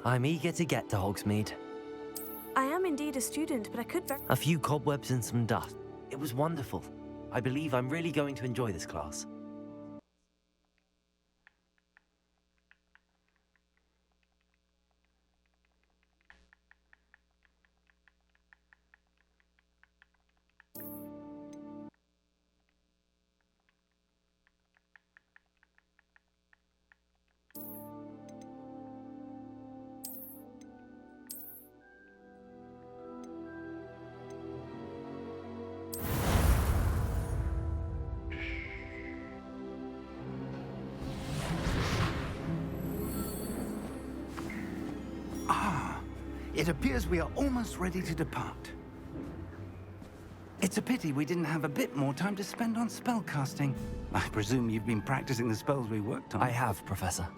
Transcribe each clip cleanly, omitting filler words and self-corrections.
I'm eager to get to Hogsmeade. I am indeed a student, but I could A few cobwebs and some dust. It was wonderful. I believe I'm really going to enjoy this class. It appears we are almost ready to depart. It's a pity we didn't have a bit more time to spend on spellcasting. I presume you've been practicing the spells we worked on. I have, Professor.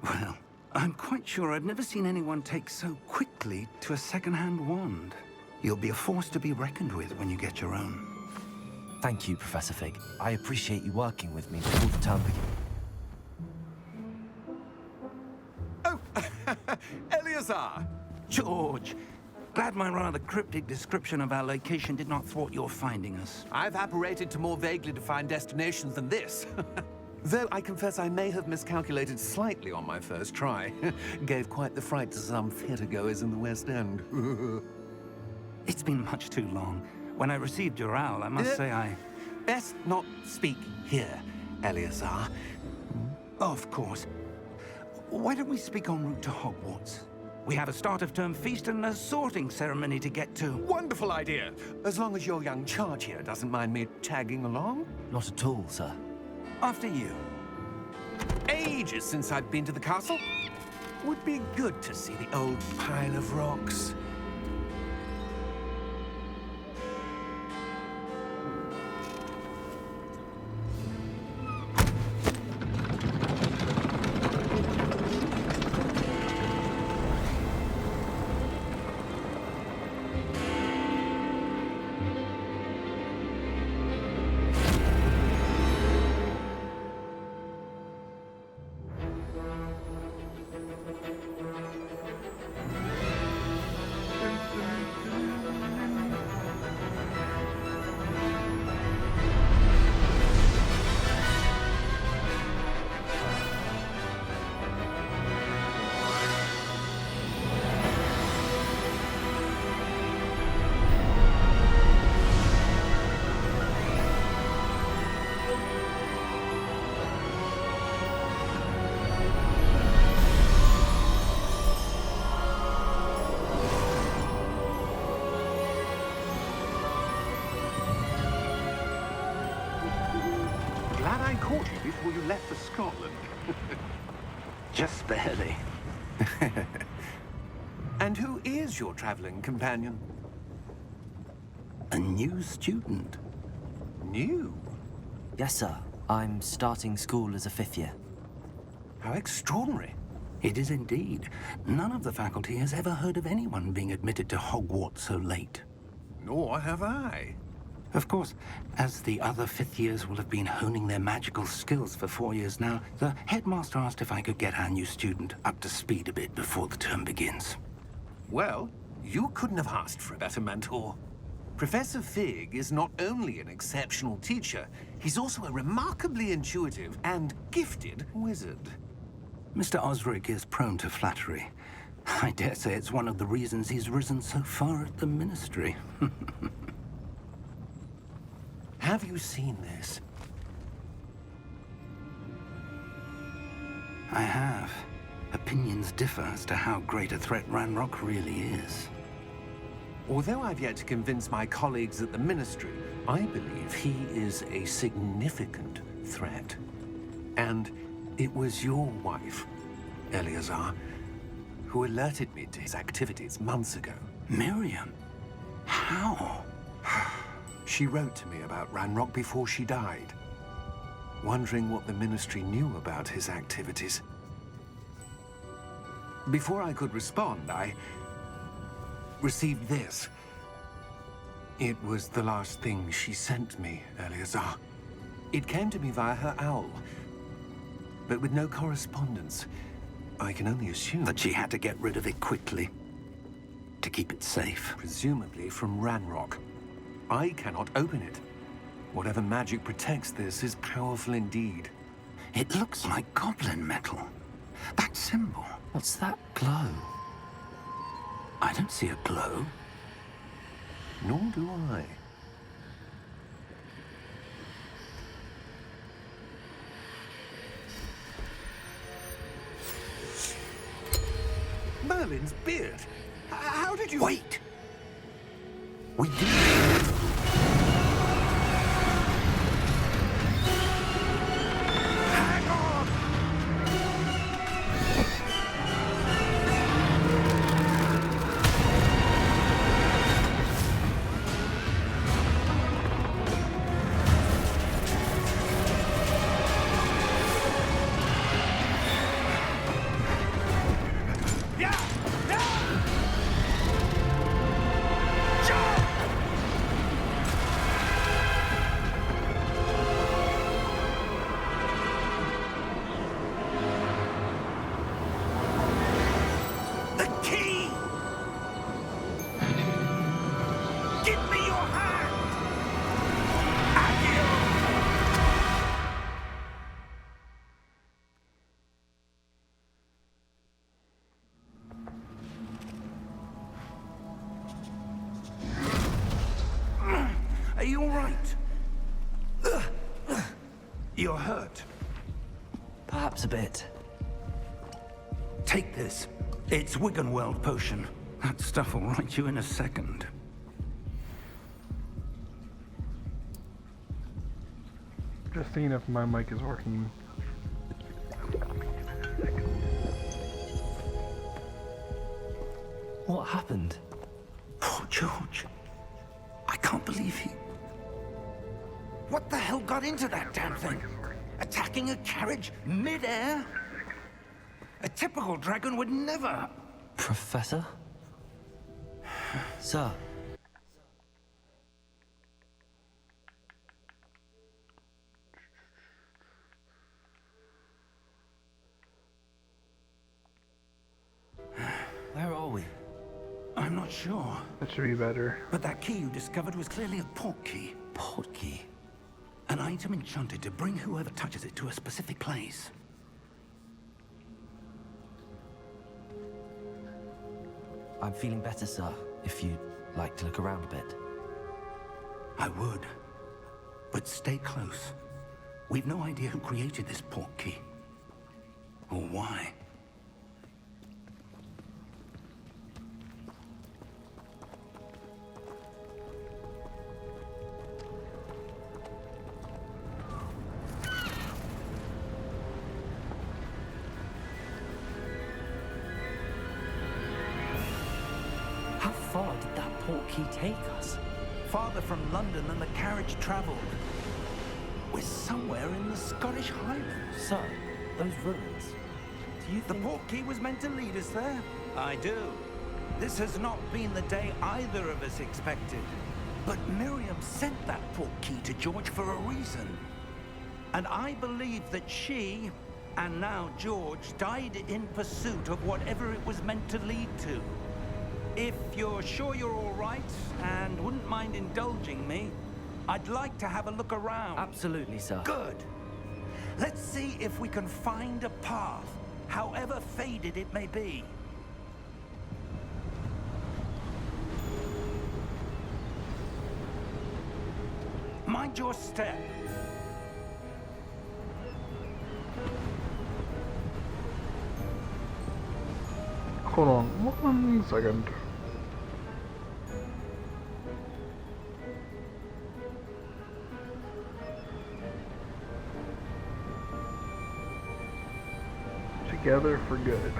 Well, I'm quite sure I've never seen anyone take so quickly to a second-hand wand. You'll be a force to be reckoned with when you get your own. Thank you, Professor Fig. I appreciate you working with me before the term begins. Oh, Eleazar! George, glad my rather cryptic description of our location did not thwart your finding us. I've apparated to more vaguely defined destinations than this. Though I confess I may have miscalculated slightly on my first try. Gave quite the fright to some theatre-goers in the West End. It's been much too long. When I received your owl, I must say I... Best not speak here, Eleazar. Of course. Why don't we speak en route to Hogwarts? We have a start-of-term feast and a sorting ceremony to get to. Wonderful idea! As long as your young charge here doesn't mind me tagging along. Not at all, sir. After you. Ages since I've been to the castle. Would be good to see the old pile of rocks. I caught you before you left for Scotland. Just barely. And who is your traveling companion? A new student. New? Yes, sir. I'm starting school as a 5th year. How extraordinary. It is indeed. None of the faculty has ever heard of anyone being admitted to Hogwarts so late. Nor have I. Of course, as the other 5th years will have been honing their magical skills for 4 years now, the headmaster asked if I could get our new student up to speed a bit before the term begins. Well, you couldn't have asked for a better mentor. Professor Fig is not only an exceptional teacher, he's also a remarkably intuitive and gifted wizard. Mr. Osric is prone to flattery. I dare say it's one of the reasons he's risen so far at the Ministry. Have you seen this? I have. Opinions differ as to how great a threat Ranrock really is. Although I've yet to convince my colleagues at the Ministry, I believe he is a significant threat. And it was your wife, Eleazar, who alerted me to his activities months ago. Miriam? How? She wrote to me about Ranrock before she died, wondering what the Ministry knew about his activities. Before I could respond, I received this. It was the last thing she sent me, Eleazar. It came to me via her owl, but with no correspondence. I can only assume That she had to get rid of it quickly to keep it safe. presumably from Ranrock. I cannot open it. Whatever magic protects this is powerful indeed. It looks like goblin metal. That symbol. What's that glow? I don't see a glow. Nor do I. Merlin's beard. How did you... Wait! We do. Hang on! Yeah! Yeah! Jump! The key! Give me your hand! Adieu! Are you all right? You're hurt. Perhaps a bit. Take this. It's Wiggenweld potion. That stuff will right you in a second. Just seeing if my mic is working. What happened? Poor George. I can't believe he... What the hell got into that damn thing? Attacking a carriage mid-air? A typical dragon would never... Professor? Sir? Where are we? I'm not sure. That should be better. But that key you discovered was clearly a port key. Port key? An item enchanted to bring whoever touches it to a specific place. I'm feeling better, sir, if you'd like to look around a bit. I would. But stay close. We've no idea who created this port key. Or why. How far did that port key take us? Farther from London than the carriage traveled. We're somewhere in the Scottish Highlands. Sir, those ruins. Do you The think... port key was meant to lead us there? I do. This has not been the day either of us expected. But Miriam sent that port key to George for a reason. And I believe that she, and now George, died in pursuit of whatever it was meant to lead to. If you're sure you're all right, and wouldn't mind indulging me, I'd like to have a look around. Absolutely, sir. Good. Let's see if we can find a path, however faded it may be. Mind your step. Hold on 1 second. Together for good.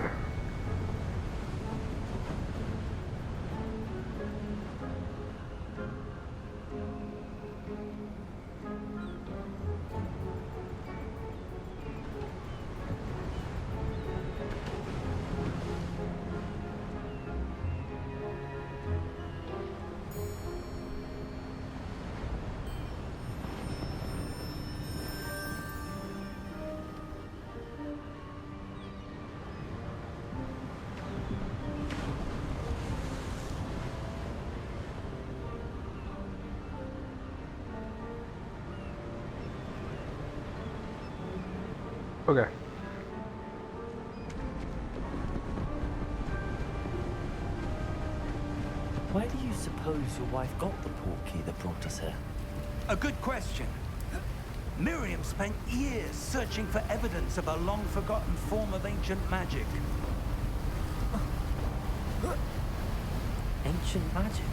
Okay. Where do you suppose your wife got the portkey that brought us here? A good question. Miriam spent years searching for evidence of a long-forgotten form of ancient magic. Ancient magic?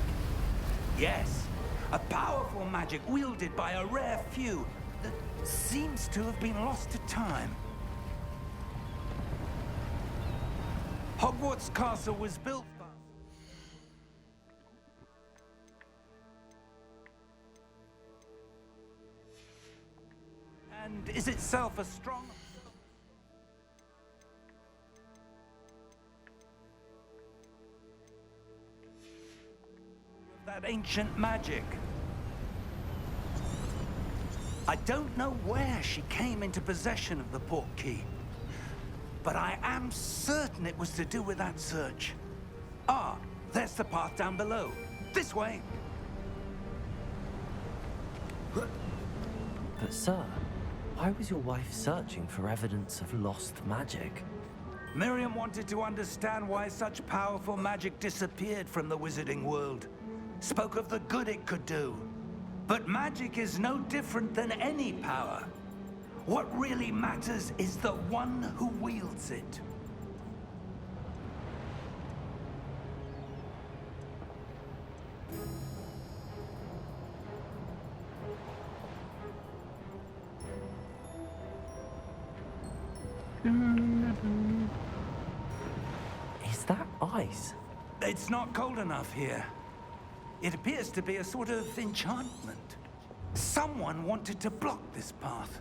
Yes, a powerful magic wielded by a rare few that seems to have been lost to time. Hogwarts Castle was built by... and is itself a strong... that ancient magic. I don't know where she came into possession of the portkey, but I am certain it was to do with that search. Ah, there's the path down below. This way. But sir, why was your wife searching for evidence of lost magic? Miriam wanted to understand why such powerful magic disappeared from the wizarding world. Spoke of the good it could do. But magic is no different than any power. What really matters is the one who wields it. Is that ice? It's not cold enough here. It appears to be a sort of enchantment. Someone wanted to block this path.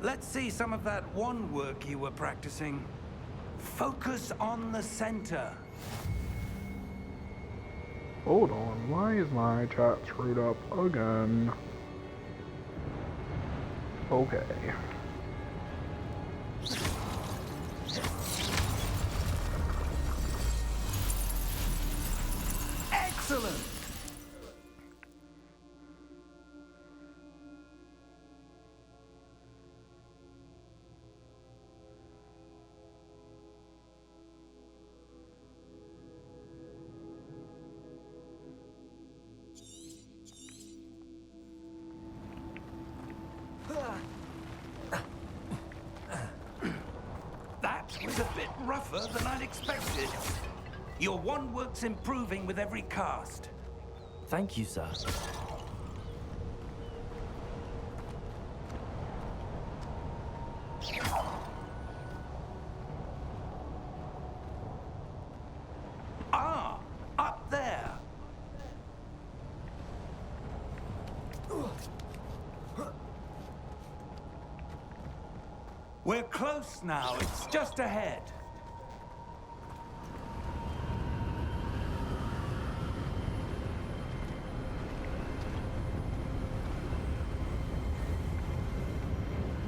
Let's see some of that wand work you were practicing. Focus on the center. Hold on, why is my chat screwed up again? Okay. Excellent! That was a bit rougher than I'd expected. Your wand work's improving with every cast. Thank you, sir. Ah, up there. We're close now. It's just ahead.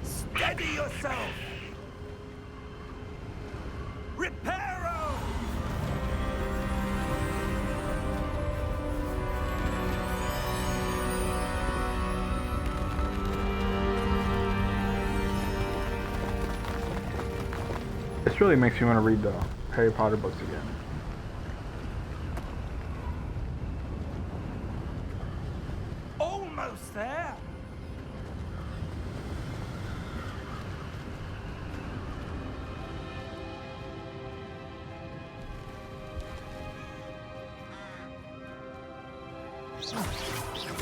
Steady yourself. Reparo! This really makes me want to read the Harry Potter books again. Almost there.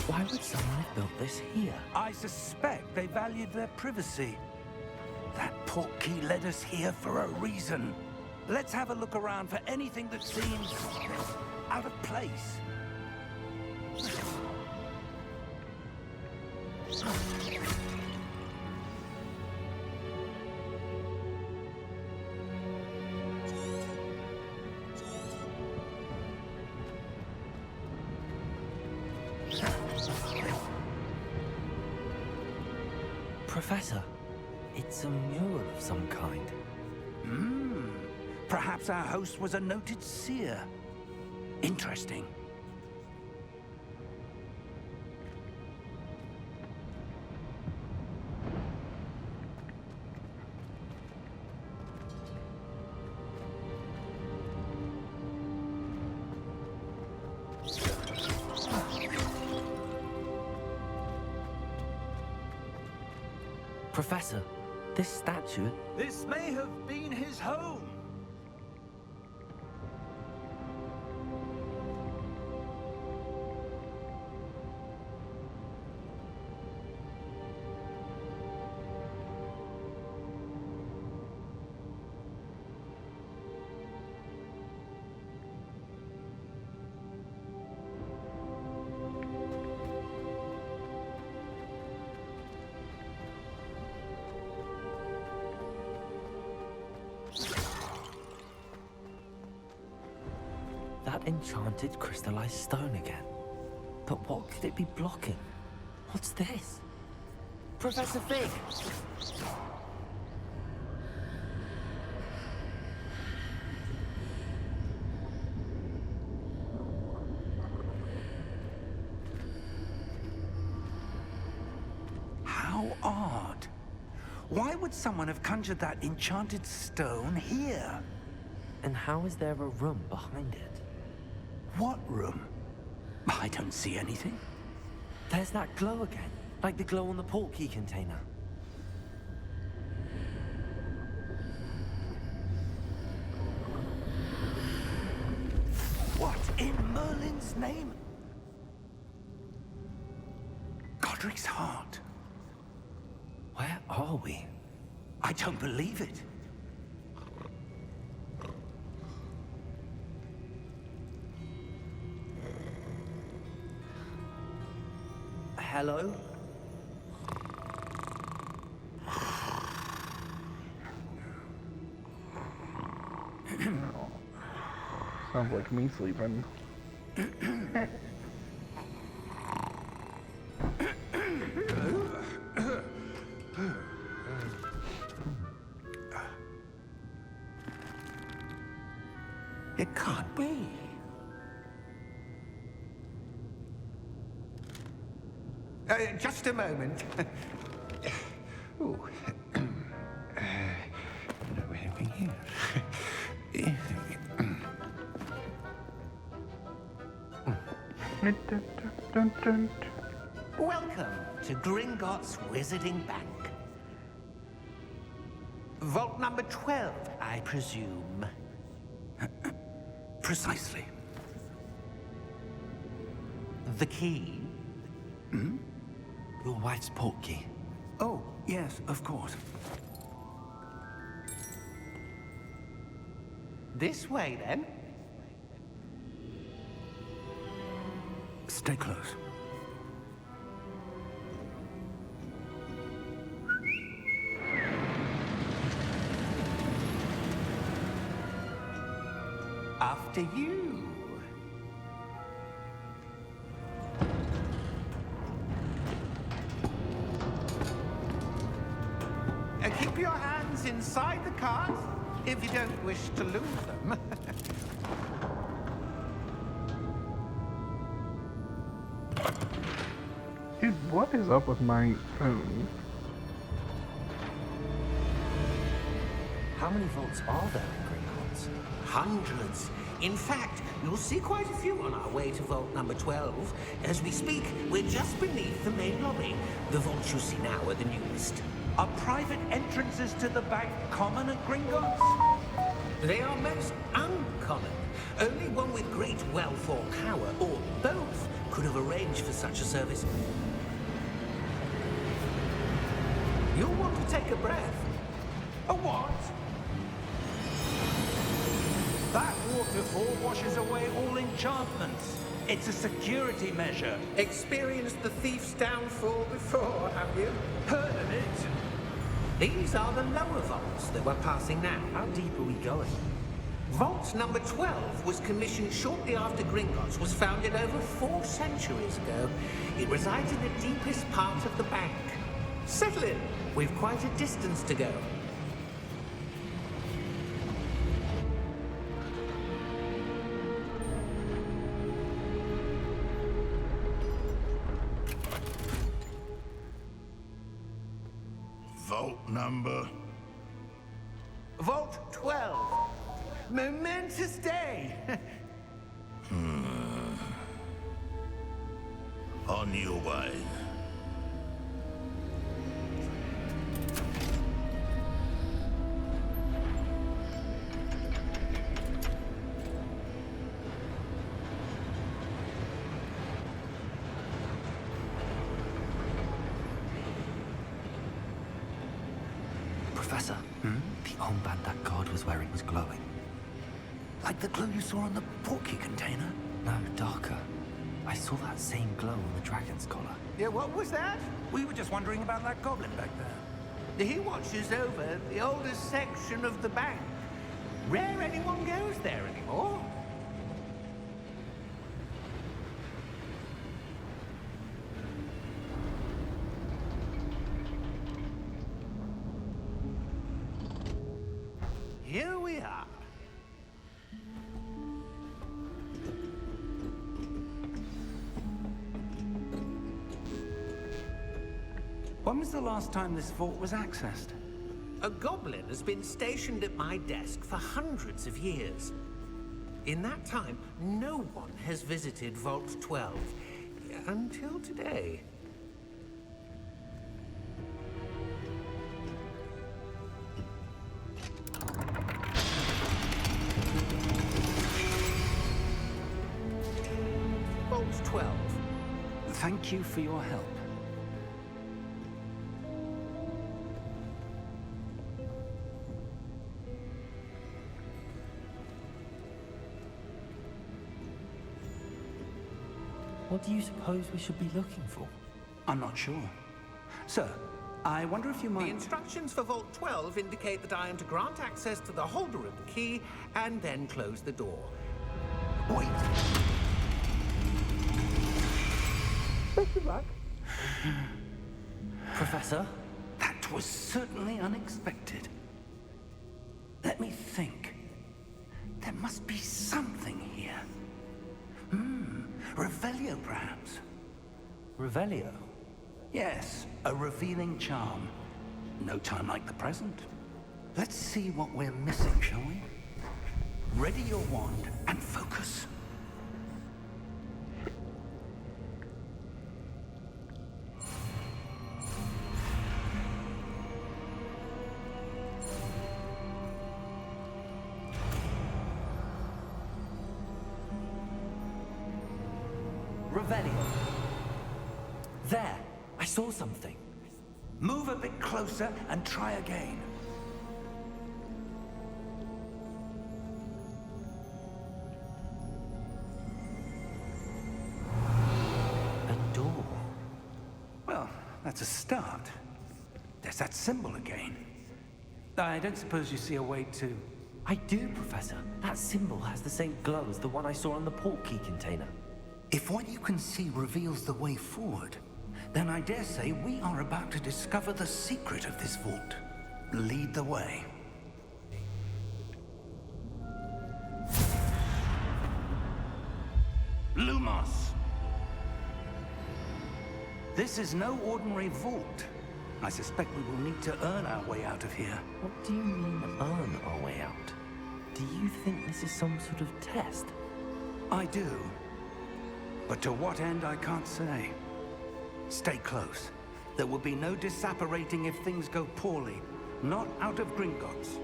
Why would someone have built this here? I suspect they valued their privacy. That portkey led us here for a reason. Let's have a look around for anything that seems out of place. Professor, it's a mural of some kind. Perhaps our host was a noted seer. Interesting. Professor, this statue... This may have been his home. That enchanted crystallized stone again. But what could it be blocking? What's this? Professor Fig! How odd. Why would someone have conjured that enchanted stone here? And how is there a room behind it? What room? I don't see anything. There's that glow again, like the glow on the portkey container. What in Merlin's name? Godric's heart. Where are we? I don't believe it. Hello? Sounds like me sleeping. It can't be. Just a moment. Ooh. Anything here? Welcome to Gringotts Wizarding Bank. Vault number 12, I presume. Precisely. The key? Your wife's portkey. Oh, yes, of course. This way, then. Stay close. After you. Keep your hands inside the cart if you don't wish to lose them. Dude, what is up with my phone? How many vaults are there in Gringotts? Hundreds. In fact, you'll see quite a few on our way to vault number 12. As we speak, we're just beneath the main lobby. The vaults you see now are the newest. Are private entrances to the bank common at Gringotts? They are most uncommon. Only one with great wealth or power, or both, could have arranged for such a service. You'll want to take a breath. A what? That waterfall washes away all enchantments. It's a security measure. Experienced the thief's downfall before, have you? Heard of it? These are the lower vaults that we're passing now. How deep are we going? Vault number 12 was commissioned shortly after Gringotts was founded over 4 centuries ago. It resides in the deepest part of the bank. Settle in. We've quite a distance to go. Vault number? Vault 12. Momentous day. On your way. armband that guard was wearing was glowing. Like the glue you saw on the porky container? No, darker. I saw that same glow on the dragon's collar. Yeah, what was that? We were just wondering about that goblin back there. He watches over the oldest section of the bank. Rare anyone goes there anymore. Here we are. When was the last time this vault was accessed? A goblin has been stationed at my desk for hundreds of years. In that time, no one has visited Vault 12 until today. Vault 12. Thank you for your help. What do you suppose we should be looking for? I'm not sure. Sir, I wonder if you The might... instructions for Vault 12 indicate that I am to grant access to the holder of the key and then close the door. Wait! Professor? That was certainly unexpected. Let me think. There must be something here. Revelio, perhaps? Revelio? Yes, a revealing charm. No time like the present. Let's see what we're missing, shall we? Ready your wand and focus. Revelio. There! I saw something. Move a bit closer and try again. A door. Well, that's a start. There's that symbol again. I don't suppose you see a way to... I do, Professor. That symbol has the same glow as the one I saw on the port key container. If what you can see reveals the way forward, then I dare say we are about to discover the secret of this vault. Lead the way. Lumos! This is no ordinary vault. I suspect we will need to earn our way out of here. What do you mean, earn our way out? Do you think this is some sort of test? I do. But to what end, I can't say. Stay close. There will be no disapparating if things go poorly. Not out of Gringotts.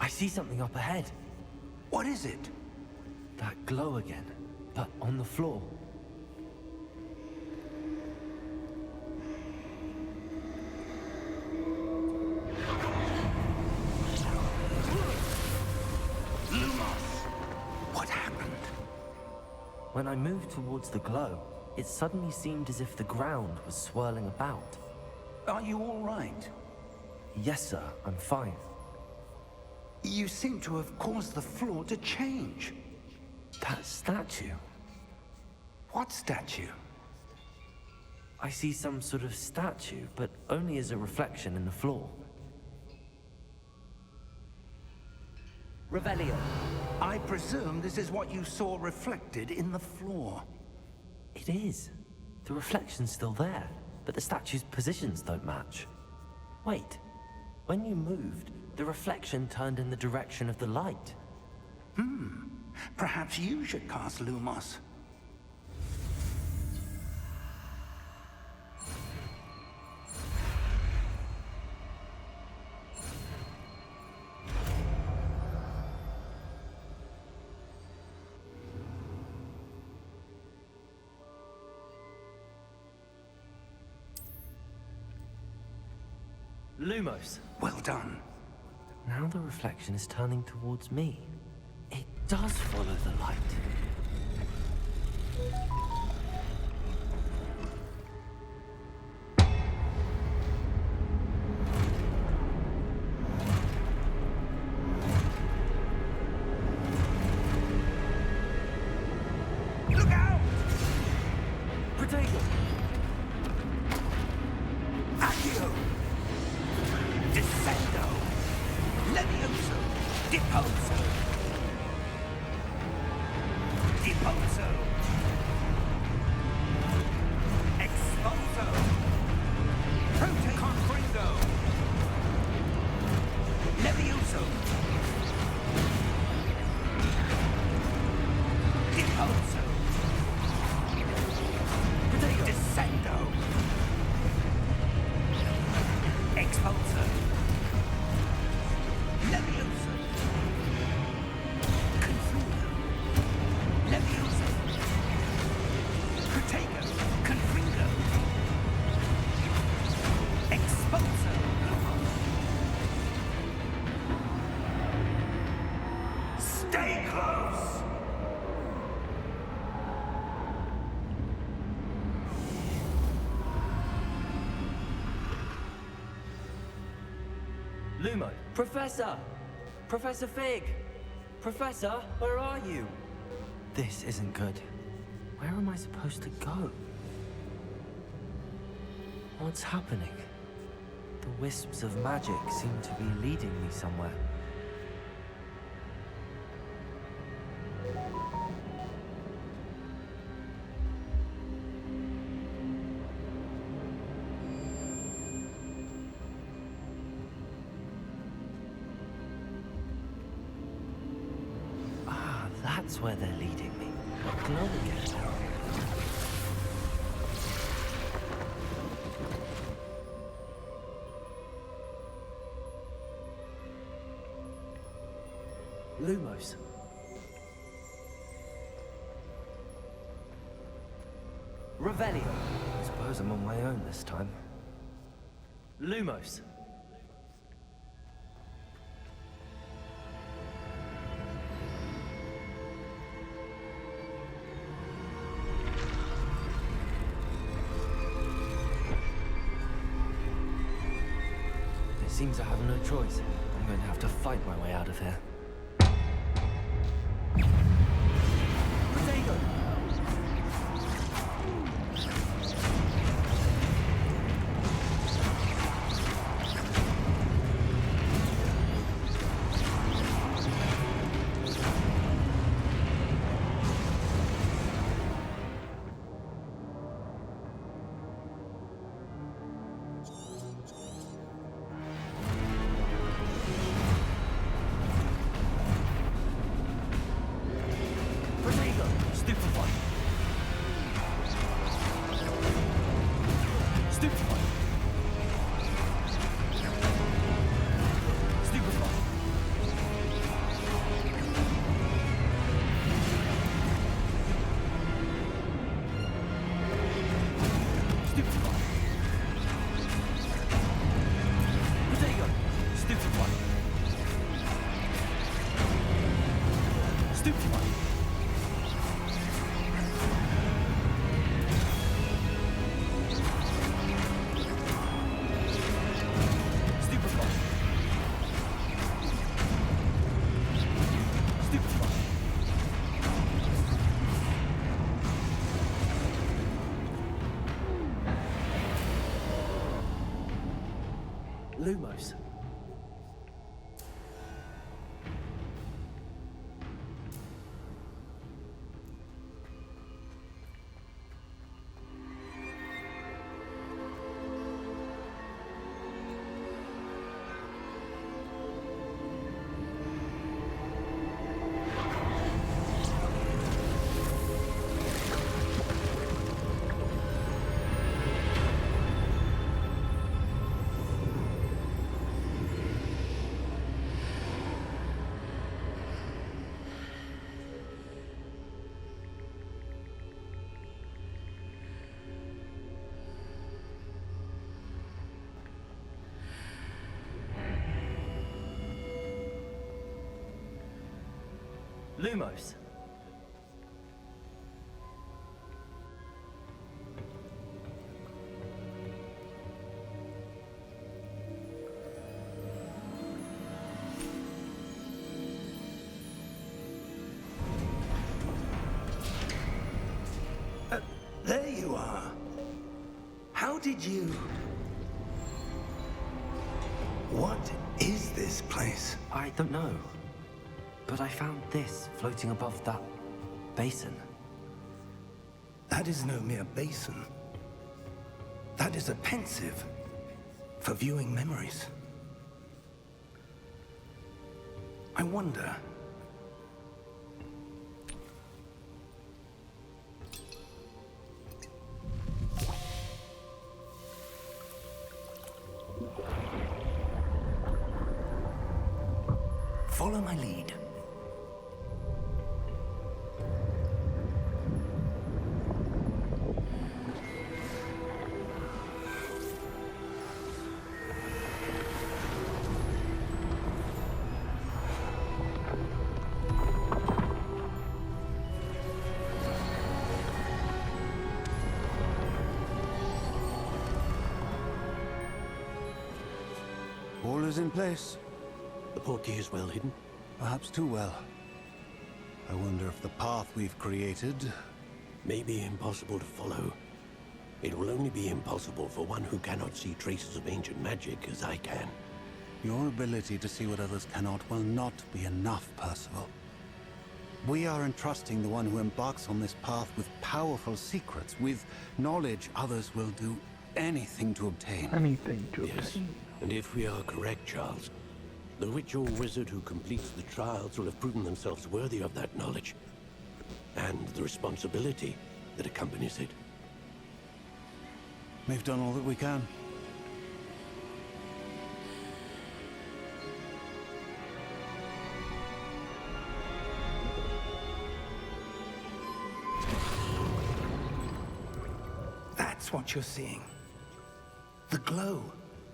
I see something up ahead. What is it? That glow again, but on the floor. Lumos! What happened? When I moved towards the glow, it suddenly seemed as if the ground was swirling about. Are you all right? Yes, sir, I'm fine. You seem to have caused the floor to change. That statue. What statue? I see some sort of statue, but only as a reflection in the floor. Revelio. I presume this is what you saw reflected in the floor. It is. The reflection's still there, but the statue's positions don't match. Wait. When you moved, the reflection turned in the direction of the light. Perhaps you should cast Lumos. Lumos. Well done. Now the reflection is turning towards me. It does follow the light. Look out! Protego! Accio! Descendo! Levioso! Deposo! Deposo! Exposo! Prote Confringo! Levioso! Deposo! Descendo! Expulso! Levioso! Confundo! Levioso! Protego! Confringo! Expulso! Stay close! Lumo! Professor! Professor Fig! Professor, where are you? This isn't good. Where am I supposed to go? What's happening? The wisps of magic seem to be leading me somewhere. That's where they're leading me. What glow again? Lumos. Revelio. I suppose I'm on my own this time. Lumos. Seems I have no choice. I'm going to have to fight my way out of here. Protego! Lumos. Lumos. There you are. How did you... What is this place? I don't know. But I found this floating above that basin. That is no mere basin. That is a pensive for viewing memories. I wonder... Follow my lead. All is in place. The portkey is well hidden. Perhaps too well. I wonder if the path we've created... May be impossible to follow. It will only be impossible for one who cannot see traces of ancient magic as I can. Your ability to see what others cannot will not be enough, Percival. We are entrusting the one who embarks on this path with powerful secrets, with knowledge others will do anything to obtain. Anything to Yes, obtain. and if we are correct, Charles, the ritual wizard who completes the trials will have proven themselves worthy of that knowledge, and the responsibility that accompanies it. We've done all that we can. That's what you're seeing. The glow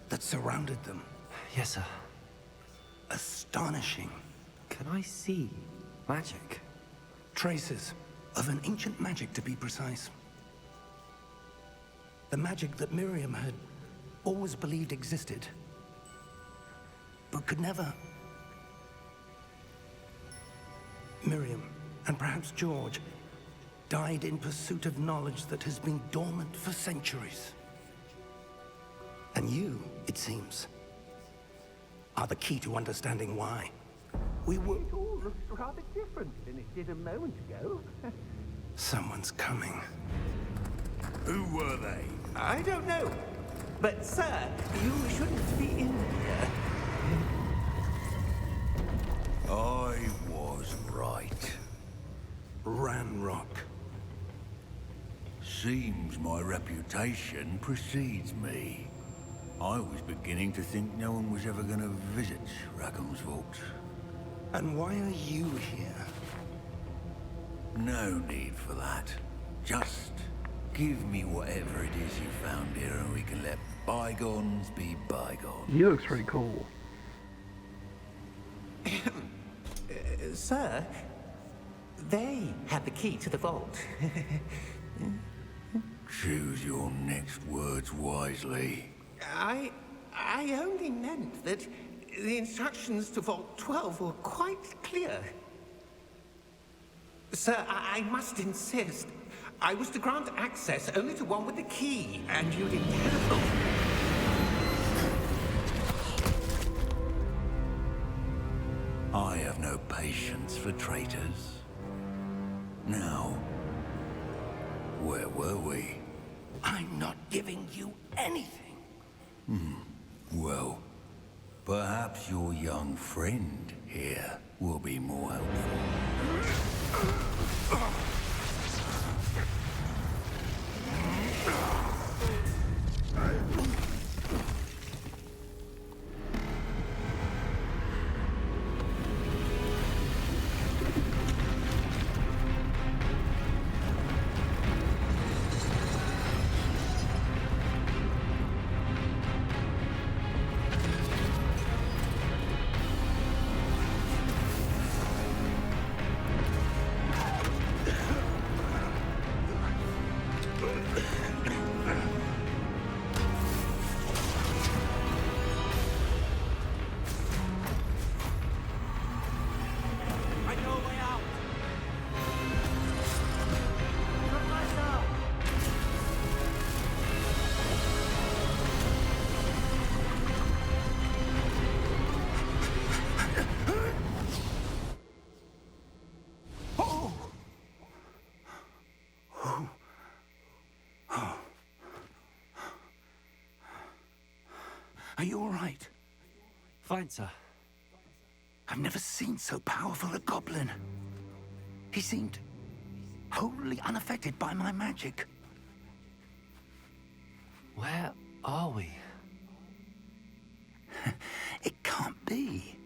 that surrounded them. Yes, sir. Astonishing. Can I see magic? Traces of an ancient magic, to be precise. The magic that Miriam had always believed existed, but could never. Miriam, and perhaps George, died in pursuit of knowledge that has been dormant for centuries. And you, it seems, are the key to understanding why. We were... It all looks rather different than it did a moment ago. Someone's coming. Who were they? I don't know. But, sir, you shouldn't be in here. I was right. Ranrock. Seems my reputation precedes me. I was beginning to think no one was ever going to visit Rackham's vault. And why are you here? No need for that. Just give me whatever it is you found here and we can let bygones be bygones. He looks pretty cool. Sir, they had the key to the vault. Choose your next words wisely. I only meant that the instructions to Vault 12 were quite clear. Sir, I must insist. I was to grant access only to one with the key, and you didn't have them. I have no patience for traitors. Now, where were we? I'm not giving you anything. Well, perhaps your young friend here will be more helpful. Are you all right? Fine, sir. I've never seen so powerful a goblin. He seemed wholly unaffected by my magic. Where are we? It can't be.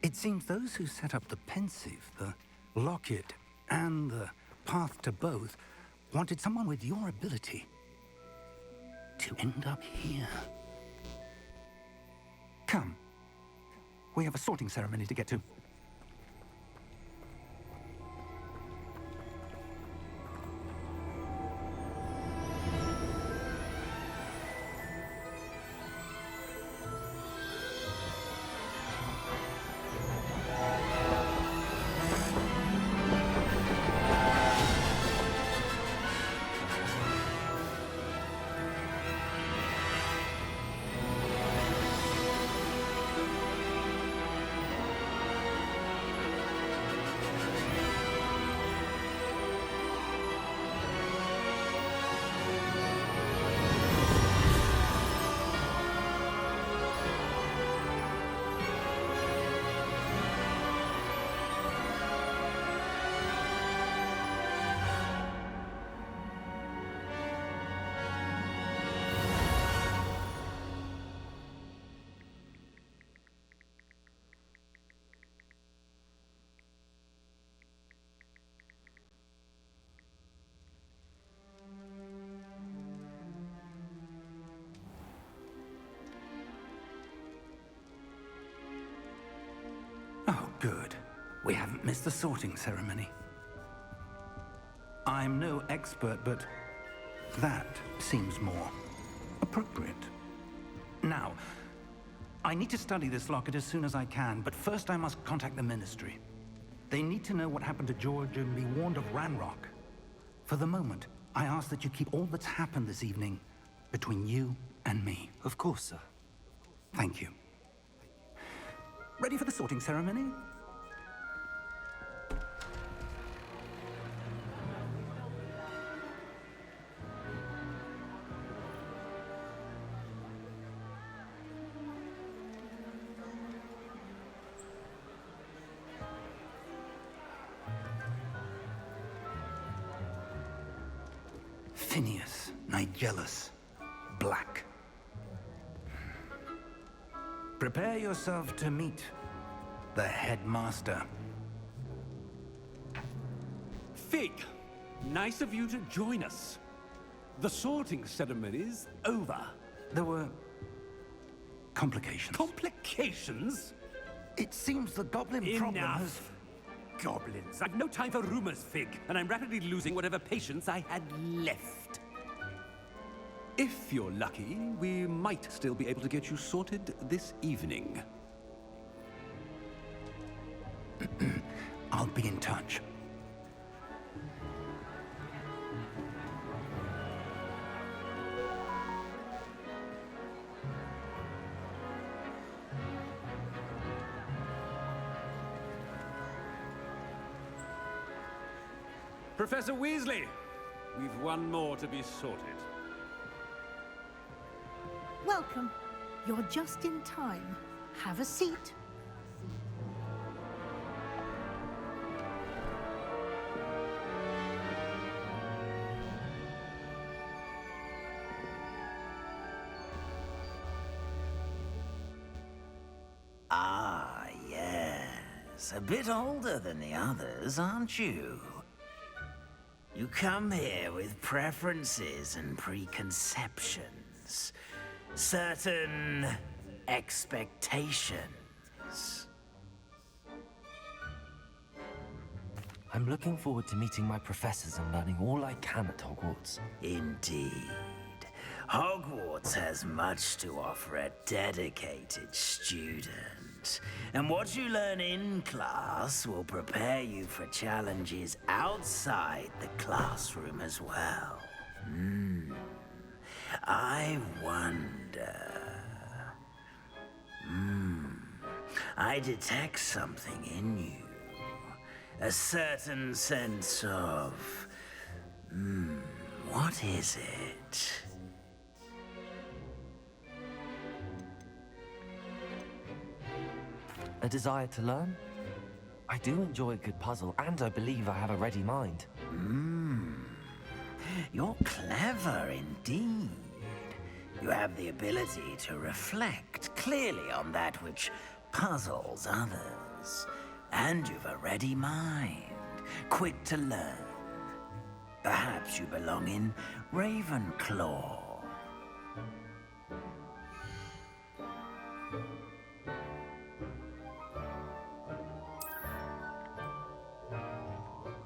It seems those who set up the pensive, the locket, and the path to both wanted someone with your ability to end up here. Come. We have a sorting ceremony to get to. Oh, good. We haven't missed the sorting ceremony. I'm no expert, but that seems more appropriate. Now, I need to study this locket as soon as I can, but first I must contact the Ministry. They need to know what happened to George and be warned of Ranrock. For the moment, I ask that you keep all that's happened this evening between you and me. Of course, sir. Thank you. Ready for the sorting ceremony? Phineas, Nigellus, Black. Prepare yourself to meet the headmaster. Fig, nice of you to join us. The sorting ceremony's over. There were complications. Complications? It seems the goblin problem has... Enough! Goblins. I've no time for rumors, Fig, and I'm rapidly losing whatever patience I had left. If you're lucky, we might still be able to get you sorted this evening. I'll be in touch. Professor Weasley, we've one more to be sorted. Welcome. You're just in time. Have a seat. Ah, yes. A bit older than the others, aren't you? You come here with preferences and preconceptions. Certain expectations. I'm looking forward to meeting my professors and learning all I can at Hogwarts. Indeed. Hogwarts has much to offer a dedicated student. And what you learn in class will prepare you for challenges outside the classroom as well. I wonder... I detect something in you. A certain sense of... what is it? A desire to learn? I do enjoy a good puzzle, and I believe I have a ready mind. You're clever indeed. You have the ability to reflect clearly on that which puzzles others. And you've a ready mind, quick to learn. Perhaps you belong in Ravenclaw.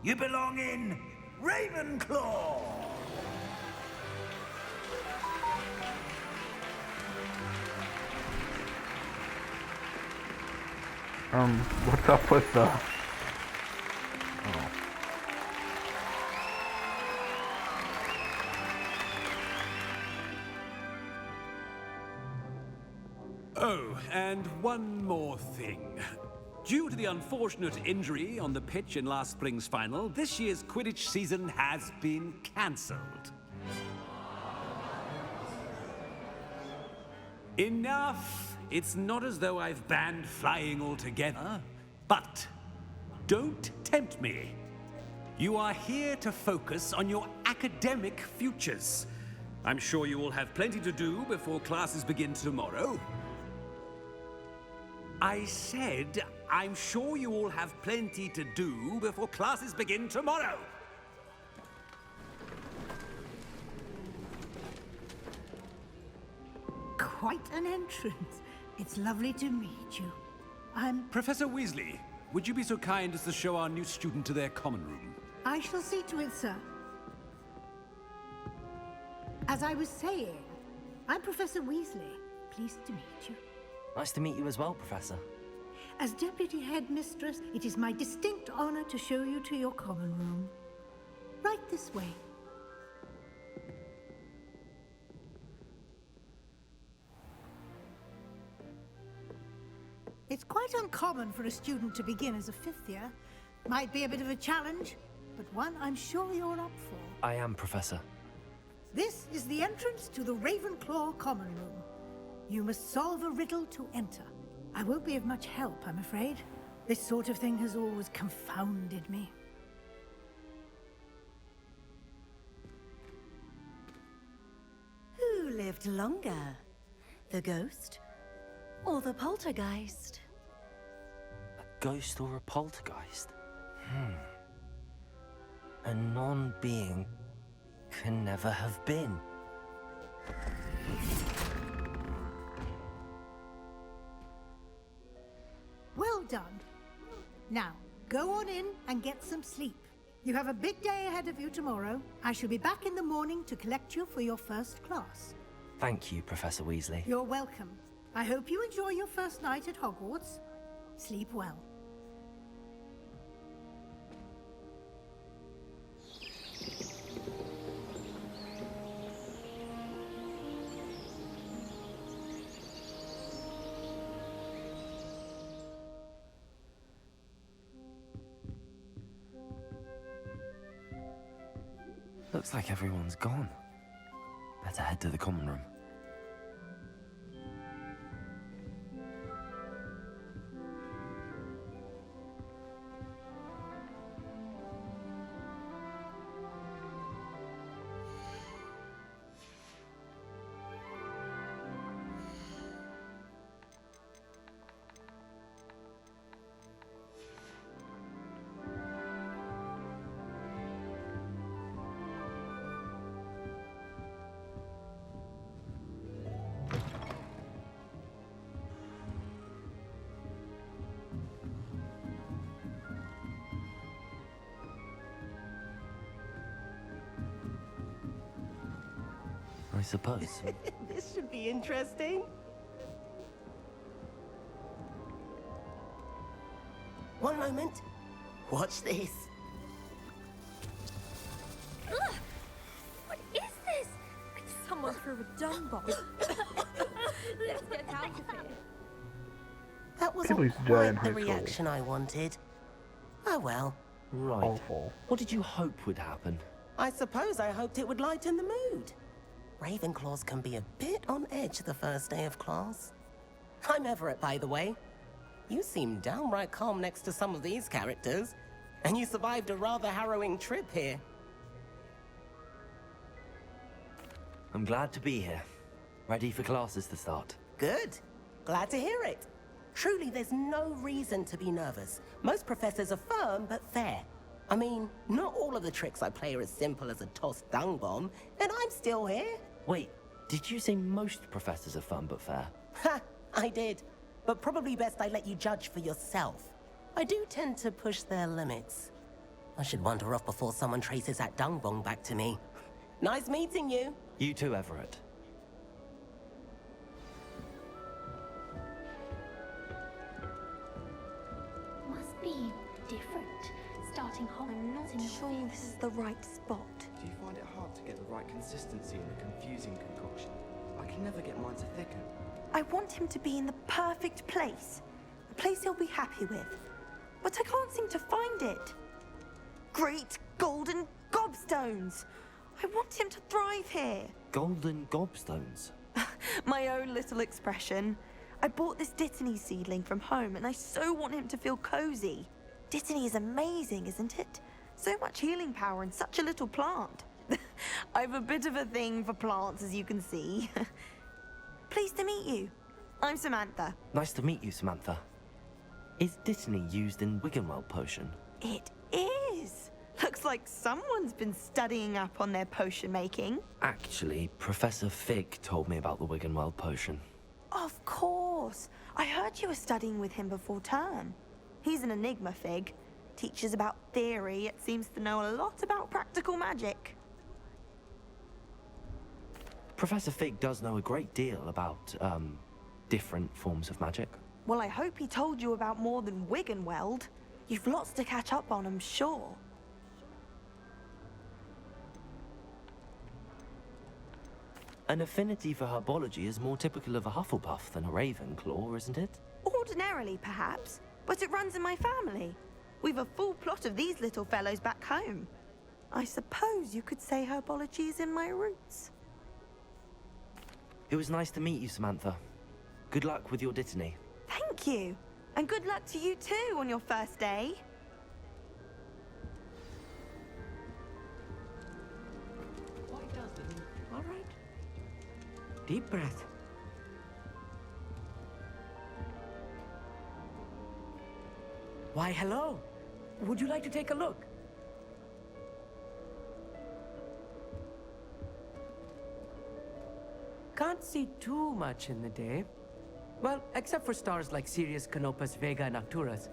You belong in Ravenclaw! What's up with the... Oh, and one more thing. Due to the unfortunate injury on the pitch in last spring's final, this year's Quidditch season has been cancelled. Enough! It's not as though I've banned flying altogether. But don't tempt me. You are here to focus on your academic futures. I'm sure you will have plenty to do before classes begin tomorrow. I said, I'm sure you all have plenty to do before classes begin tomorrow. Quite an entrance. It's lovely to meet you. I'm... Professor Weasley, would you be so kind as to show our new student to their common room? I shall see to it, sir. As I was saying, I'm Professor Weasley. Pleased to meet you. Nice to meet you as well, Professor. As Deputy Headmistress, it is my distinct honor to show you to your common room. Right this way. It's quite uncommon for a student to begin as a fifth year. Might be a bit of a challenge, but one I'm sure you're up for. I am, Professor. This is the entrance to the Ravenclaw common room. You must solve a riddle to enter. I won't be of much help, I'm afraid. This sort of thing has always confounded me. Who lived longer? The ghost or the poltergeist? A ghost or a poltergeist? A non-being can never have been. Well done. Now, go on in and get some sleep. You have a big day ahead of you tomorrow. I shall be back in the morning to collect you for your first class. Thank you, Professor Weasley. You're welcome. I hope you enjoy your first night at Hogwarts. Sleep well. Looks like everyone's gone. Better head to the common room. I suppose. This should be interesting. One moment. Watch this. Ugh! What is this? Someone threw a dumb bomb. Let's get out of here. That People wasn't used to die in quite the high school. reaction I wanted. Oh well. Right. Awful. What did you hope would happen? I suppose I hoped it would lighten the mood. Ravenclaws can be a bit on edge the first day of class. I'm Everett, by the way. You seem downright calm next to some of these characters. And you survived a rather harrowing trip here. I'm glad to be here. Ready for classes to start. Good. Glad to hear it. Truly, there's no reason to be nervous. Most professors are firm but fair. I mean, not all of the tricks I play are as simple as a tossed dung bomb, and I'm still here. Wait, did you say most professors are fun but fair? Ha! I did. But probably best I let you judge for yourself. I do tend to push their limits. I should wander off before someone traces that dung bomb back to me. Nice meeting you. You too, Everett. Must be different. Starting hot. I'm not sure this is the right spot. Do you find it hard to get the right consistency in a confusing concoction? I can never get mine to thicken. I want him to be in the perfect place. A place he'll be happy with. But I can't seem to find it. Great golden gobstones! I want him to thrive here. Golden gobstones? My own little expression. I bought this Dittany seedling from home and I so want him to feel cozy. Dittany is amazing, isn't it? So much healing power in such a little plant. I've a bit of a thing for plants, as you can see. Pleased to meet you. I'm Samantha. Nice to meet you, Samantha. Is Dittany used in Wiggenweld potion? It is. Looks like someone's been studying up on their potion making. Actually, Professor Fig told me about the Wiggenweld potion. Of course. I heard you were studying with him before term. He's an enigma, Fig. Teaches about theory, yet seems to know a lot about practical magic. Professor Fig does know a great deal about, different forms of magic. Well, I hope he told you about more than Wiggenweld. You've lots to catch up on, I'm sure. An affinity for herbology is more typical of a Hufflepuff than a Ravenclaw, isn't it? Ordinarily, perhaps, but it runs in my family. We've a full plot of these little fellows back home. I suppose you could say herbology is in my roots. It was nice to meet you, Samantha. Good luck with your Dittany. Thank you. And good luck to you too on your first day. All right. Deep breath. Why, hello. Would you like to take a look? Can't see too much in the day. Well, except for stars like Sirius, Canopus, Vega, and Arcturus.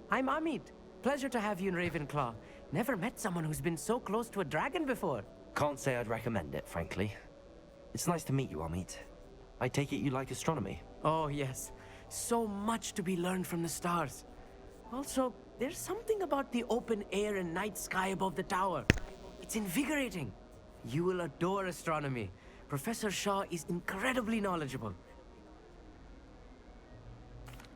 I'm Amit. Pleasure to have you in Ravenclaw. Never met someone who's been so close to a dragon before. Can't say I'd recommend it, frankly. It's nice to meet you, Amit. I take it you like astronomy? Oh, yes. So much to be learned from the stars. Also, there's something about the open air and night sky above the tower. It's invigorating. You will adore astronomy. Professor Shaw is incredibly knowledgeable.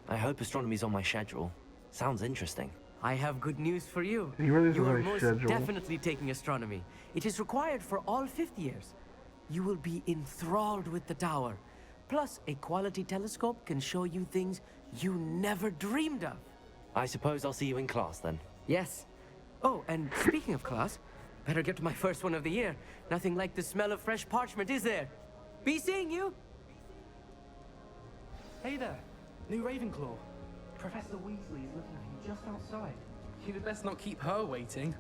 I hope astronomy's on my schedule. Sounds interesting. I have good news for you. He really You is are on my most schedule. definitely taking astronomy. It is required for all 5th years. You will be enthralled with the tower. Plus, a quality telescope can show you things you never dreamed of. I suppose I'll see you in class then. Yes. Oh, and speaking of class, better get to my first one of the year. Nothing like the smell of fresh parchment, is there? Be seeing you! Hey there, new Ravenclaw. Professor Weasley is looking for you just outside. You'd best not keep her waiting.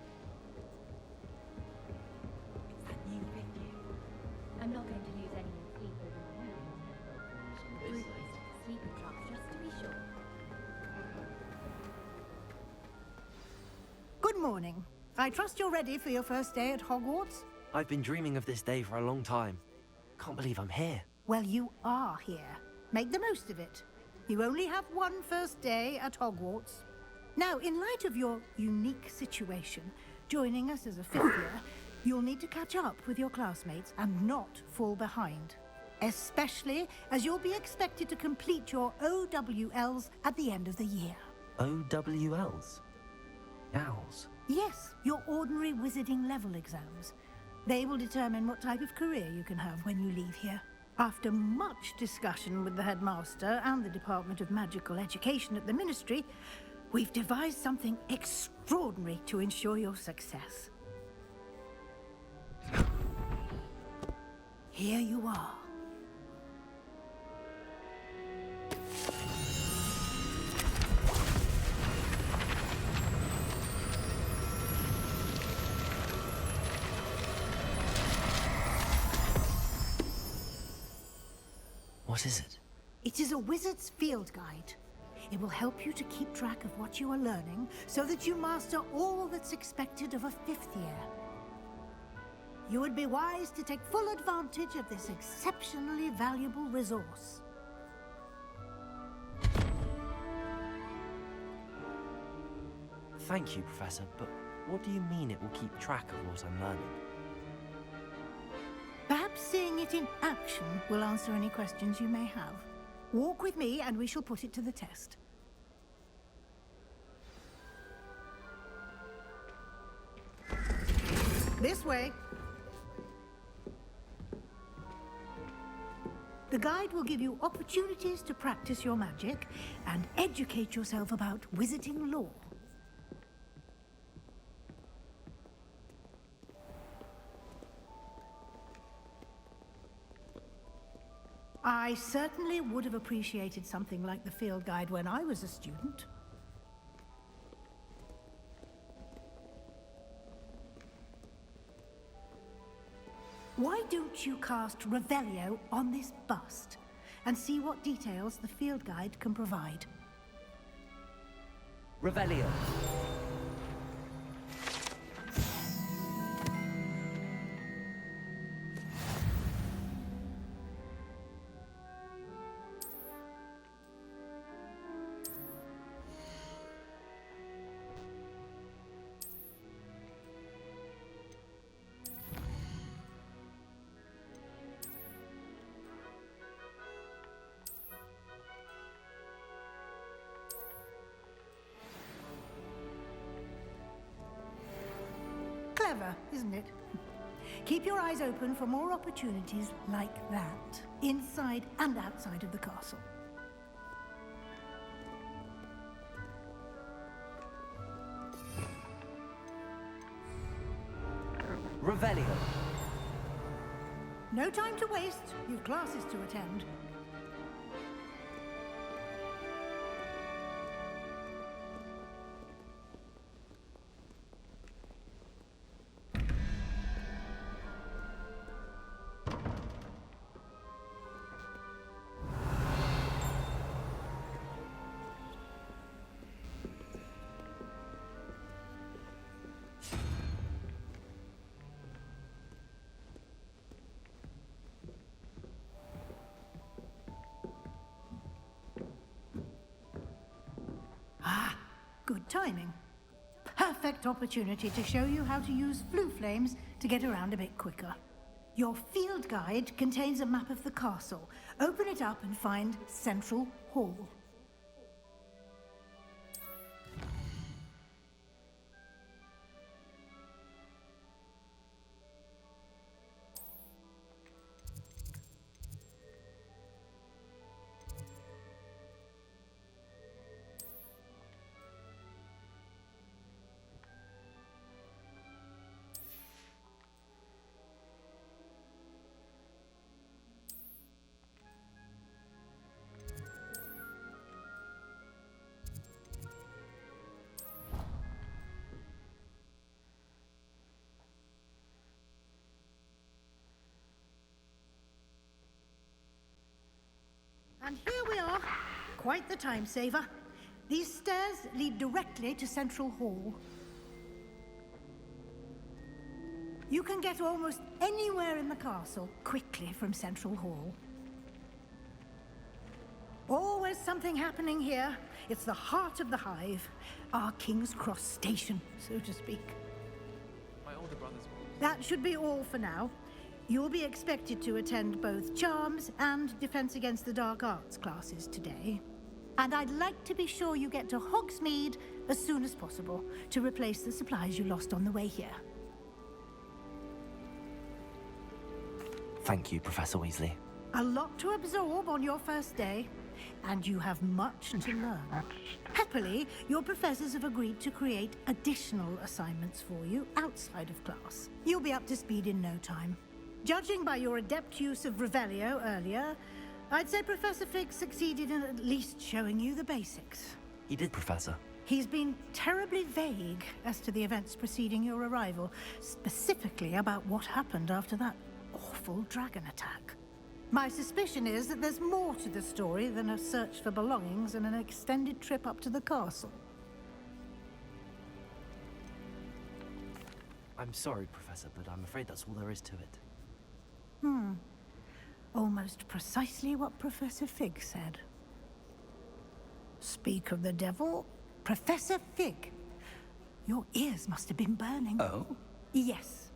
I'm not going to lose any more sleep over my sleeping drops just to be sure. Good morning. I trust you're ready for your first day at Hogwarts? I've been dreaming of this day for a long time. Can't believe I'm here. Well, you are here. Make the most of it. You only have one first day at Hogwarts. Now, in light of your unique situation, joining us as a 5th year, you'll need to catch up with your classmates and not fall behind. Especially as you'll be expected to complete your OWLs at the end of the year. OWLs? Owls? Yes, your ordinary wizarding level exams. They will determine what type of career you can have when you leave here. After much discussion with the headmaster and the Department of Magical Education at the Ministry, we've devised something extraordinary to ensure your success. Here you are. What is it? It is a wizard's field guide. It will help you to keep track of what you are learning so that you master all that's expected of a 5th year. You would be wise to take full advantage of this exceptionally valuable resource. Thank you, Professor, but what do you mean it will keep track of what I'm learning? Perhaps seeing it in action will answer any questions you may have. Walk with me and we shall put it to the test. This way. The guide will give you opportunities to practice your magic and educate yourself about wizarding lore. I certainly would have appreciated something like the field guide when I was a student. Why don't you cast Revelio on this bust and see what details the field guide can provide? Revelio. Clever, isn't it? Keep your eyes open for more opportunities like that, inside and outside of the castle. Revelio. No time to waste. You've classes to attend. Good timing. Perfect opportunity to show you how to use flue flames to get around a bit quicker. Your field guide contains a map of the castle. Open it up and find Central Hall. And here we are. Quite the time saver. These stairs lead directly to Central Hall. You can get almost anywhere in the castle quickly from Central Hall. Always something happening here. It's the heart of the hive. Our King's Cross station, so to speak. My older brother's... That should be all for now. You'll be expected to attend both Charms and Defense Against the Dark Arts classes today. And I'd like to be sure you get to Hogsmeade as soon as possible to replace the supplies you lost on the way here. Thank you, Professor Weasley. A lot to absorb on your first day, and you have much to learn. Happily, your professors have agreed to create additional assignments for you outside of class. You'll be up to speed in no time. Judging by your adept use of Revelio earlier, I'd say Professor Fig succeeded in at least showing you the basics. He did, Professor. He's been terribly vague as to the events preceding your arrival, specifically about what happened after that awful dragon attack. My suspicion is that there's more to the story than a search for belongings and an extended trip up to the castle. I'm sorry, Professor, but I'm afraid that's all there is to it. Almost precisely what Professor Fig said. Speak of the devil, Professor Fig. Your ears must have been burning. Oh? Yes.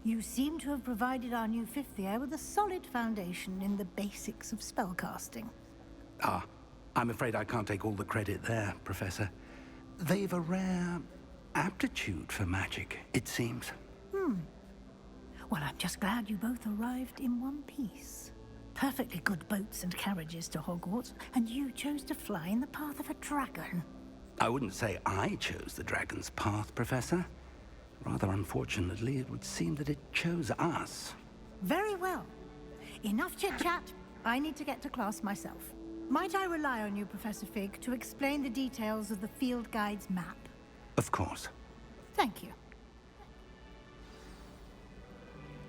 You seem to have provided our new fifth year with a solid foundation in the basics of spellcasting. Ah, I'm afraid I can't take all the credit there, Professor. They've a rare aptitude for magic, it seems. Well, I'm just glad you both arrived in one piece. Perfectly good boats and carriages to Hogwarts, and you chose to fly in the path of a dragon. I wouldn't say I chose the dragon's path, Professor. Rather unfortunately, it would seem that it chose us. Very well. Enough chit-chat. I need to get to class myself. Might I rely on you, Professor Fig, to explain the details of the field guide's map? Of course. Thank you.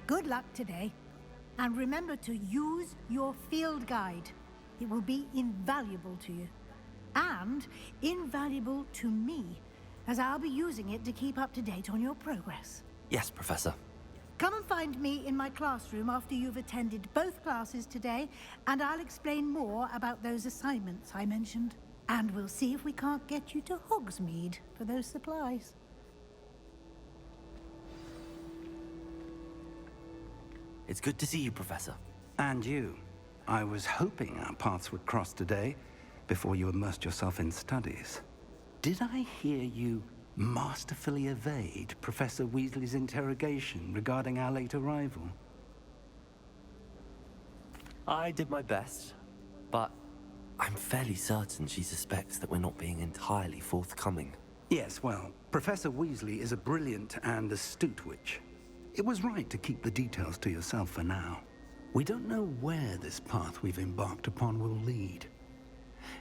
Good luck today. And remember to use your field guide. It will be invaluable to you. And invaluable to me, as I'll be using it to keep up to date on your progress. Yes, Professor. Come and find me in my classroom after you've attended both classes today, and I'll explain more about those assignments I mentioned. And we'll see if we can't get you to Hogsmeade for those supplies. It's good to see you, Professor. And you. I was hoping our paths would cross today, before you immersed yourself in studies. Did I hear you masterfully evade Professor Weasley's interrogation regarding our late arrival? I did my best, but I'm fairly certain she suspects that we're not being entirely forthcoming. Yes, well, Professor Weasley is a brilliant and astute witch. It was right to keep the details to yourself for now. We don't know where this path we've embarked upon will lead.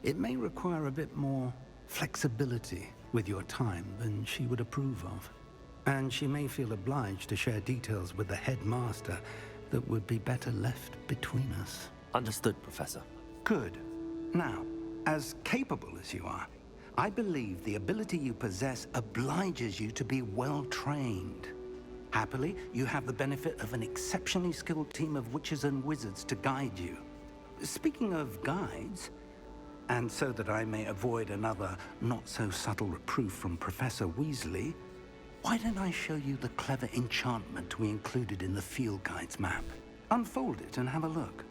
It may require a bit more flexibility with your time than she would approve of. And she may feel obliged to share details with the headmaster that would be better left between us. Understood, Professor. Good. Now, as capable as you are, I believe the ability you possess obliges you to be well trained. Happily, you have the benefit of an exceptionally skilled team of witches and wizards to guide you. Speaking of guides, and so that I may avoid another not-so-subtle reproof from Professor Weasley, why don't I show you the clever enchantment we included in the field guide's map? Unfold it and have a look.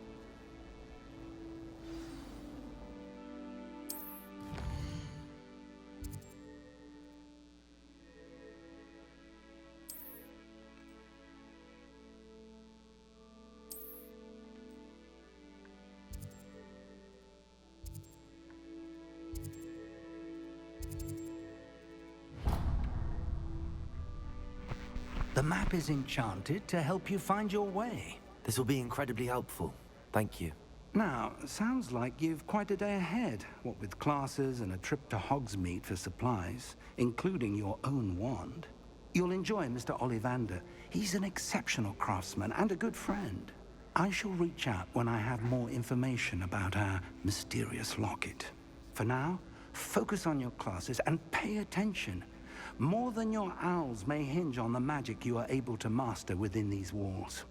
The map is enchanted to help you find your way. This will be incredibly helpful. Thank you. Now, sounds like you've quite a day ahead, what with classes and a trip to Hogsmeade for supplies, including your own wand. You'll enjoy Mr. Ollivander. He's an exceptional craftsman and a good friend. I shall reach out when I have more information about our mysterious locket. For now, focus on your classes and pay attention. More than your owls may hinge on the magic you are able to master within these walls.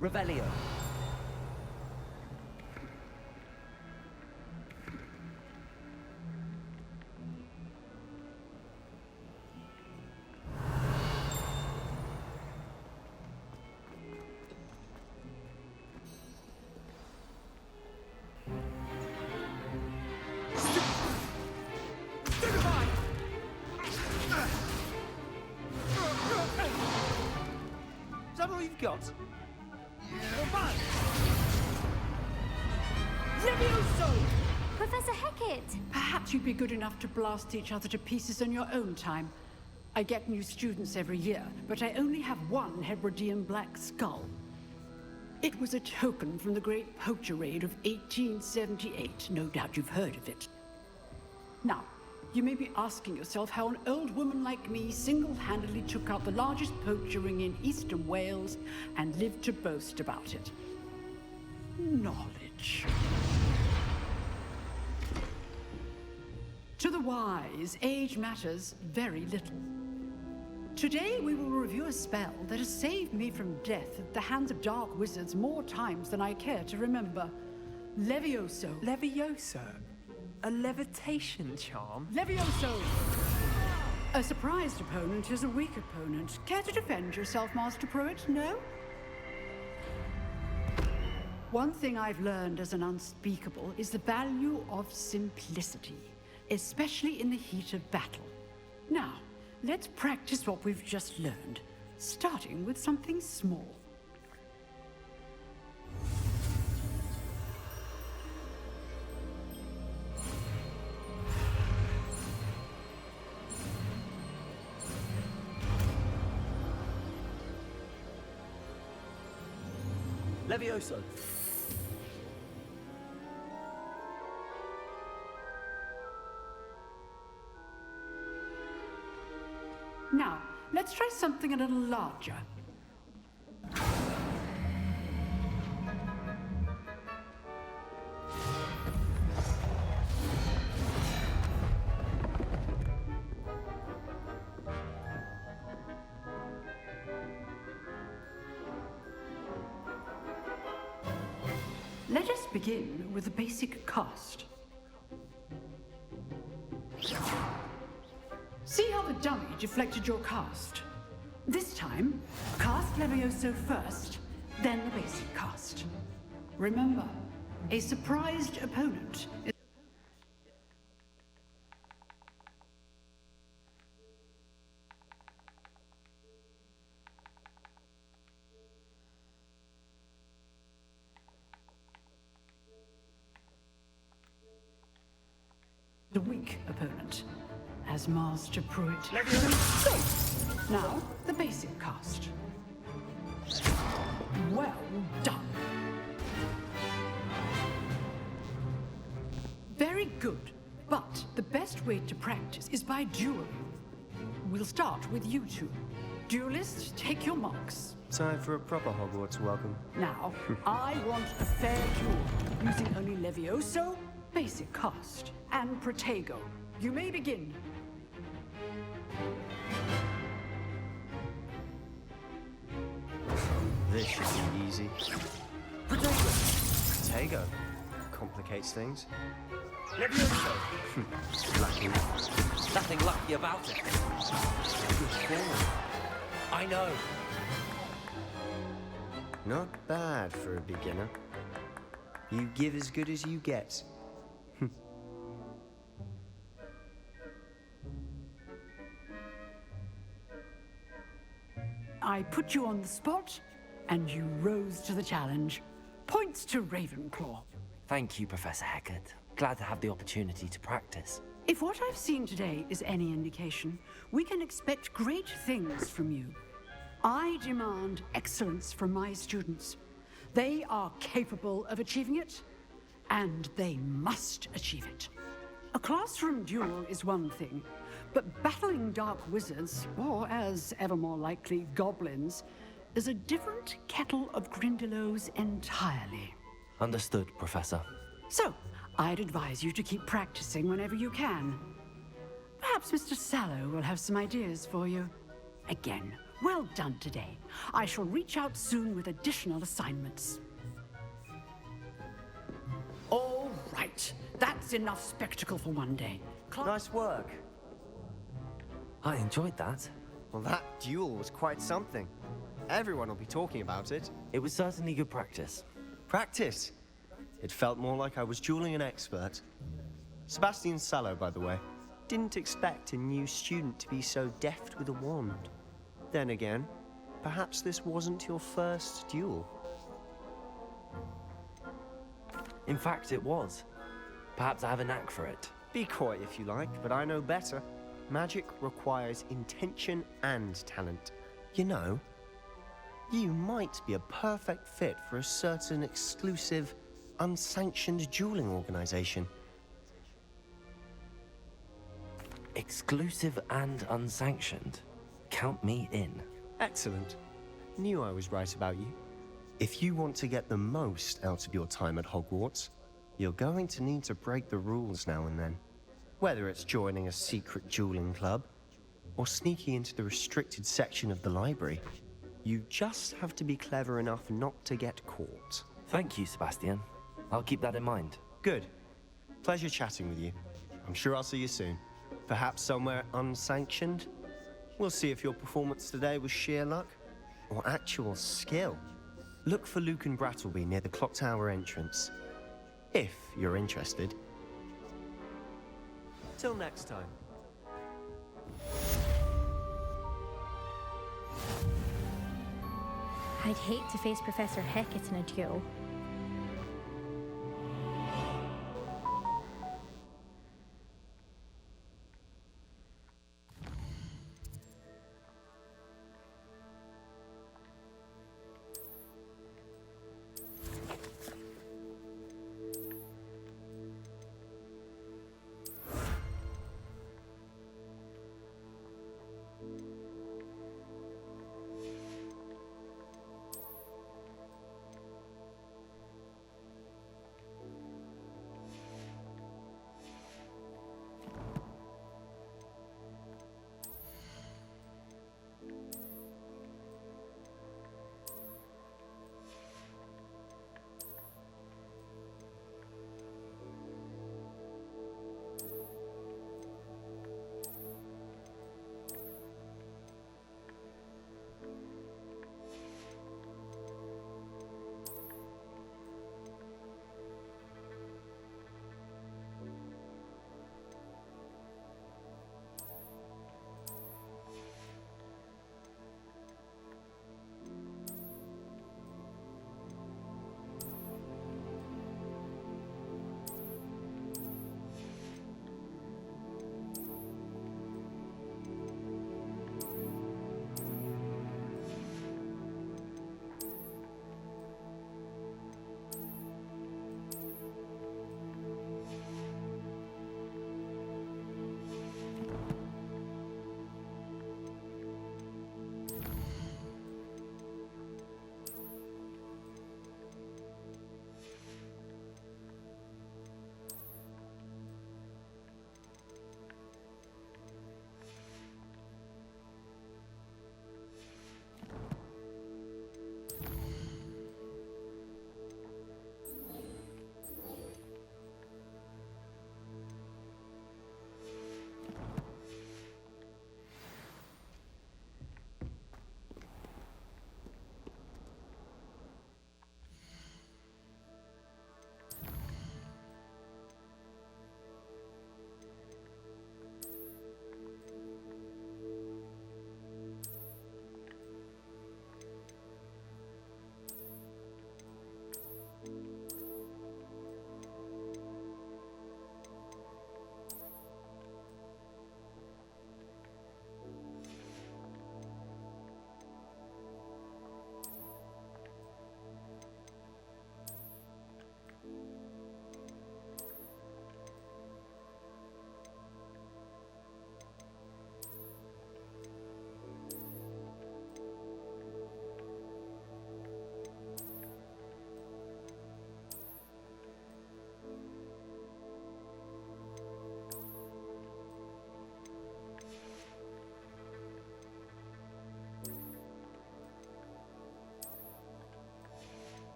Revelio. Is that all you've got? Levioso! Professor Hackett! Perhaps you'd be good enough to blast each other to pieces on your own time. I get new students every year, but I only have one Hebridean black skull. It was a token from the Great Poacher Raid of 1878. No doubt you've heard of it. Now, you may be asking yourself how an old woman like me single-handedly took out the largest poacher ring in eastern Wales and lived to boast about it. Knowledge. To the wise, age matters very little. Today we will review a spell that has saved me from death at the hands of dark wizards more times than I care to remember. Levioso. Levioso? A levitation charm? Levioso! A surprised opponent is a weak opponent. Care to defend yourself, Master Pruitt? No? One thing I've learned as an unspeakable is the value of simplicity, especially in the heat of battle. Now, let's practice what we've just learned, starting with something small. Levioso. Now, let's try something a little larger. Let us begin with the basic cast. See how the dummy deflected your cast? This time, cast Levioso first, then the basic cast. Remember, a surprised opponent is a weak opponent, as Master Pruitt. Levioso! Now, the basic cast. Well done. Very good, but the best way to practice is by dueling. We'll start with you two. Duelists, take your marks. Time for a proper Hogwarts welcome. Now, I want a fair duel, using only Levioso, basic cast, and Protego. You may begin. This should be easy. Protego complicates things. Levioso. Lucky. Nothing lucky about it. Good form. I know. Not bad for a beginner. You give as good as you get. I put you on the spot, and you rose to the challenge. Points to Ravenclaw. Thank you, Professor Hackett. Glad to have the opportunity to practice. If what I've seen today is any indication, we can expect great things from you. I demand excellence from my students. They are capable of achieving it, and they must achieve it. A classroom duel is one thing, but battling dark wizards, or as ever more likely, goblins, is a different kettle of Grindylows entirely. Understood, Professor. So, I'd advise you to keep practicing whenever you can. Perhaps Mr. Sallow will have some ideas for you. Again, Well done today. I shall reach out soon with additional assignments. All right. That's enough spectacle for one day. Nice work. I enjoyed that. Well, that duel was quite something. Everyone will be talking about it. It was certainly good practice. Practice? It felt more like I was dueling an expert. Sebastian Sallow, by the way. Didn't expect a new student to be so deft with a wand. Then again, perhaps this wasn't your first duel. In fact, it was. Perhaps I have a knack for it. Be coy if you like, but I know better. Magic requires intention and talent. You know, you might be a perfect fit for a certain exclusive, unsanctioned dueling organization. Exclusive and unsanctioned? Count me in. Excellent. Knew I was right about you. If you want to get the most out of your time at Hogwarts, you're going to need to break the rules now and then. Whether it's joining a secret dueling club, or sneaking into the restricted section of the library, you just have to be clever enough not to get caught. Thank you, Sebastian. I'll keep that in mind. Good. Pleasure chatting with you. I'm sure I'll see you soon. Perhaps somewhere unsanctioned? We'll see if your performance today was sheer luck, or actual skill. Look for Luke and Brattleby near the clock tower entrance. If you're interested. Till next time. I'd hate to face Professor Hecat in a duel.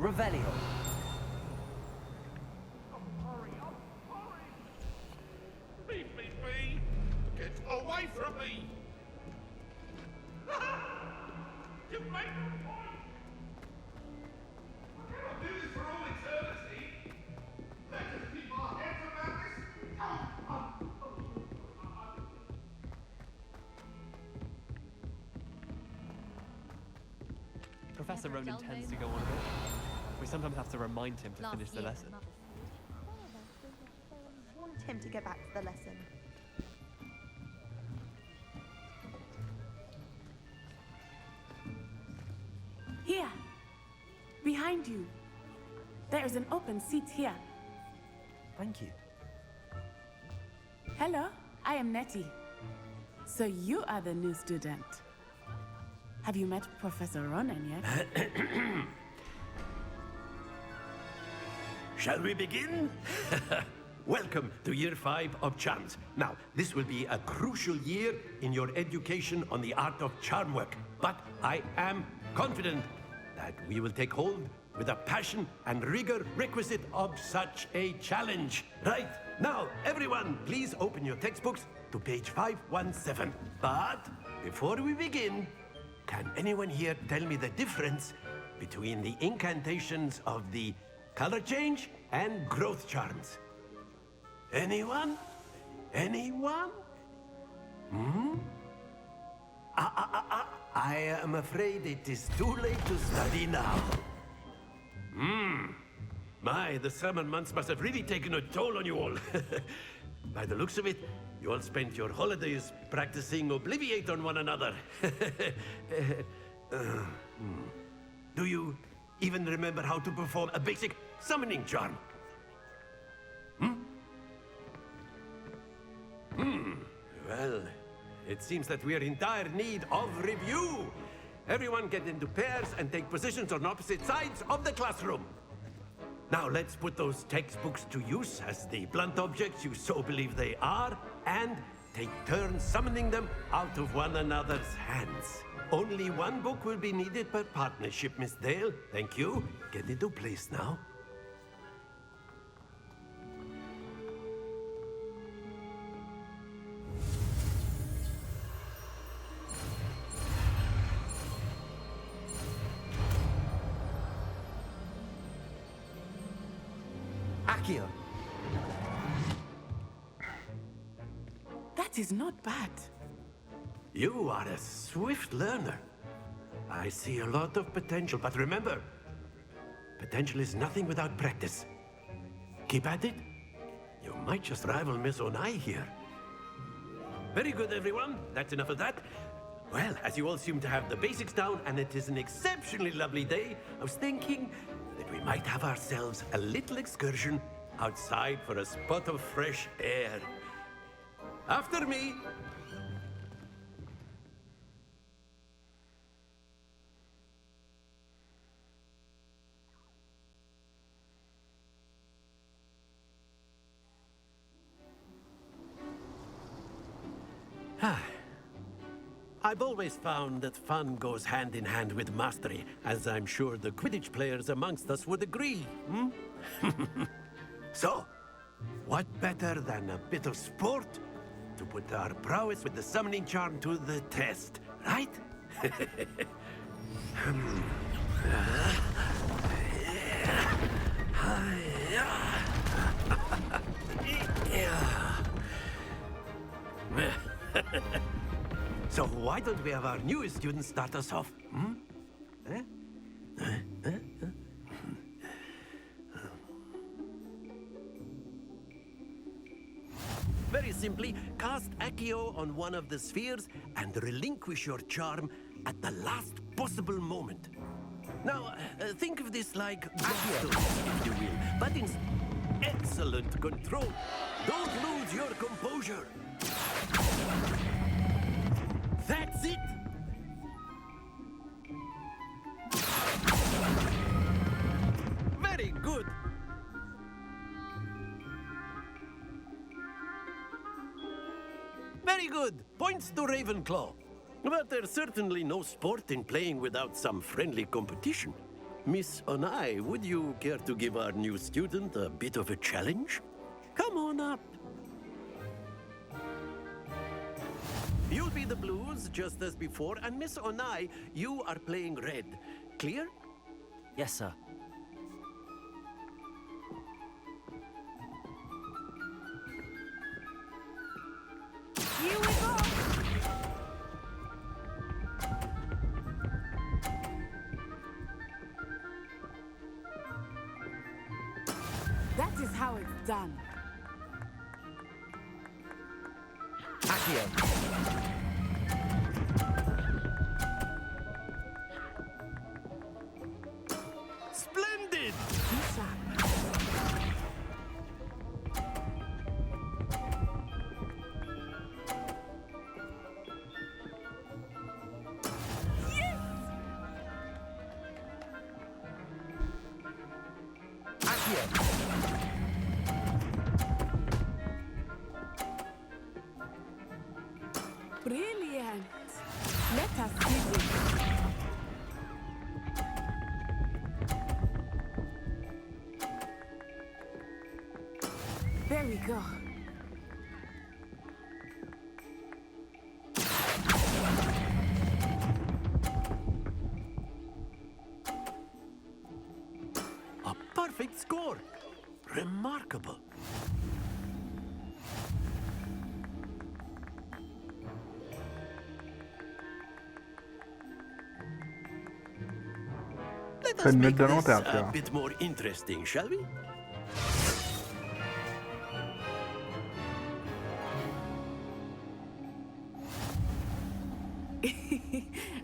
Revelio. Leave me be! Get away from me! You make a point! I cannot do this for all eternity! Let us keep our heads about this! Professor Ronan tends to go on a bit. We sometimes have to remind him to finish the lesson. Want him to get back to the lesson. Here, behind you. There is an open seat here. Thank you. Hello, I am Nettie. So you are the new student. Have you met Professor Ronan yet? Shall we begin? Welcome to Year 5 of Charms. Now, this will be a crucial year in your education on the art of charm work. But I am confident that we will take hold with the passion and rigor requisite of such a challenge. Right, now, everyone, please open your textbooks to page 517. But before we begin, can anyone here tell me the difference between the incantations of the color change and growth charms? Anyone? Anyone? Hmm? I am afraid it is too late to study now. My, the summer months must have really taken a toll on you all. By the looks of it, you all spent your holidays practicing Obliviate on one another. Do you even remember how to perform a basic summoning charm? Well, it seems that we are in dire need of review. Everyone get into pairs and take positions on opposite sides of the classroom. Now let's put those textbooks to use as the blunt objects you so believe they are, and take turns summoning them out of one another's hands. Only one book will be needed per partnership, Miss Dale. Thank you. Get into place now. Accio. That is not bad. You are a swift learner. I see a lot of potential, but remember, potential is nothing without practice. Keep at it. You might just rival Miss Onai here. Very good, everyone. That's enough of that. Well, as you all seem to have the basics down, and it is an exceptionally lovely day, I was thinking that we might have ourselves a little excursion outside for a spot of fresh air. After me. I've always found that fun goes hand in hand with mastery, as I'm sure the Quidditch players amongst us would agree. So, what better than a bit of sport to put our prowess with the summoning charm to the test, right? So why don't we have our newest student start us off? Very simply, cast Accio on one of the spheres and relinquish your charm at the last possible moment. Now, think of this like Accio, if you will, but in excellent control. Don't lose your composure. That's it! Very good! Very good! Points to Ravenclaw. But there's certainly no sport in playing without some friendly competition. Miss Onai, would you care to give our new student a bit of a challenge? Come on up. You'll be the blues, just as before, and Miss Onai, you are playing red. Clear? Yes, sir. Here we go! That is how it's done. Accio. Splendid! Brilliant! Let us see this. There we go. A perfect score. Remarkable. Let us Couldn't have make done this without a you. bit more interesting, shall we?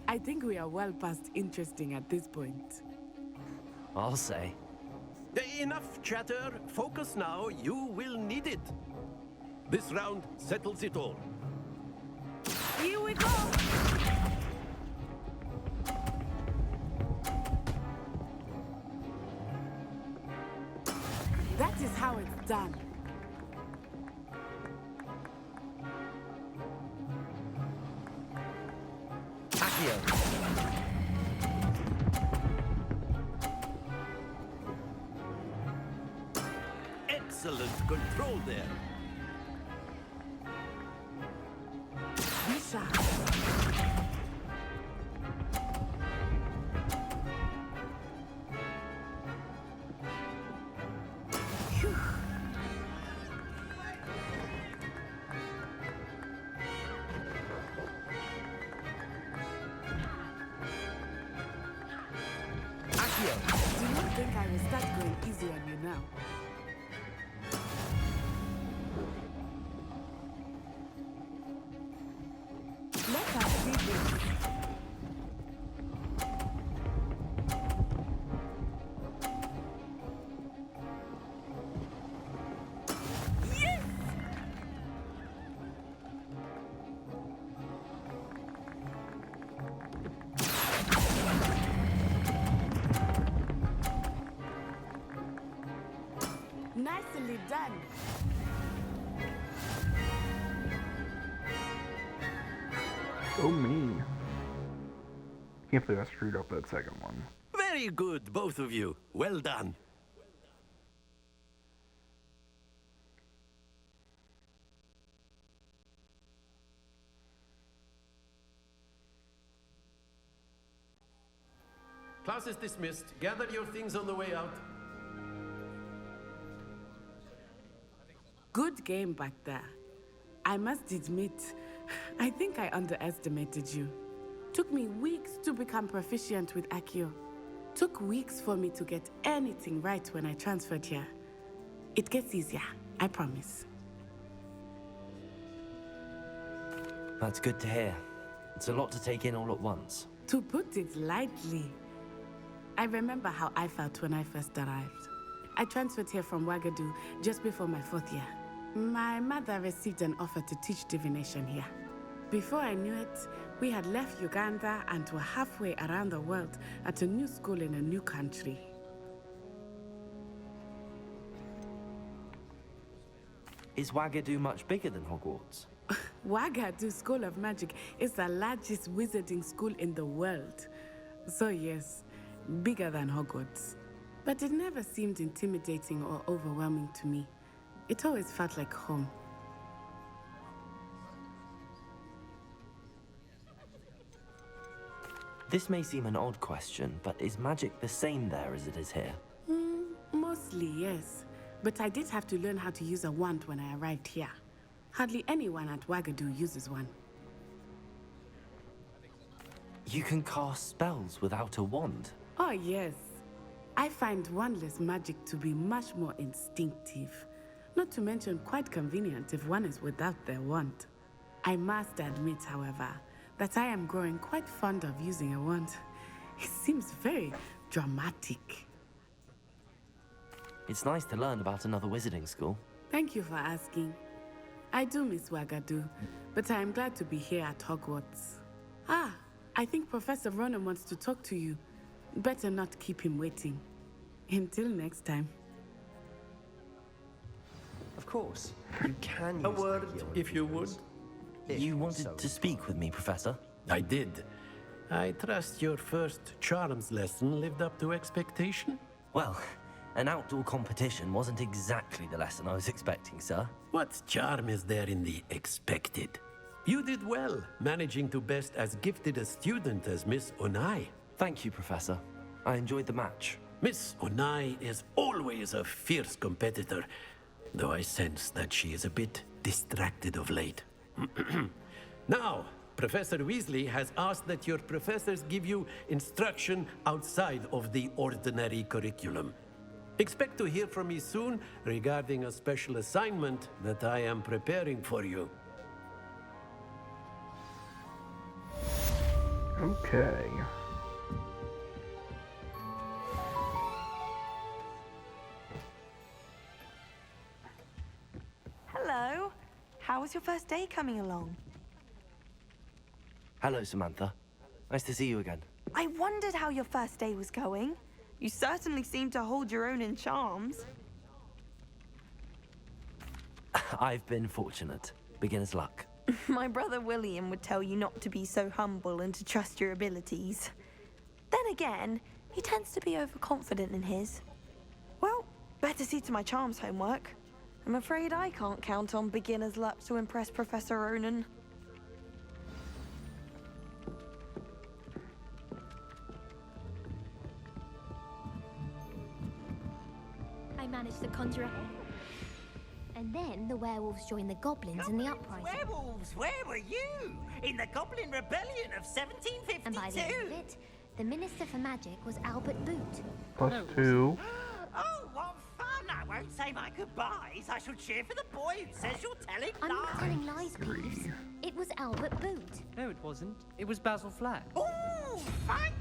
I think we are well past interesting at this point. I'll say. Enough chatter. Focus now. You will need it. This round settles it all. Here we go! That is how it's done. Accio. Excellent control there. Misha. Accio. Do you think I will start going easy on you now? Let us see this. Yes! Nicely done. So me. Can't believe I screwed up that second one. Very good, both of you. Well done. Class is dismissed. Gather your things on the way out. Good game back there. I must admit, I think I underestimated you. Took me weeks to become proficient with Accio. Took weeks for me to get anything right when I transferred here. It gets easier, I promise. That's good to hear. It's a lot to take in all at once. To put it lightly, I remember how I felt when I first arrived. I transferred here from Wagadu just before my 4th year. My mother received an offer to teach divination here. Before I knew it, we had left Uganda and were halfway around the world at a new school in a new country. Is Wagadu much bigger than Hogwarts? Wagadu School of Magic is the largest wizarding school in the world. So yes, bigger than Hogwarts. But it never seemed intimidating or overwhelming to me. It always felt like home. This may seem an odd question, but is magic the same there as it is here? Mostly, yes. But I did have to learn how to use a wand when I arrived here. Hardly anyone at Wagadu uses one. You can cast spells without a wand? Oh, yes. I find wandless magic to be much more instinctive. Not to mention quite convenient if one is without their wand. I must admit, however, that I am growing quite fond of using a wand. It seems very dramatic. It's nice to learn about another wizarding school. Thank you for asking. I do miss Wagadu, but I am glad to be here at Hogwarts. Ah, I think Professor Ronan wants to talk to you. Better not keep him waiting. Until next time. Of course, you can use A word, if you would. You wanted to speak with me, Professor? I did. I trust your first charms lesson lived up to expectation? Well, an outdoor competition wasn't exactly the lesson I was expecting, sir. What charm is there in the expected? You did well, managing to best as gifted a student as Miss Onai. Thank you, Professor. I enjoyed the match. Miss Onai is always a fierce competitor, though I sense that she is a bit distracted of late. Now, Professor Weasley has asked that your professors give you instruction outside of the ordinary curriculum. Expect to hear from me soon regarding a special assignment that I am preparing for you. Okay. Hello. How was your first day coming along? Hello, Samantha. Nice to see you again. I wondered how your first day was going. You certainly seem to hold your own in charms. I've been fortunate. Beginner's luck. My brother William would tell you not to be so humble and to trust your abilities. Then again, he tends to be overconfident in his. Well, better see to my charms homework. I'm afraid I can't count on beginner's luck to impress Professor Ronan. I managed to conjure a hair. And then the werewolves joined the goblins in the uprising. Werewolves, where were you? In the Goblin Rebellion of 1752? And by the end of it, the Minister for Magic was Albert Boot. +2. Oh, what fun! I won't say my goodbyes. I shall cheer for the boy who says you're telling I'm lies. not telling lies, Peeves. It was Albert Boot. No, it wasn't. It was Basil Flack. Ooh, fight!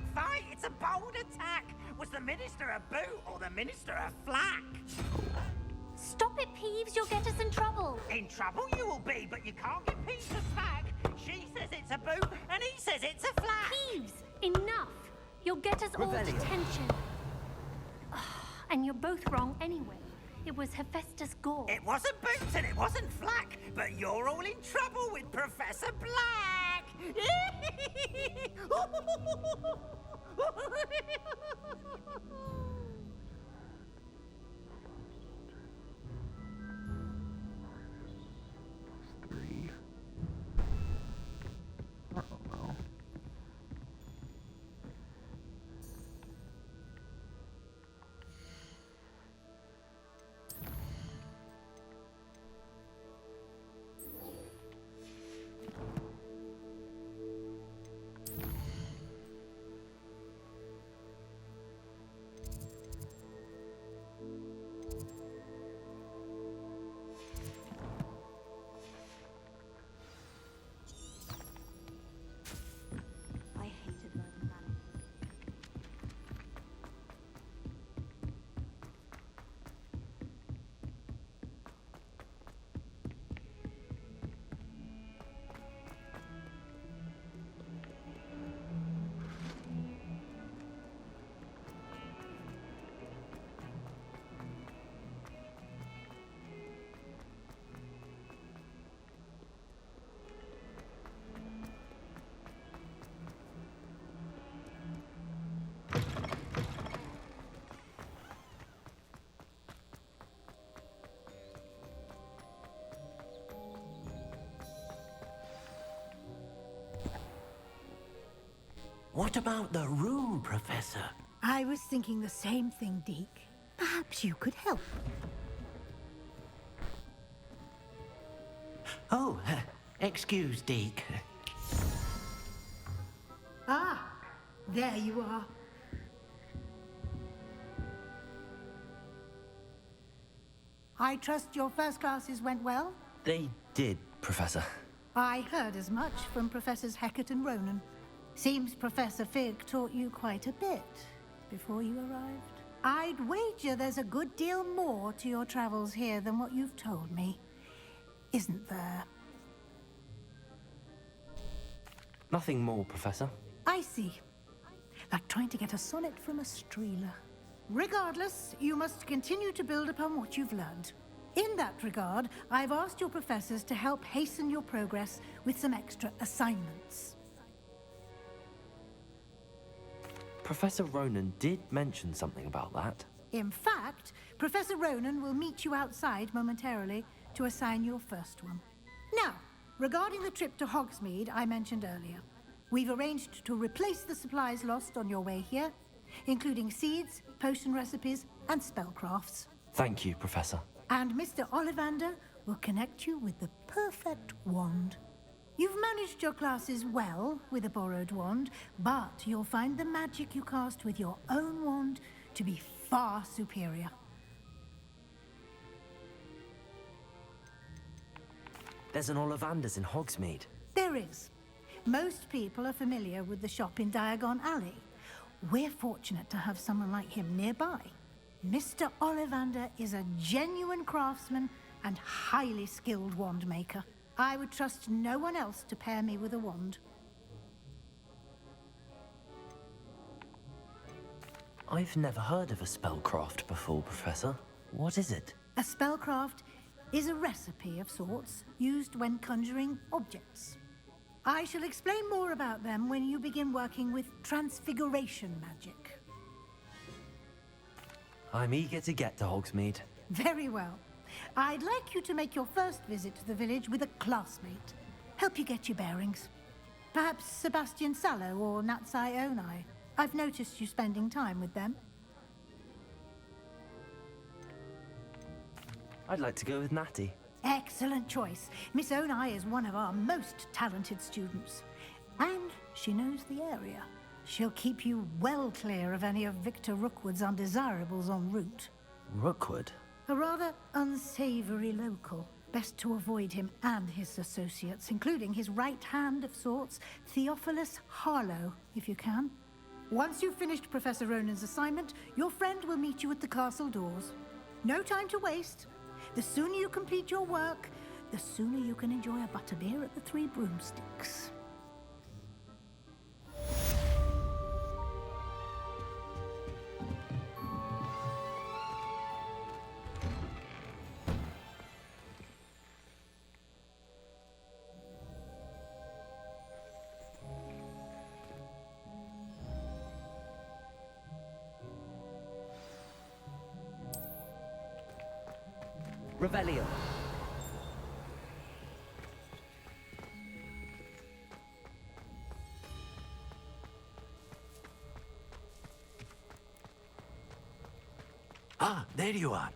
It's a bold attack. Was the Minister a boot or the Minister a flack? Stop it, Peeves. You'll get us in trouble. In trouble you will be, but you can't get Peeves to smack. She says it's a boot, and he says it's a flack. Peeves, enough. You'll get us all detention. And you're both wrong anyway. It was Hephaestus Gore. It wasn't boots and it wasn't flack, but you're all in trouble with Professor Black. +3. I don't know. What about the room, Professor? I was thinking the same thing, Deke. Perhaps you could help. Oh, excuse, Deke. Ah, there you are. I trust your first classes went well? They did, Professor. I heard as much from Professors Hecat and Ronan. Seems Professor Fig taught you quite a bit before you arrived. I'd wager there's a good deal more to your travels here than what you've told me. Isn't there? Nothing more, Professor. I see. Like trying to get a sonnet from a streeler. Regardless, you must continue to build upon what you've learned. In that regard, I've asked your professors to help hasten your progress with some extra assignments. Professor Ronan did mention something about that. In fact, Professor Ronan will meet you outside momentarily to assign your first one. Now, regarding the trip to Hogsmeade I mentioned earlier, we've arranged to replace the supplies lost on your way here, including seeds, potion recipes, and spellcrafts. Thank you, Professor. And Mr. Ollivander will connect you with the perfect wand. You've managed your classes well with a borrowed wand, but you'll find the magic you cast with your own wand to be far superior. There's an Ollivander's in Hogsmeade. There is. Most people are familiar with the shop in Diagon Alley. We're fortunate to have someone like him nearby. Mr. Ollivander is a genuine craftsman and highly skilled wand maker. I would trust no one else to pair me with a wand. I've never heard of a spellcraft before, Professor. What is it? A spellcraft is a recipe of sorts used when conjuring objects. I shall explain more about them when you begin working with transfiguration magic. I'm eager to get to Hogsmeade. Very well. I'd like you to make your first visit to the village with a classmate. Help you get your bearings. Perhaps Sebastian Sallow or Natsai Onai. I've noticed you spending time with them. I'd like to go with Natty. Excellent choice. Miss Onai is one of our most talented students. And she knows the area. She'll keep you well clear of any of Victor Rookwood's undesirables en route. Rookwood? A rather unsavory local. Best to avoid him and his associates, including his right hand of sorts, Theophilus Harlow, if you can. Once you've finished Professor Ronan's assignment, your friend will meet you at the castle doors. No time to waste. The sooner you complete your work, the sooner you can enjoy a butterbeer at the Three Broomsticks. Revelio. Ah, there you are.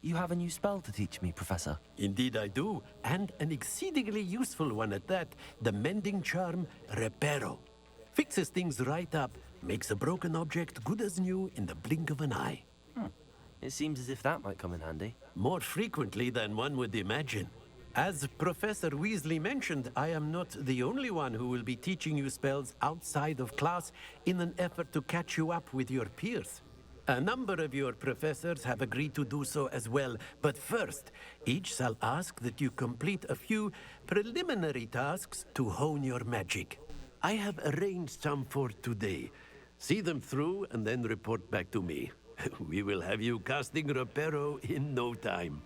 You have a new spell to teach me, Professor. Indeed I do, and an exceedingly useful one at that. The mending charm, Reparo. Fixes things right up, makes a broken object good as new in the blink of an eye. It seems as if that might come in handy. More frequently than one would imagine. As Professor Weasley mentioned, I am not the only one who will be teaching you spells outside of class in an effort to catch you up with your peers. A number of your professors have agreed to do so as well, but first, each shall ask that you complete a few preliminary tasks to hone your magic. I have arranged some for today. See them through and then report back to me. We will have you casting Reparo in no time.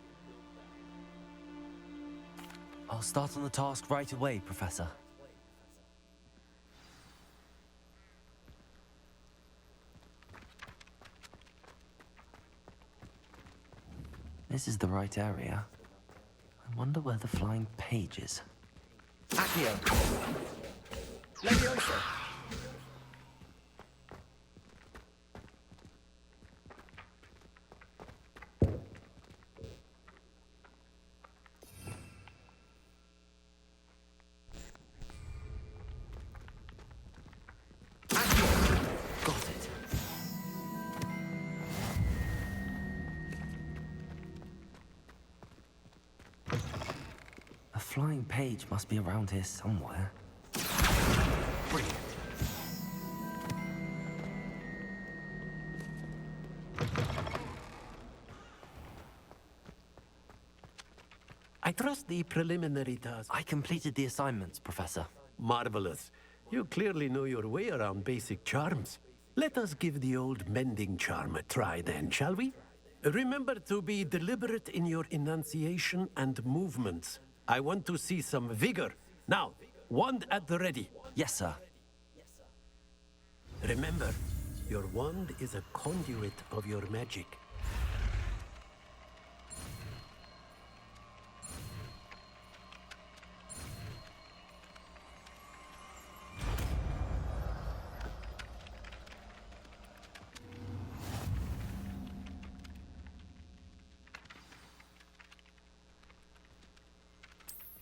I'll start on the task right away, Professor. This is the right area. I wonder where the flying page is. Accio! Leviosa! Got it. A flying page must be around here somewhere. Brilliant. I trust the preliminary task. I completed the assignments, Professor. Marvelous. You clearly know your way around basic charms. Let us give the old mending charm a try then, shall we? Remember to be deliberate in your enunciation and movements. I want to see some vigor. Now, wand at the ready. Yes, sir. Remember, your wand is a conduit of your magic.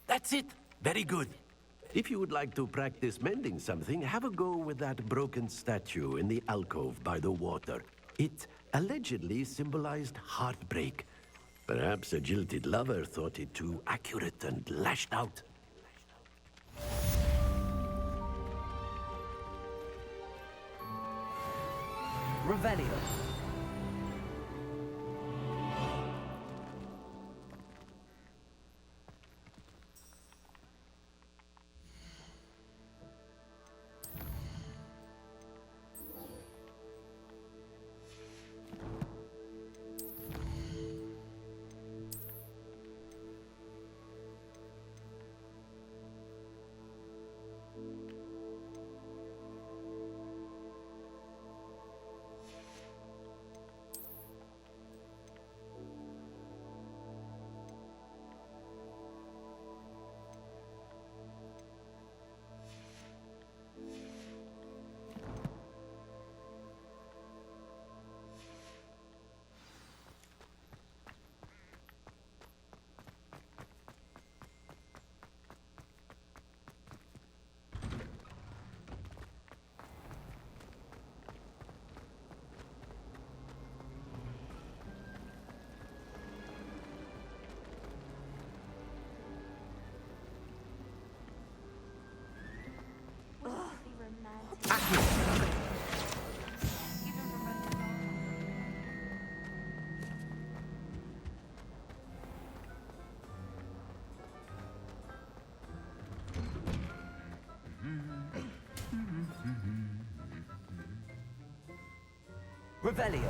That's it. Very good. If you would like to practice mending something, have a go with that broken statue in the alcove by the water. It allegedly symbolized heartbreak. Perhaps a jilted lover thought it too accurate and lashed out. Revelio. Revelio.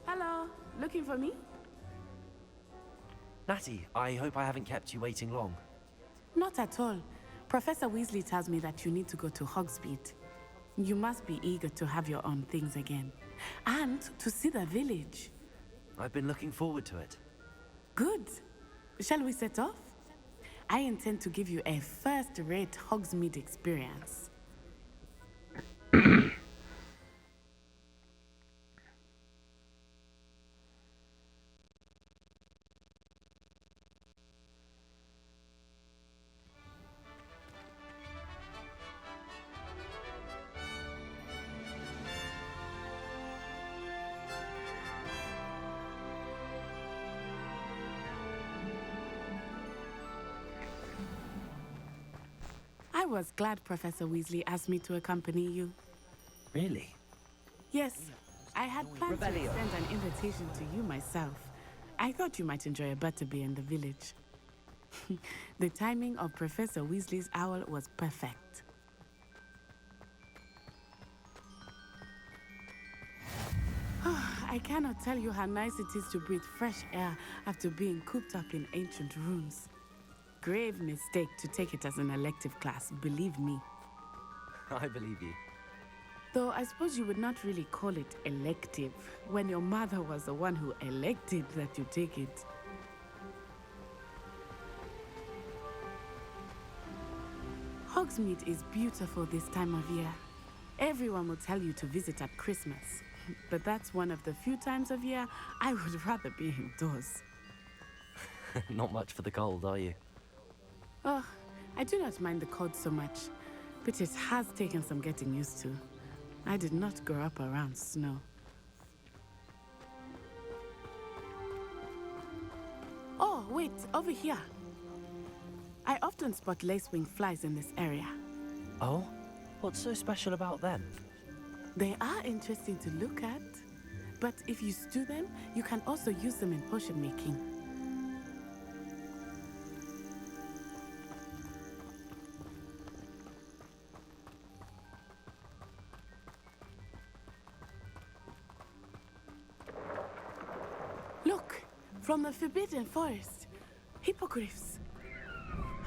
Hello, looking for me? Natty, I hope I haven't kept you waiting long. Not at all. Professor Weasley tells me that you need to go to Hogsmeade. You must be eager to have your own things again. And to see the village. I've been looking forward to it. Good. Shall we set off? I intend to give you a first-rate Hogsmeade experience. I was glad Professor Weasley asked me to accompany you. Really? Yes, I had planned to Revelio. extend an invitation to you myself. I thought you might enjoy a butterbeer in the village. The timing of Professor Weasley's owl was perfect. I I cannot tell you how nice it is to breathe fresh air after being cooped up in ancient rooms. Grave mistake to take it as an elective class, believe me. I believe you. Though I suppose you would not really call it elective when your mother was the one who elected that you take it. Hogsmeade is beautiful this time of year. Everyone will tell you to visit at Christmas, but that's one of the few times of year I would rather be indoors. Not much for the cold, are you? Oh, I do not mind the cold so much, but it has taken some getting used to. I did not grow up around snow. Oh, wait, over here. I often spot lacewing flies in this area. Oh? What's so special about them? They are interesting to look at, but if you stew them, you can also use them in potion making. Look, from the Forbidden Forest, hippogriffs.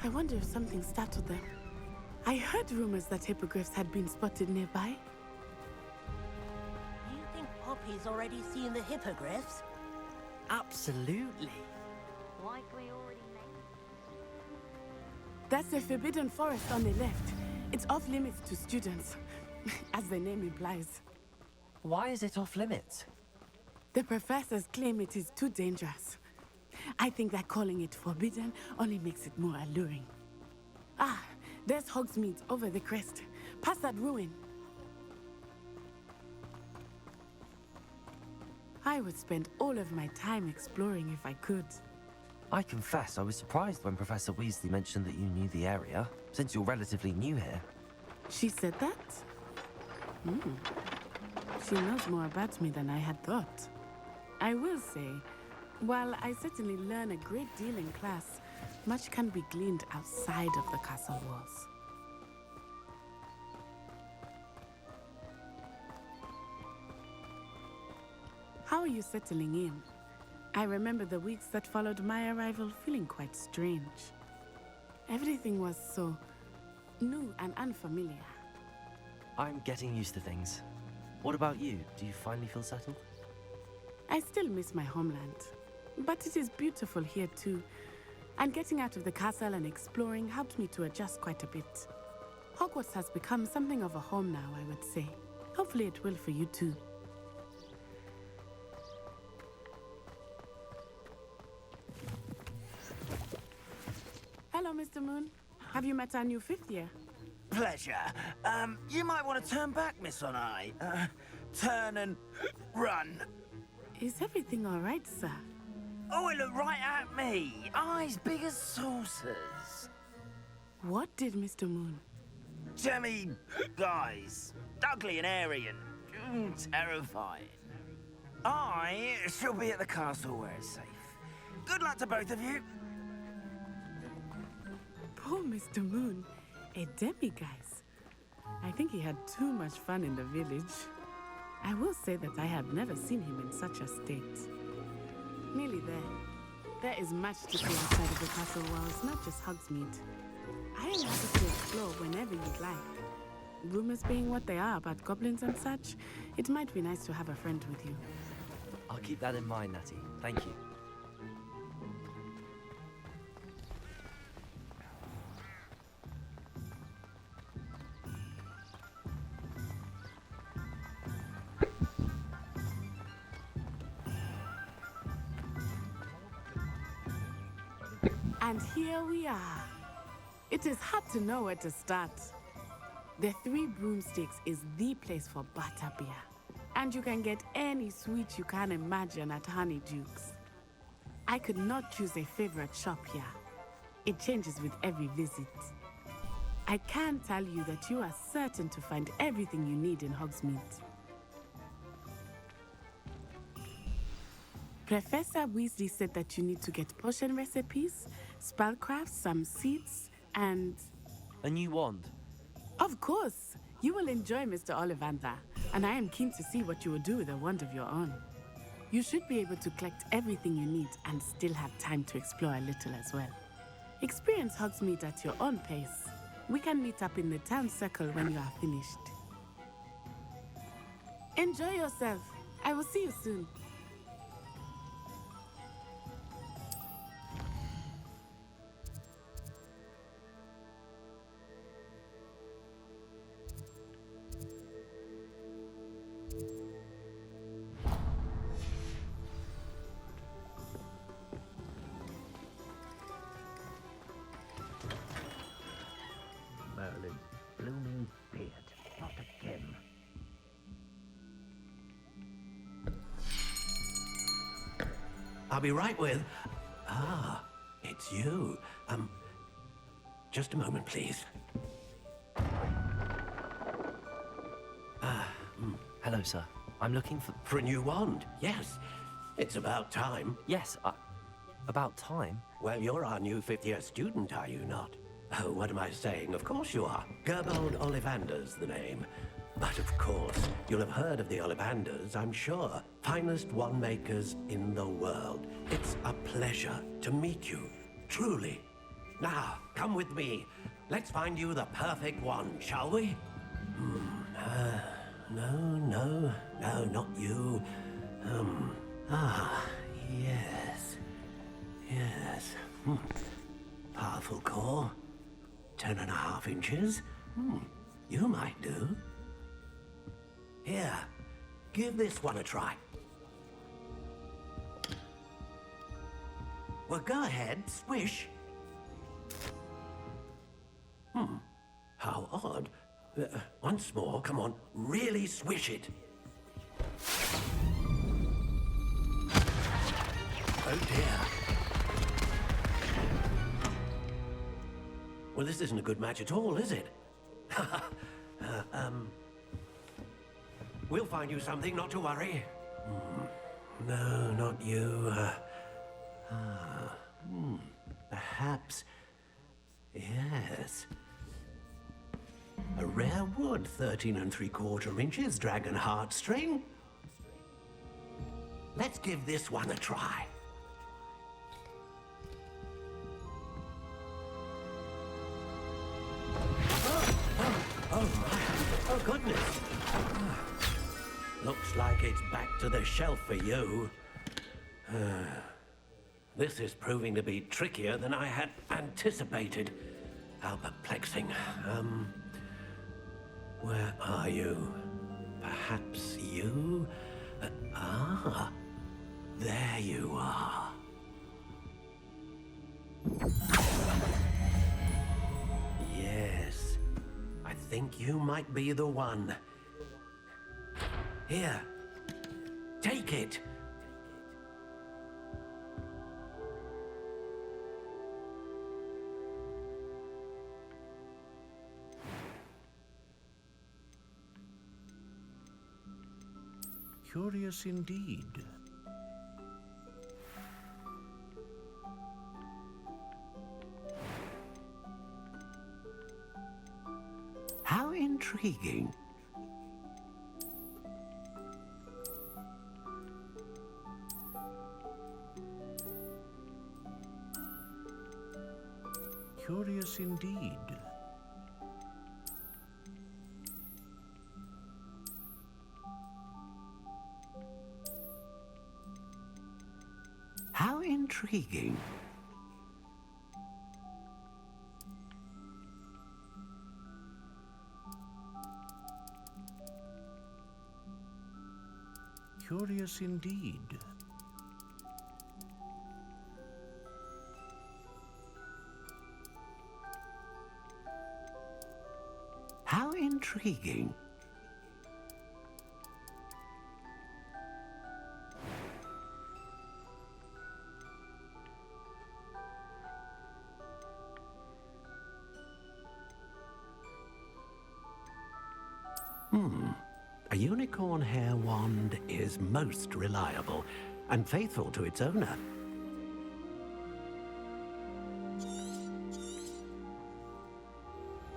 I wonder if something startled them. I heard rumors that hippogriffs had been spotted nearby. You think Poppy's already seen the hippogriffs? Absolutely. Like we already made. That's the Forbidden Forest on the left. It's off limits to students, as the name implies. Why is it off limits? The professors claim it is too dangerous. I think that calling it forbidden only makes it more alluring. Ah, there's Hogsmeade over the crest. Past that ruin. I would spend all of my time exploring if I could. I confess I was surprised when Professor Weasley mentioned that you knew the area, since you're relatively new here. She said that? She knows more about me than I had thought. I will say, while I certainly learn a great deal in class, much can be gleaned outside of the castle walls. How are you settling in? I remember the weeks that followed my arrival feeling quite strange. Everything was so new and unfamiliar. I'm getting used to things. What about you? Do you finally feel settled? I still miss my homeland, but it is beautiful here too. And getting out of the castle and exploring helped me to adjust quite a bit. Hogwarts has become something of a home now, I would say. Hopefully it will for you too. Hello, Mr. Moon. Have you met our new fifth year? Pleasure. You might want to turn back, Miss On-Eye. Turn and run. Is everything all right, sir? Oh, it looked right at me. Eyes big as saucers. What did Mr. Moon? Jemmy guys. Ugly and airy and terrifying. I shall be at the castle where it's safe. Good luck to both of you. Poor Mr. Moon. A demiguise. I think he had too much fun in the village. I will say that I have never seen him in such a state. Nearly there. There is much to see outside of the castle walls, not just Hogsmeade. I am happy to explore whenever you'd like. Rumors being what they are about goblins and such, it might be nice to have a friend with you. I'll keep that in mind, Natty. Thank you. And here we are. It is hard to know where to start. The Three Broomsticks is the place for butterbeer. And you can get any sweet you can imagine at Honeyduke's. I could not choose a favorite shop here. It changes with every visit. I can tell you that you are certain to find everything you need in Hogsmeade. Professor Weasley said that you need to get potion recipes, spellcrafts, some seeds, and... A new wand? Of course! You will enjoy Mr. Ollivander, and I am keen to see what you will do with a wand of your own. You should be able to collect everything you need and still have time to explore a little as well. Experience Hogsmeade at your own pace. We can meet up in the town circle when you are finished. Enjoy yourself. I will see you soon. Merlin's blooming beard. Not again. I'll be right with... Ah, it's you. Just a moment, please. Hello, sir. I'm looking for... For a new wand, yes. It's about time. Yes, about time? Well, you're our new fifth-year student, are you not? Oh, what am I saying? Of course you are. Gerbold Ollivander's the name. But of course, you'll have heard of the Ollivanders, I'm sure. Finest wand makers in the world. It's a pleasure to meet you, truly. Now, come with me. Let's find you the perfect wand, shall we? No, not you. Yes. Powerful core. 10.5 inches. You might do. Here, give this one a try. Well, go ahead, swish. How odd. Once more, come on, really swish it. Oh dear. Well, this isn't a good match at all, is it? We'll find you something, not to worry. No, not you. Perhaps... Yes. A rare wood, 13 3/4 inches, dragon heartstring. Let's give this one a try. Oh, goodness. Looks like it's back to the shelf for you. This is proving to be trickier than I had anticipated. How perplexing. Where are you? Perhaps you? There you are. Yes, I think you might be the one. Here, take it. Curious indeed. How intriguing. Curious indeed. How intriguing. Curious indeed. How intriguing. A unicorn hair wand is most reliable and faithful to its owner.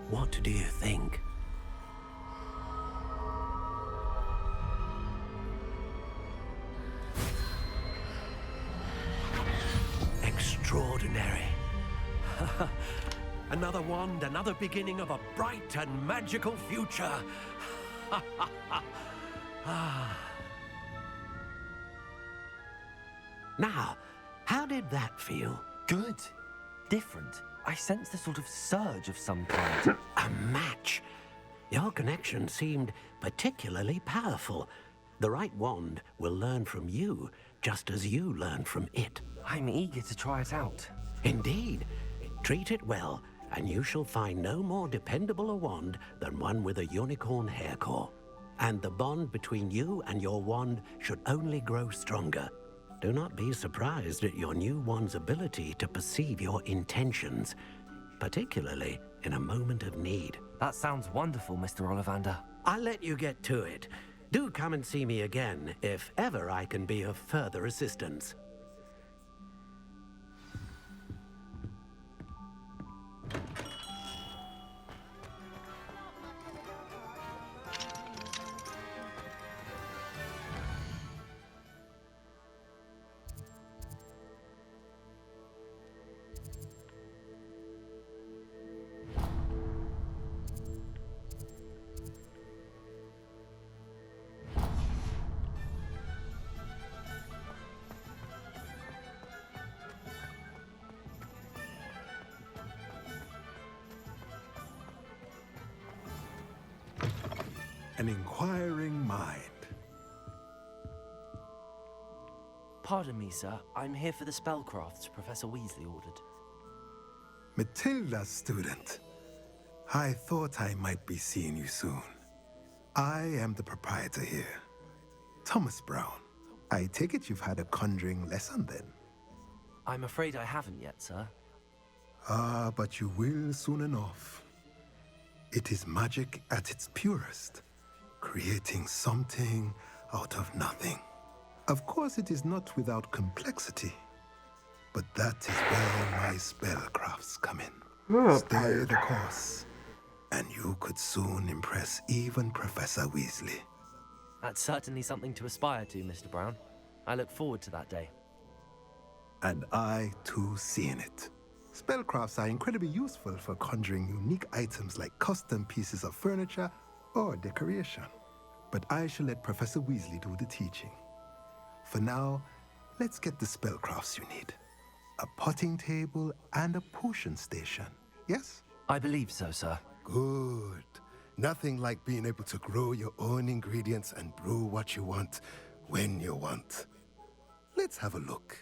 What do you think? another beginning of a bright and magical future. Now, how did that feel? Good. Different. I sensed a sort of surge of some kind. A match. Your connection seemed particularly powerful. The right wand will learn from you, just as you learn from it. I'm eager to try it out. Indeed. Treat it well, and you shall find no more dependable a wand than one with a unicorn hair core. And the bond between you and your wand should only grow stronger. Do not be surprised at your new wand's ability to perceive your intentions, particularly in a moment of need. That sounds wonderful, Mr. Ollivander. I'll let you get to it. Do come and see me again if ever I can be of further assistance. An inquiring mind. Pardon me, sir. I'm here for the spellcrafts Professor Weasley ordered. Matilda's student. I thought I might be seeing you soon. I am the proprietor here, Thomas Brown. I take it you've had a conjuring lesson then? I'm afraid I haven't yet, sir. Ah, but you will soon enough. It is magic at its purest, creating something out of nothing. Of course, it is not without complexity, but that is where my spellcrafts come in. Stay the course, and you could soon impress even Professor Weasley. That's certainly something to aspire to, Mr. Brown. I look forward to that day. And I, too, seeing it. Spellcrafts are incredibly useful for conjuring unique items like custom pieces of furniture or decoration. But I shall let Professor Weasley do the teaching. For now, let's get the spellcrafts you need. A potting table and a potion station, yes? I believe so, sir. Good. Nothing like being able to grow your own ingredients and brew what you want, when you want. Let's have a look.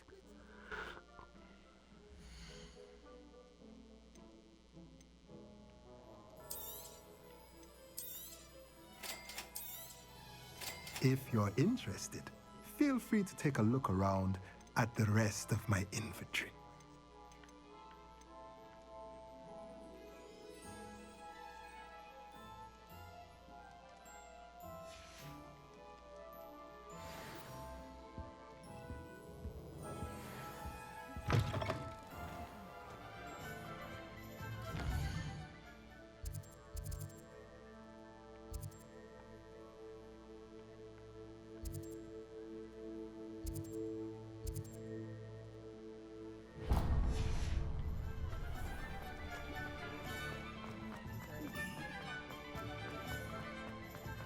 If you're interested, feel free to take a look around at the rest of my inventory.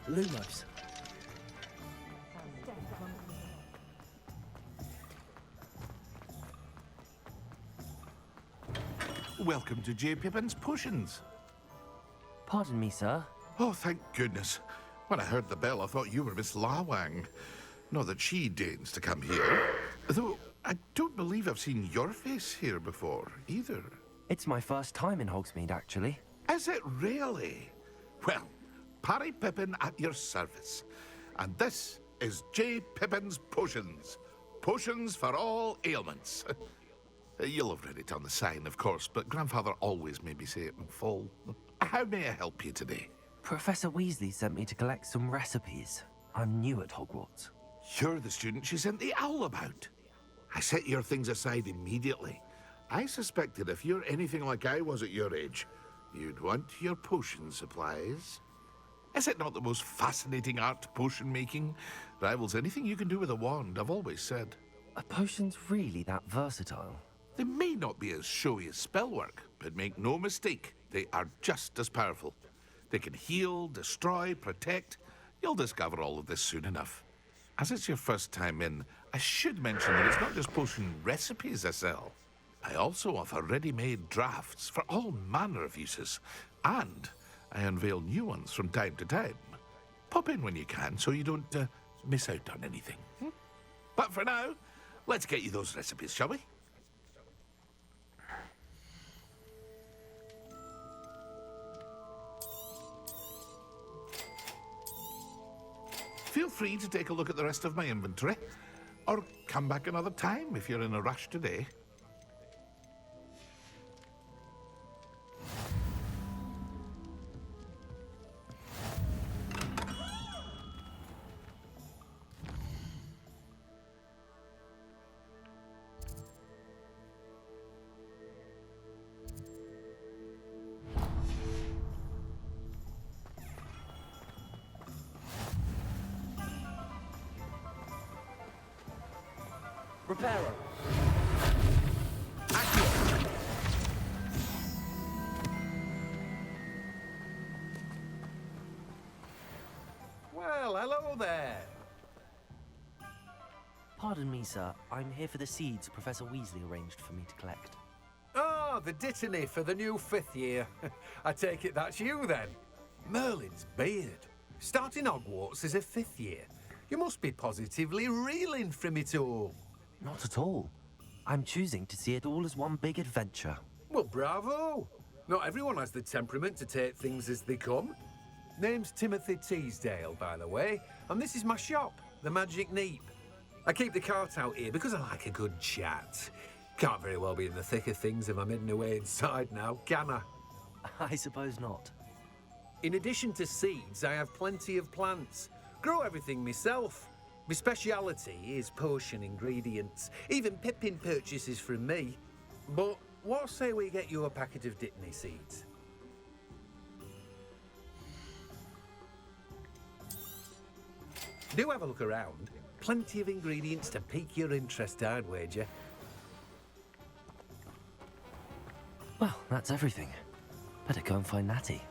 Lumos. Welcome to J. Pippin's Potions. Pardon me, sir. Oh, thank goodness. When I heard the bell, I thought you were Miss Lawang. Not that she deigns to come here. Though, I don't believe I've seen your face here before, either. It's my first time in Hogsmeade, actually. Is it really? Well, Parry Pippin at your service. And this is J. Pippin's Potions. Potions for all ailments. You'll have read it on the sign, of course, but Grandfather always made me say it in full. How may I help you today? Professor Weasley sent me to collect some recipes. I'm new at Hogwarts. You're the student she sent the owl about. I set your things aside immediately. I suspected if you're anything like I was at your age, you'd want your potion supplies. Is it not the most fascinating art, potion making? Rivals anything you can do with a wand, I've always said. Are potions really that versatile? They may not be as showy as spellwork, but make no mistake, They are just as powerful. They can heal, destroy, protect. You'll discover all of this soon enough. As it's your first time in, I should mention that it's not just potion recipes I sell. I also offer ready-made drafts for all manner of uses. And I unveil new ones from time to time. Pop in when you can so you don't miss out on anything. But for now, let's get you those recipes, shall we? Feel free to take a look at the rest of my inventory, or come back another time if you're in a rush today. Reparo. Well, hello there. Pardon me, sir. I'm here for the seeds Professor Weasley arranged for me to collect. Ah, the dittany for the new 5th year. I take it that's you, then. Merlin's beard. Starting Hogwarts as a 5th year. You must be positively reeling from it all. Not at all. I'm choosing to see it all as one big adventure. Well, bravo. Not everyone has the temperament to take things as they come. Name's Timothy Teasdale, by the way, and this is my shop, the Magic Neep. I keep the cart out here because I like a good chat. Can't very well be in the thick of things if I'm hidden away inside now, can I? I suppose not. In addition to seeds, I have plenty of plants. Grow everything myself. My speciality is potion ingredients. Even Pippin purchases from me. But what say we get you a packet of dittany seeds? Do have a look around. Plenty of ingredients to pique your interest, I'd wager. Well, that's everything. Better go and find Natty.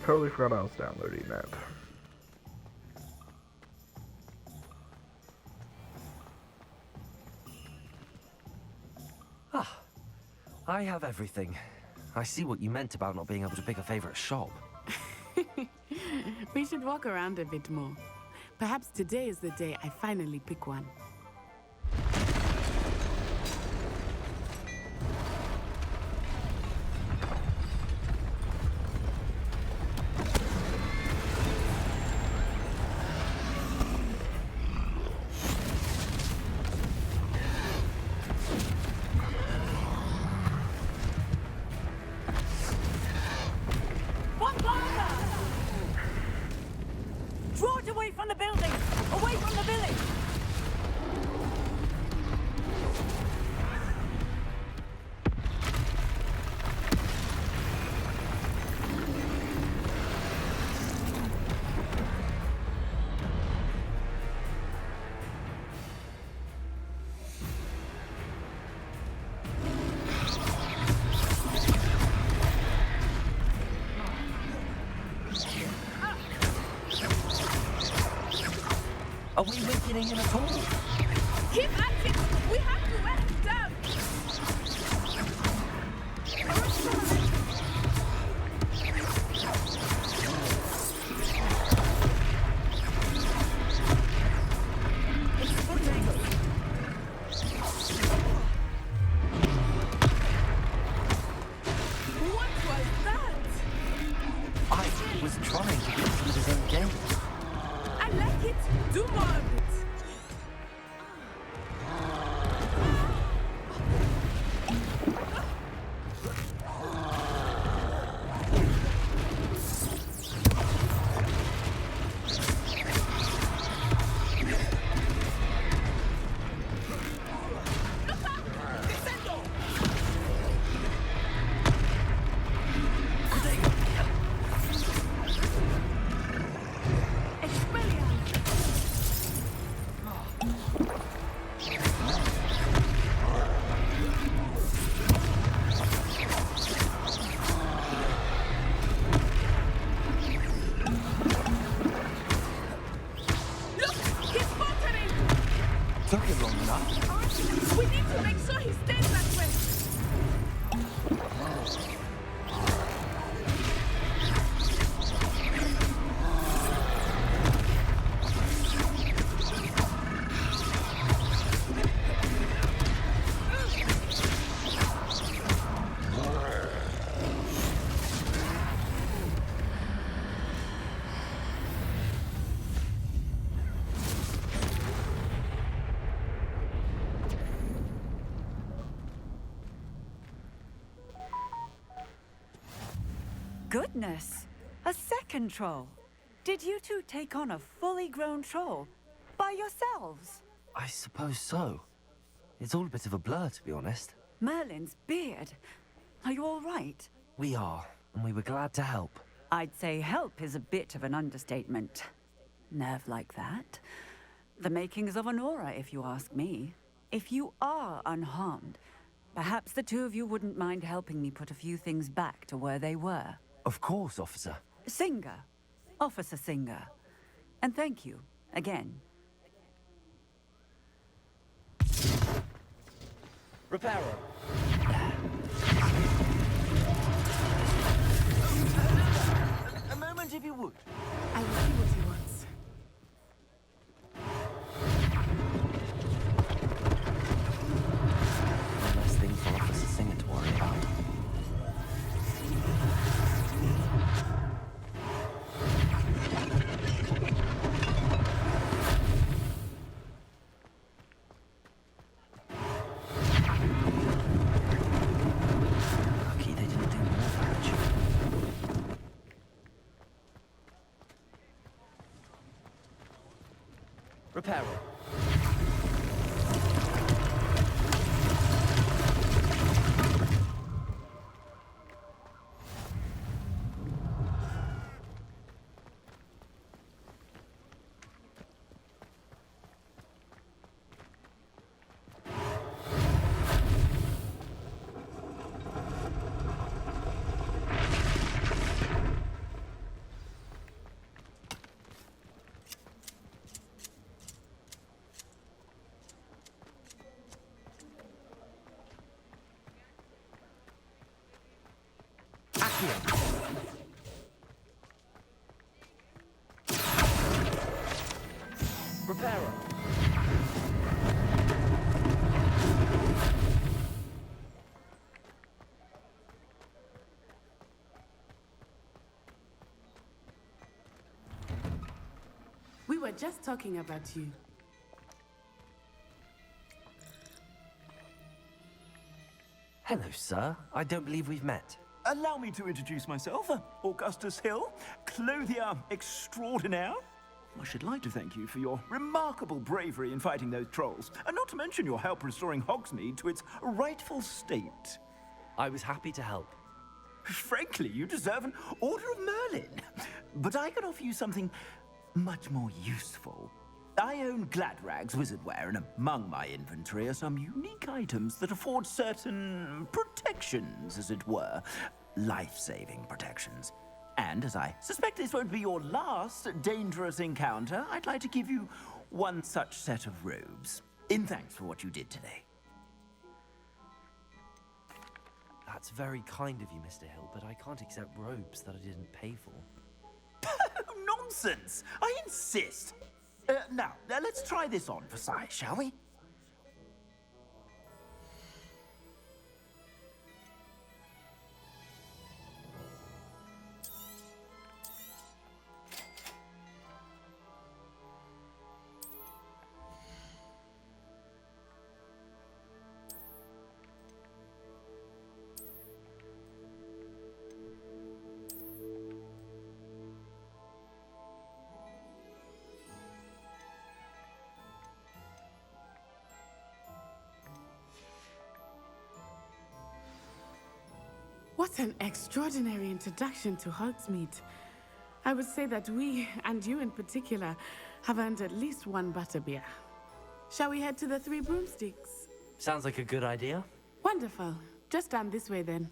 Totally forgot I was downloading that. Ah, I have everything. I see what you meant about not being able to pick a favorite shop. We should walk around a bit more. Perhaps today is the day I finally pick one. Draw it away from the building! Away from the village! Are we weakening him at all? Keep at it! We have to wear him down! Took it long enough. We need to make sure he stays that way. Goodness! A second troll! Did you two take on a fully grown troll? By yourselves? I suppose so. It's all a bit of a blur, to be honest. Merlin's beard. Are you all right? We are, and we were glad to help. I'd say help is a bit of an understatement. Nerve like that. The makings of an aura, if you ask me. If you are unharmed, perhaps the two of you wouldn't mind helping me put a few things back to where they were. Of course, officer. Singer. Officer Singer. And thank you, again. Repairer. A moment, if you would. I will see what he wants. One less thing for Officer Singer to worry about. Lucky they didn't do more damage. Repairer. Repairer. We were just talking about you. Hello, sir. I don't believe we've met. Allow me to introduce myself, Augustus Hill, clothier extraordinaire. I should like to thank you for your remarkable bravery in fighting those trolls, and not to mention your help restoring Hogsmeade to its rightful state. I was happy to help. Frankly, you deserve an Order of Merlin. But I can offer you something much more useful. I own Gladrag's wizardware, and among my inventory are some unique items that afford certain protections, as it were. Life-saving protections. And as I suspect this won't be your last dangerous encounter, I'd like to give you one such set of robes, in thanks for what you did today. That's very kind of you, Mr. Hill, but I can't accept robes that I didn't pay for. Nonsense! I insist! Now, let's try this on for size, shall we? What an extraordinary introduction to Hogsmeade. I would say that we, and you in particular, have earned at least one butterbeer. Shall we head to the Three Broomsticks? Sounds like a good idea. Wonderful. Just down this way then.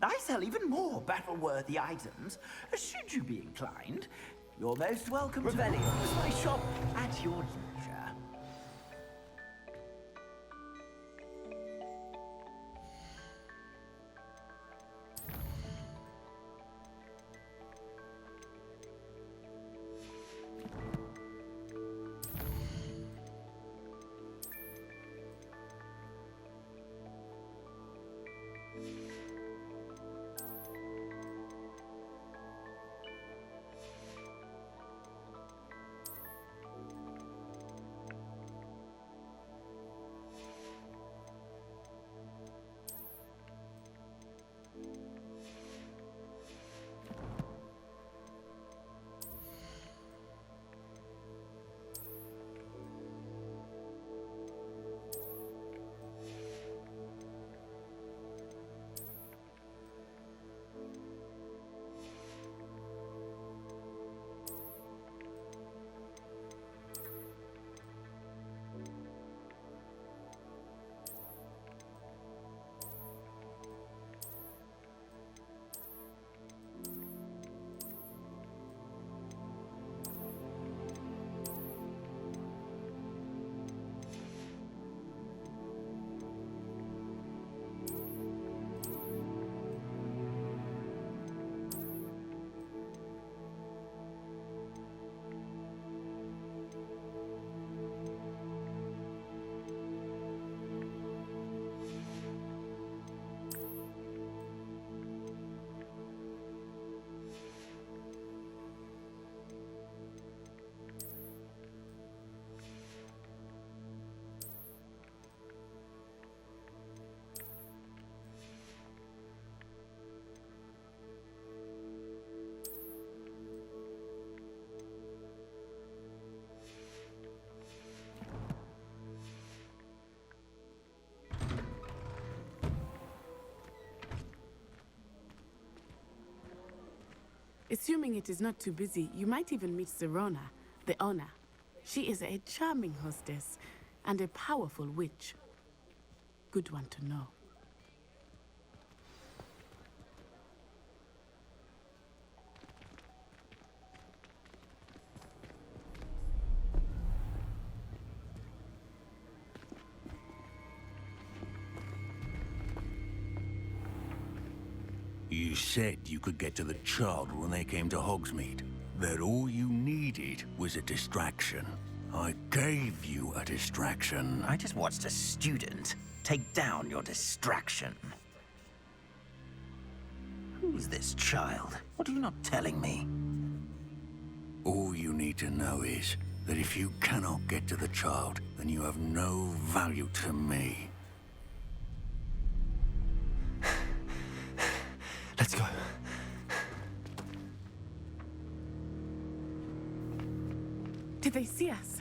I sell even more battle-worthy items, should you be inclined. You're most welcome to use my shop at your leisure. Assuming it is not too busy, you might even meet Serona, the owner. She is a charming hostess and a powerful witch. Good one to know. You said you could get to the child when they came to Hogsmeade. That all you needed was a distraction. I gave you a distraction. I just watched a student take down your distraction. Who's this child? What are you not telling me? All you need to know is that if you cannot get to the child, then you have no value to me. Let's go. Did they see us?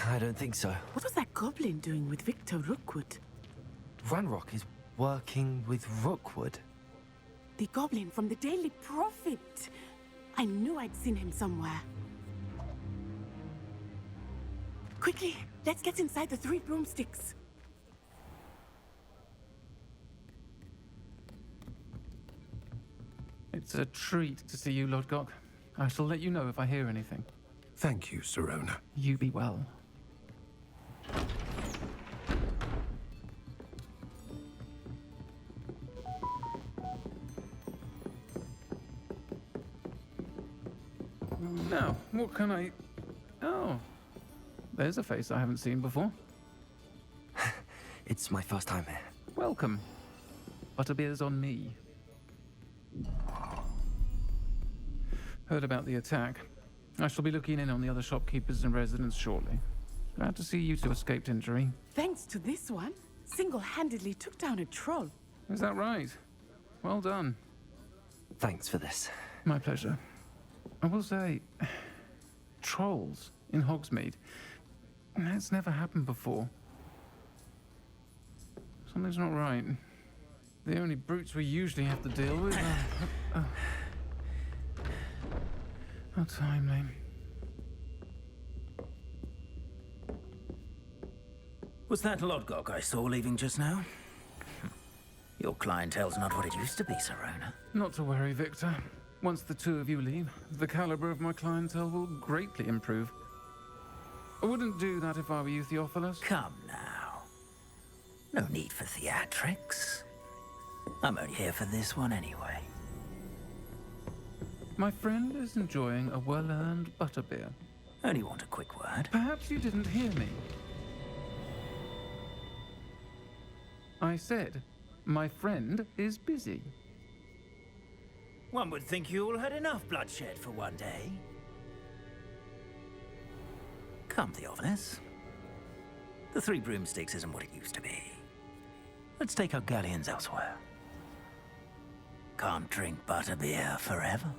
I don't think so. What was that goblin doing with Victor Rookwood? Ranrock is working with Rookwood. The goblin from the Daily Prophet. I knew I'd seen him somewhere. Quickly, let's get inside the 3 broomsticks. It's a treat to see you, Lodgok. I shall let you know if I hear anything. Thank you, Serona. You be well. Now, what can I... Oh, there's a face I haven't seen before. It's my first time here. Welcome. Butterbeer's on me. Heard about the attack. I shall be looking in on the other shopkeepers and residents shortly. Glad to see you two escaped injury. Thanks to this one, single-handedly took down a troll. Is that right? Well done. Thanks for this. My pleasure. I will say, trolls in Hogsmeade. That's never happened before. Something's not right. The only brutes we usually have to deal with are... How timely. Was that Lodgok I saw leaving just now? Your clientele's not what it used to be, Serona. Not to worry, Victor. Once the two of you leave, the caliber of my clientele will greatly improve. I wouldn't do that if I were you, Theophilus. Come now. No need for theatrics. I'm only here for this one anyway. My friend is enjoying a well-earned butterbeer. Only want a quick word. Perhaps you didn't hear me. I said, my friend is busy. One would think you all had enough bloodshed for one day. Come, Theophilus. The Three Broomsticks isn't what it used to be. Let's take our galleons elsewhere. Can't drink butterbeer forever.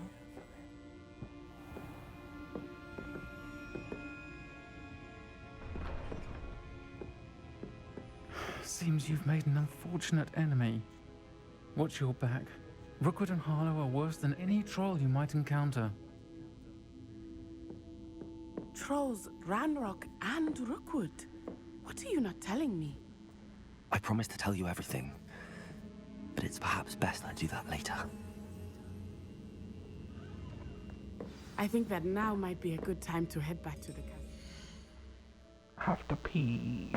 Seems you've made an unfortunate enemy. Watch your back. Rookwood and Harlow are worse than any troll you might encounter. Trolls, Ranrock, and Rookwood. What are you not telling me? I promised to tell you everything, but it's perhaps best I do that later. I think that now might be a good time to head back to the castle. Have to pee.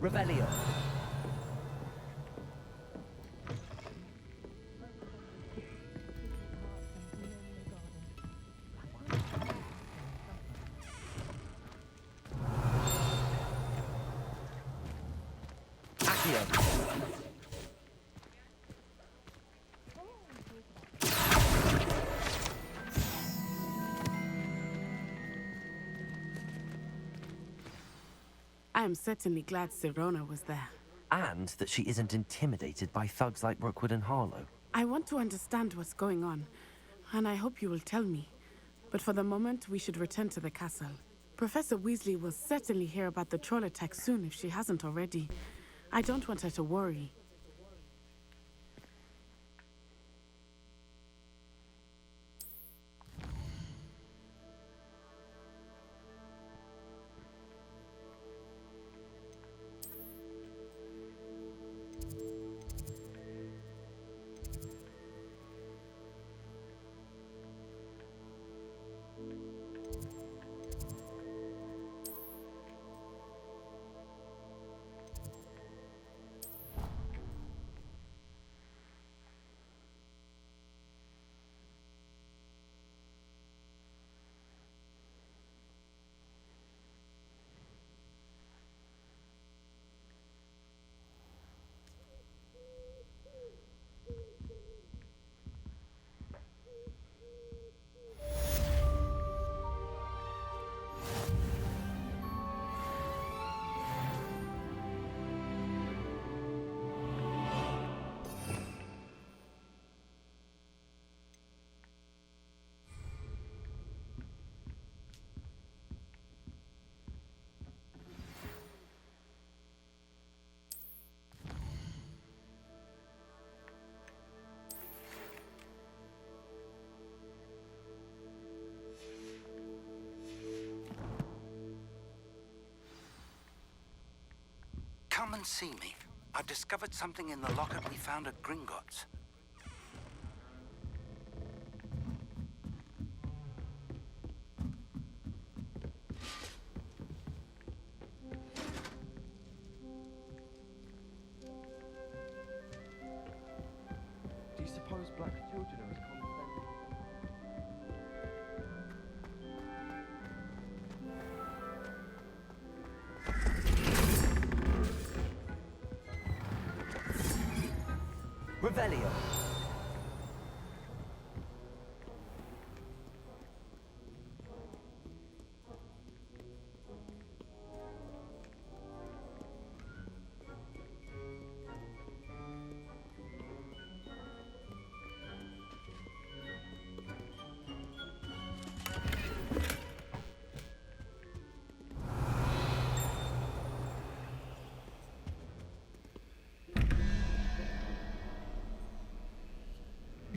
Revelio. I am certainly glad Sirona was there. And that she isn't intimidated by thugs like Rookwood and Harlow. I want to understand what's going on, and I hope you will tell me. But for the moment, we should return to the castle. Professor Weasley will certainly hear about the troll attack soon if she hasn't already. I don't want her to worry. Come and see me. I've discovered something in the locket we found at Gringotts. Do you suppose black children are as condescending? Revelio.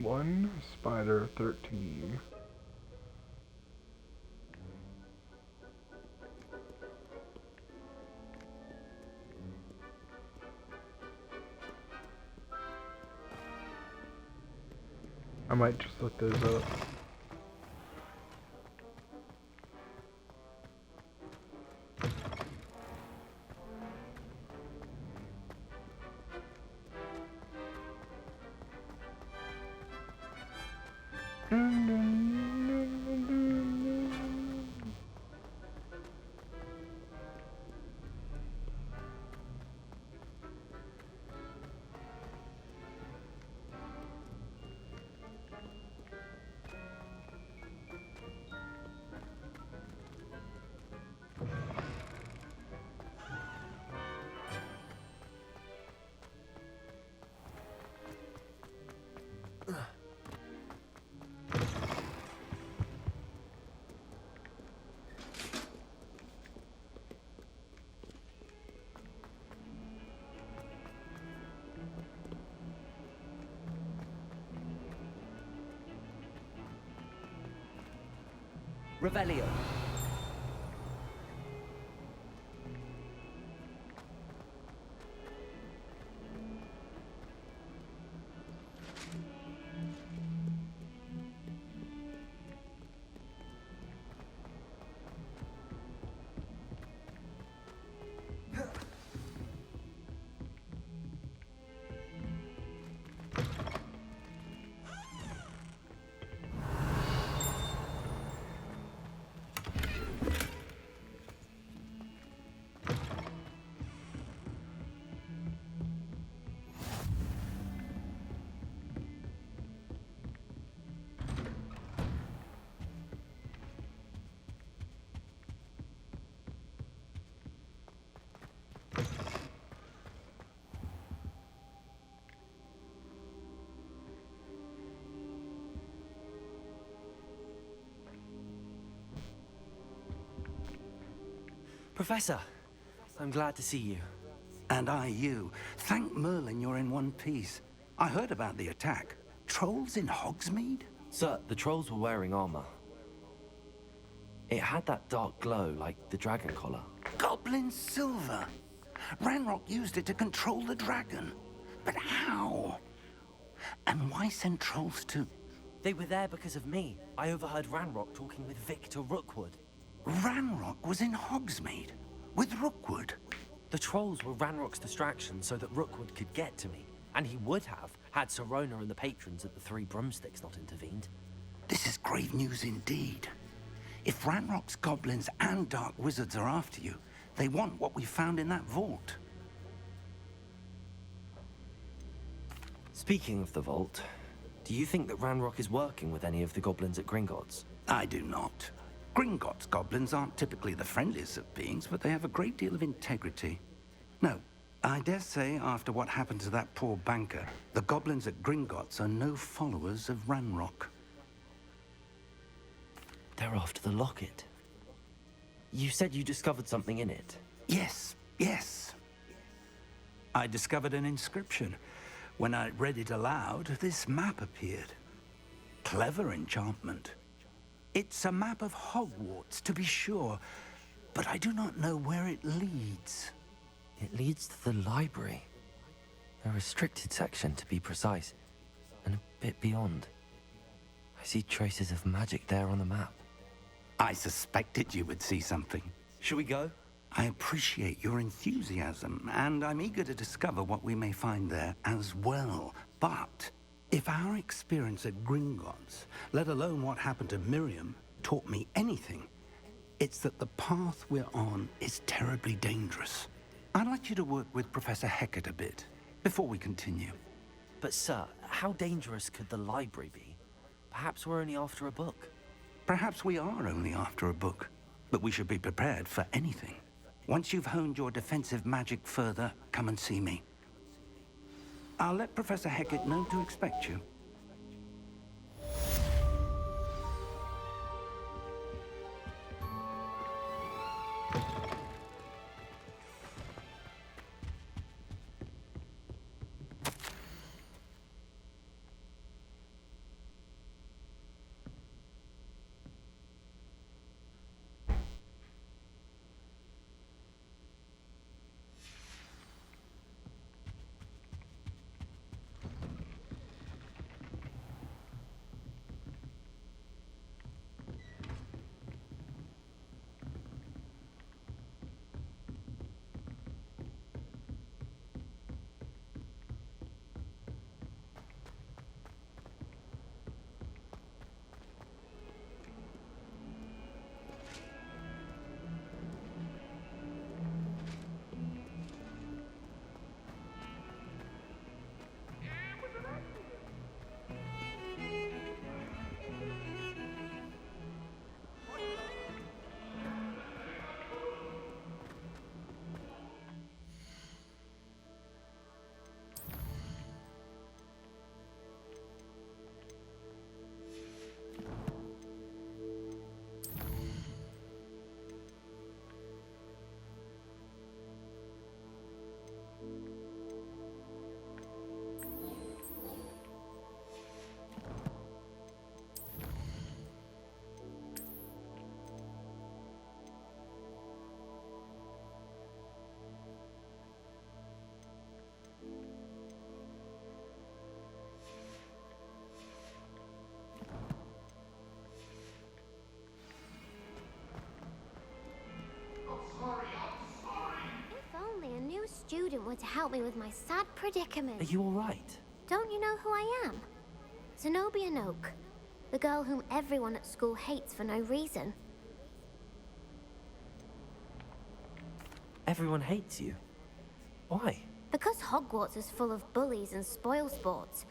One Spider 13. I might just look those up. Revelio. Professor, I'm glad to see you. And I you. Thank Merlin you're in one piece. I heard about the attack. Trolls in Hogsmeade? Sir, the trolls were wearing armor. It had that dark glow like the dragon collar. Goblin silver! Ranrock used it to control the dragon. But how? And why send trolls to... They were there because of me. I overheard Ranrock talking with Victor Rookwood. Ranrock was in Hogsmeade? With Rookwood? The trolls were Ranrock's distraction so that Rookwood could get to me. And he would have, had Sirona and the patrons at the Three Broomsticks not intervened. This is grave news indeed. If Ranrock's goblins and dark wizards are after you, they want what we found in that vault. Speaking of the vault, do you think that Ranrock is working with any of the goblins at Gringotts? I do not. Gringotts goblins aren't typically the friendliest of beings, but they have a great deal of integrity. No, I dare say after what happened to that poor banker, the goblins at Gringotts are no followers of Ranrock. They're after the locket. You said you discovered something in it. Yes, yes. I discovered an inscription. When I read it aloud, this map appeared. Clever enchantment. It's a map of Hogwarts, to be sure, but I do not know where it leads. It leads to the library. A restricted section, to be precise, and a bit beyond. I see traces of magic there on the map. I suspected you would see something. Shall we go? I appreciate your enthusiasm, and I'm eager to discover what we may find there as well. But if our experience at Gringotts, let alone what happened to Miriam, taught me anything, it's that the path we're on is terribly dangerous. I'd like you to work with Professor Hecat a bit before we continue. But sir, how dangerous could the library be? Perhaps we're only after a book. Perhaps we are only after a book, but we should be prepared for anything. Once you've honed your defensive magic further, come and see me. I'll let Professor Hecat know to expect you. Student were to help me with my sad predicament. Are you all right? Don't you know who I am? Zenobia Noak, the girl whom everyone at school hates for no reason. Everyone hates you. Why? Because Hogwarts is full of bullies and spoilsports.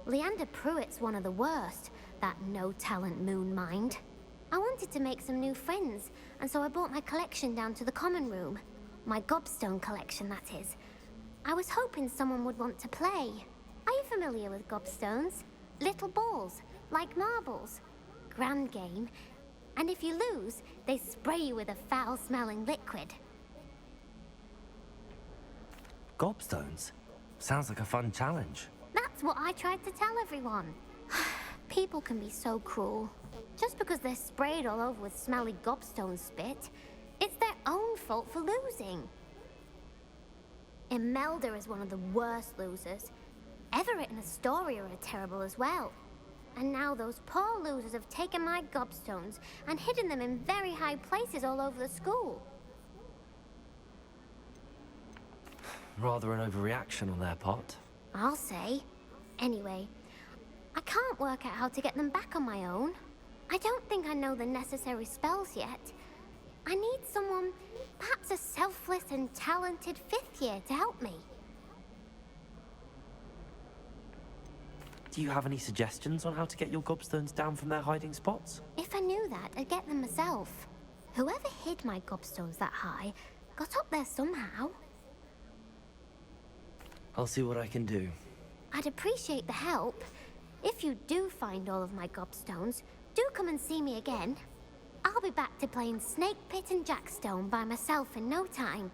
Leander Pruitt's one of the worst, that no-talent moon mind. I wanted to make some new friends, and so I brought my collection down to the common room. My gobstone collection, that is. I was hoping someone would want to play. Are you familiar with gobstones? Little balls, like marbles. Grand game. And if you lose, they spray you with a foul-smelling liquid. Gobstones? Sounds like a fun challenge. That's what I tried to tell everyone. People can be so cruel. Just because they're sprayed all over with smelly gobstone spit, it's their own fault for losing. Imelda is one of the worst losers. Everett and Astoria are terrible as well. And now those poor losers have taken my gobstones and hidden them in very high places all over the school. Rather an overreaction on their part. I'll say. Anyway, I can't work out how to get them back on my own. I don't think I know the necessary spells yet. I need someone, perhaps a selfless and talented 5th year to help me. Do you have any suggestions on how to get your gobstones down from their hiding spots? If I knew that, I'd get them myself. Whoever hid my gobstones that high got up there somehow. I'll see what I can do. I'd appreciate the help. If you do find all of my gobstones, do come and see me again. I'll be back to playing Snake Pit and Jackstone by myself in no time.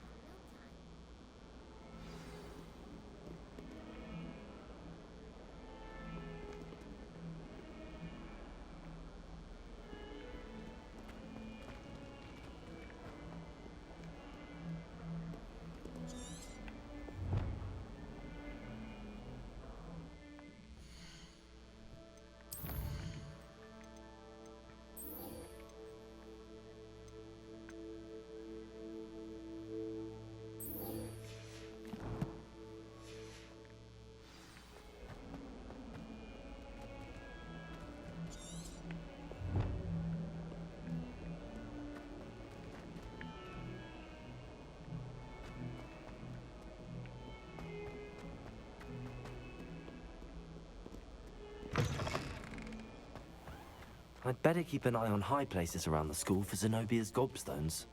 I'd better keep an eye on high places around the school for Zenobia's gobstones.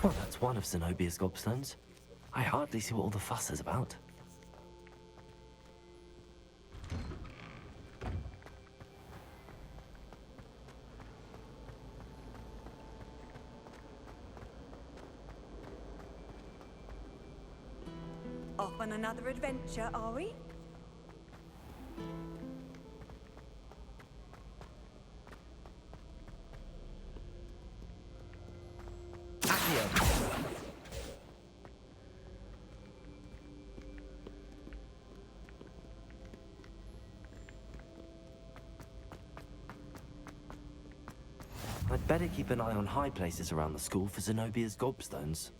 Well, that's one of Zenobia's gobstones. I hardly see what all the fuss is about. Off on another adventure, are we? I'd better keep an eye on high places around the school for Zenobia's gobstones.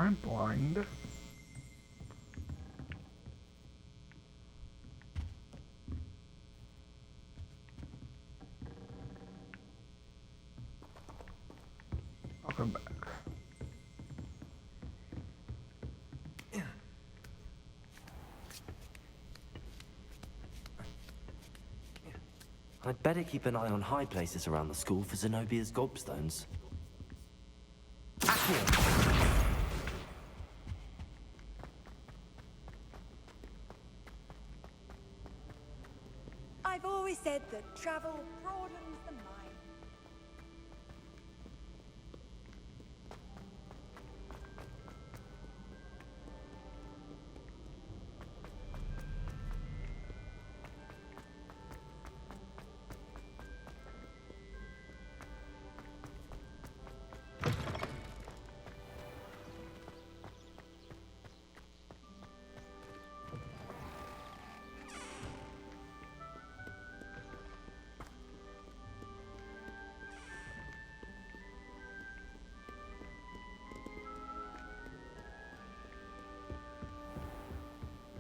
I'm blind. I'll come back. I'd better keep an eye on high places around the school for Zenobia's gobstones. I've always said that travel broadens the mind.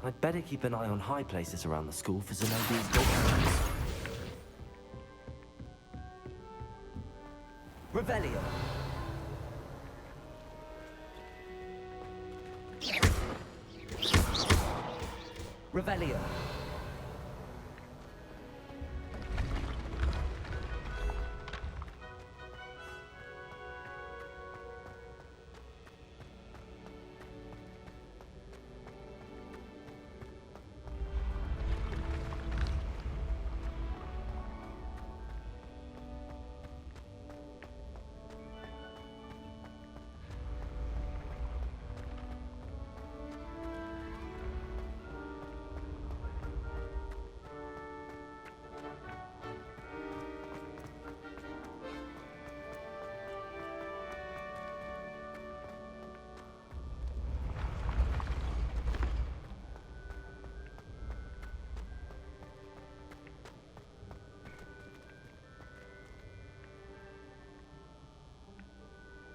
I'd better keep an eye on high places around the school for Zenobia's gobstones. Revelio. Revelio.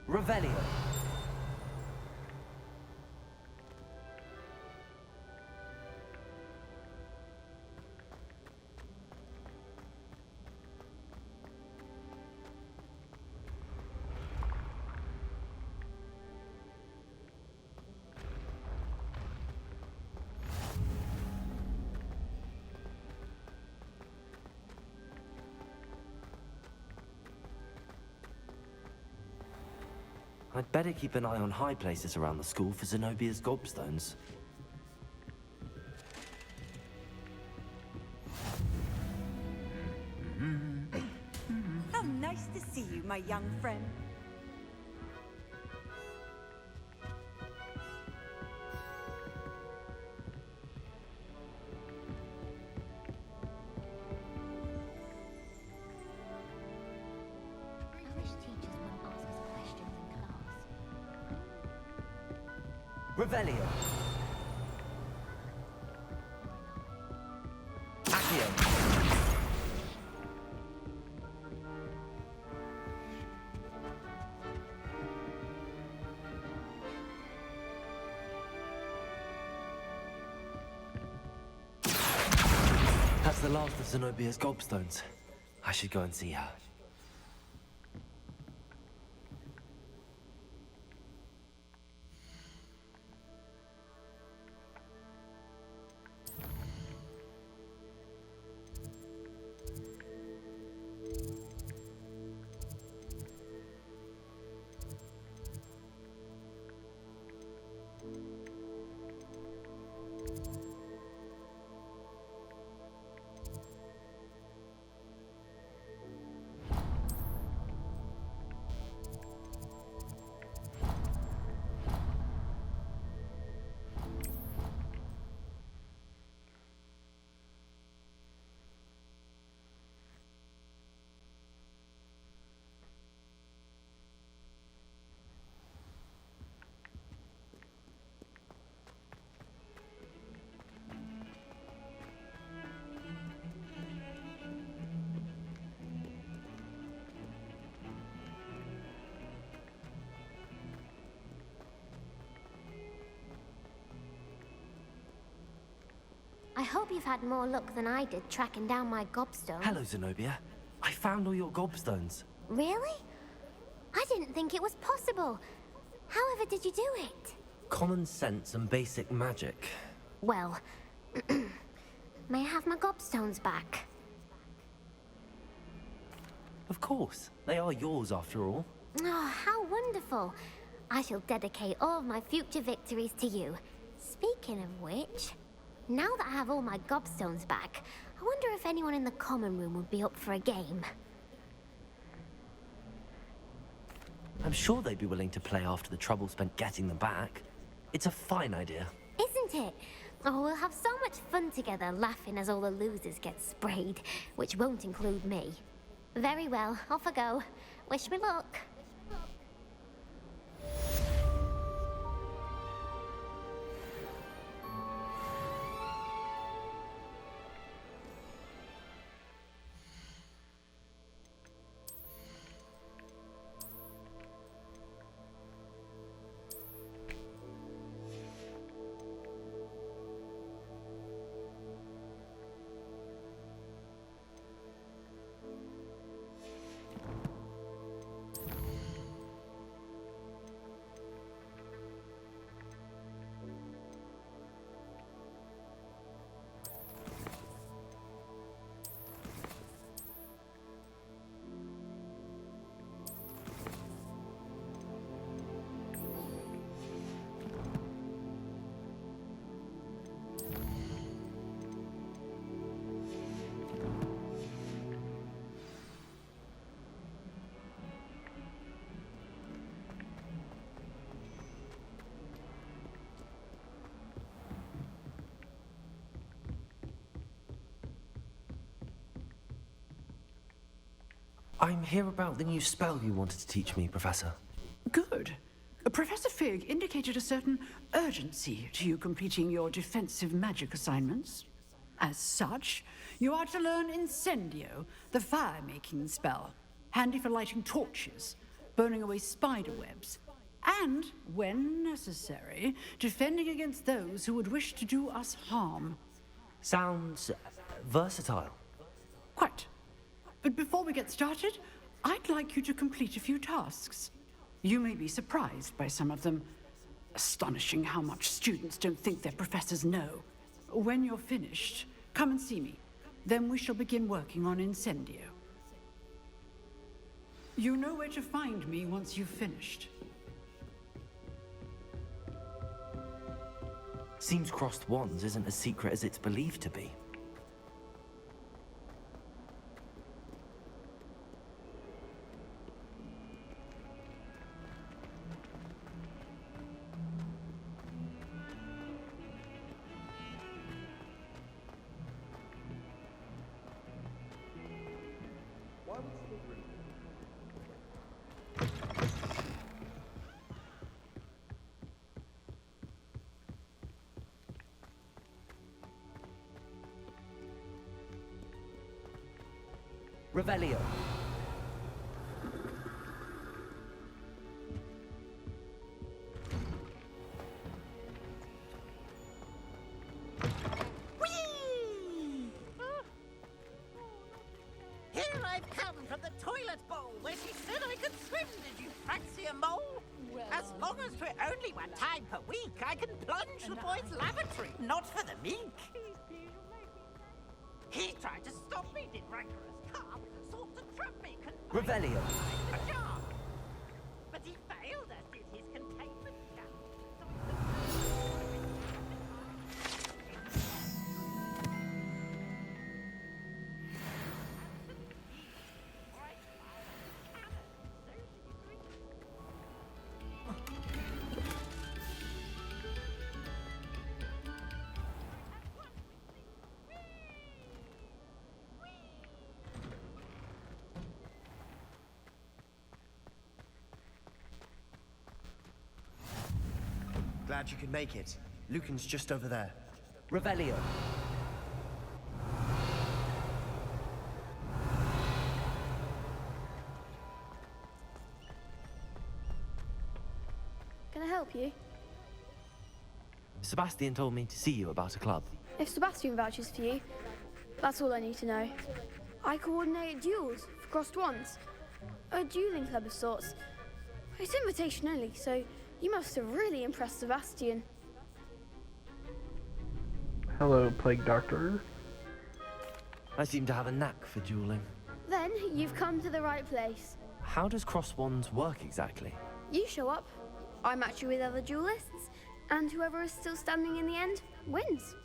Revelio. I'd better keep an eye on high places around the school for Zenobia's gobstones. How nice to see you, my young friend. I wish teachers wouldn't ask us questions in class. Revelio. Accio. That's the last of Zenobia's gobstones. I should go and see her. hope you've had more luck than I did tracking down my gobstone. Hello, Zenobia. I found all your gobstones. Really? I didn't think it was possible. However did you do it? Common sense and basic magic. Well, may I have my gobstones back? Of course. They are yours after all. Oh, how wonderful. I shall dedicate all of my future victories to you. Speaking of which, now that I have all my gobstones back, I wonder if anyone in the common room would be up for a game. I'm sure they'd be willing to play after the trouble spent getting them back. It's a fine idea. Isn't it? Oh, we'll have so much fun together, laughing as all the losers get sprayed, which won't include me. Very well, off I go. Wish me luck. I'm here about the new spell you wanted to teach me, Professor. Good. Professor Fig indicated a certain urgency to you completing your defensive magic assignments. As such, you are to learn Incendio, the fire-making spell, handy for lighting torches, burning away spider webs, and, when necessary, defending against those who would wish to do us harm. Sounds versatile. Quite. But before we get started, I'd like you to complete a few tasks. You may be surprised by some of them. Astonishing how much students don't think their professors know. When you're finished, come and see me. Then we shall begin working on Incendio. You know where to find me once you've finished. Seems crossed wands isn't as secret as it's believed to be. Revelio. Here I've come from the toilet bowl where she said I could swim. Did you fancy a mole? Well, as long as for only one time per week, I can plunge the boy's lavatory, not for the meek. He tried to stop me, did rancorous carp, sought to trap me, Revelio. the jar. But he failed, as did his containment gun. Glad you could make it. Lucan's just over there. Revelio. Can I help you? Sebastian told me to see you about a club. If Sebastian vouches for you, that's all I need to know. I coordinate duels for crossed ones. A dueling club of sorts. It's invitation only, so you must have really impressed Sebastian. Hello, Plague Doctor. I seem to have a knack for dueling. Then you've come to the right place. How does crossed wands work exactly? You show up, I match you with other duelists, and whoever is still standing in the end wins.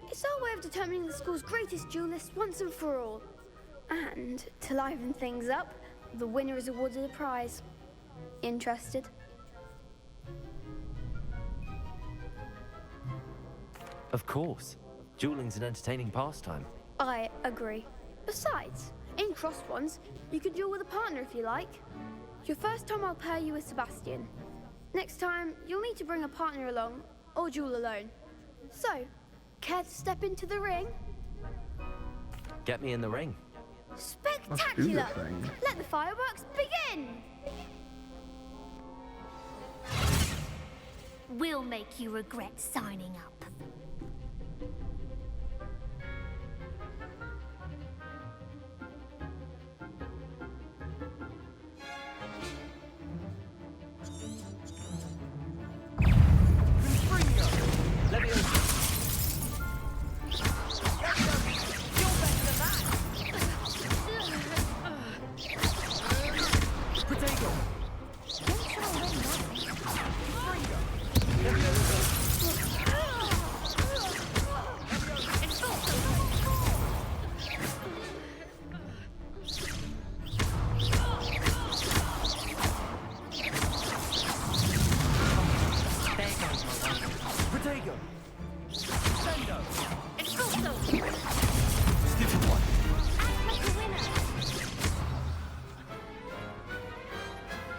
It's our way of determining the school's greatest duelist once and for all. And to liven things up, the winner is awarded a prize. Interested? Of course. Dueling's an entertaining pastime. I agree. Besides, in crossed ones, you can duel with a partner if you like. Your first time I'll pair you with Sebastian. Next time, you'll need to bring a partner along, or duel alone. So, care to step into the ring? Get me in the ring. Spectacular! Let the fireworks begin! We'll make you regret signing up.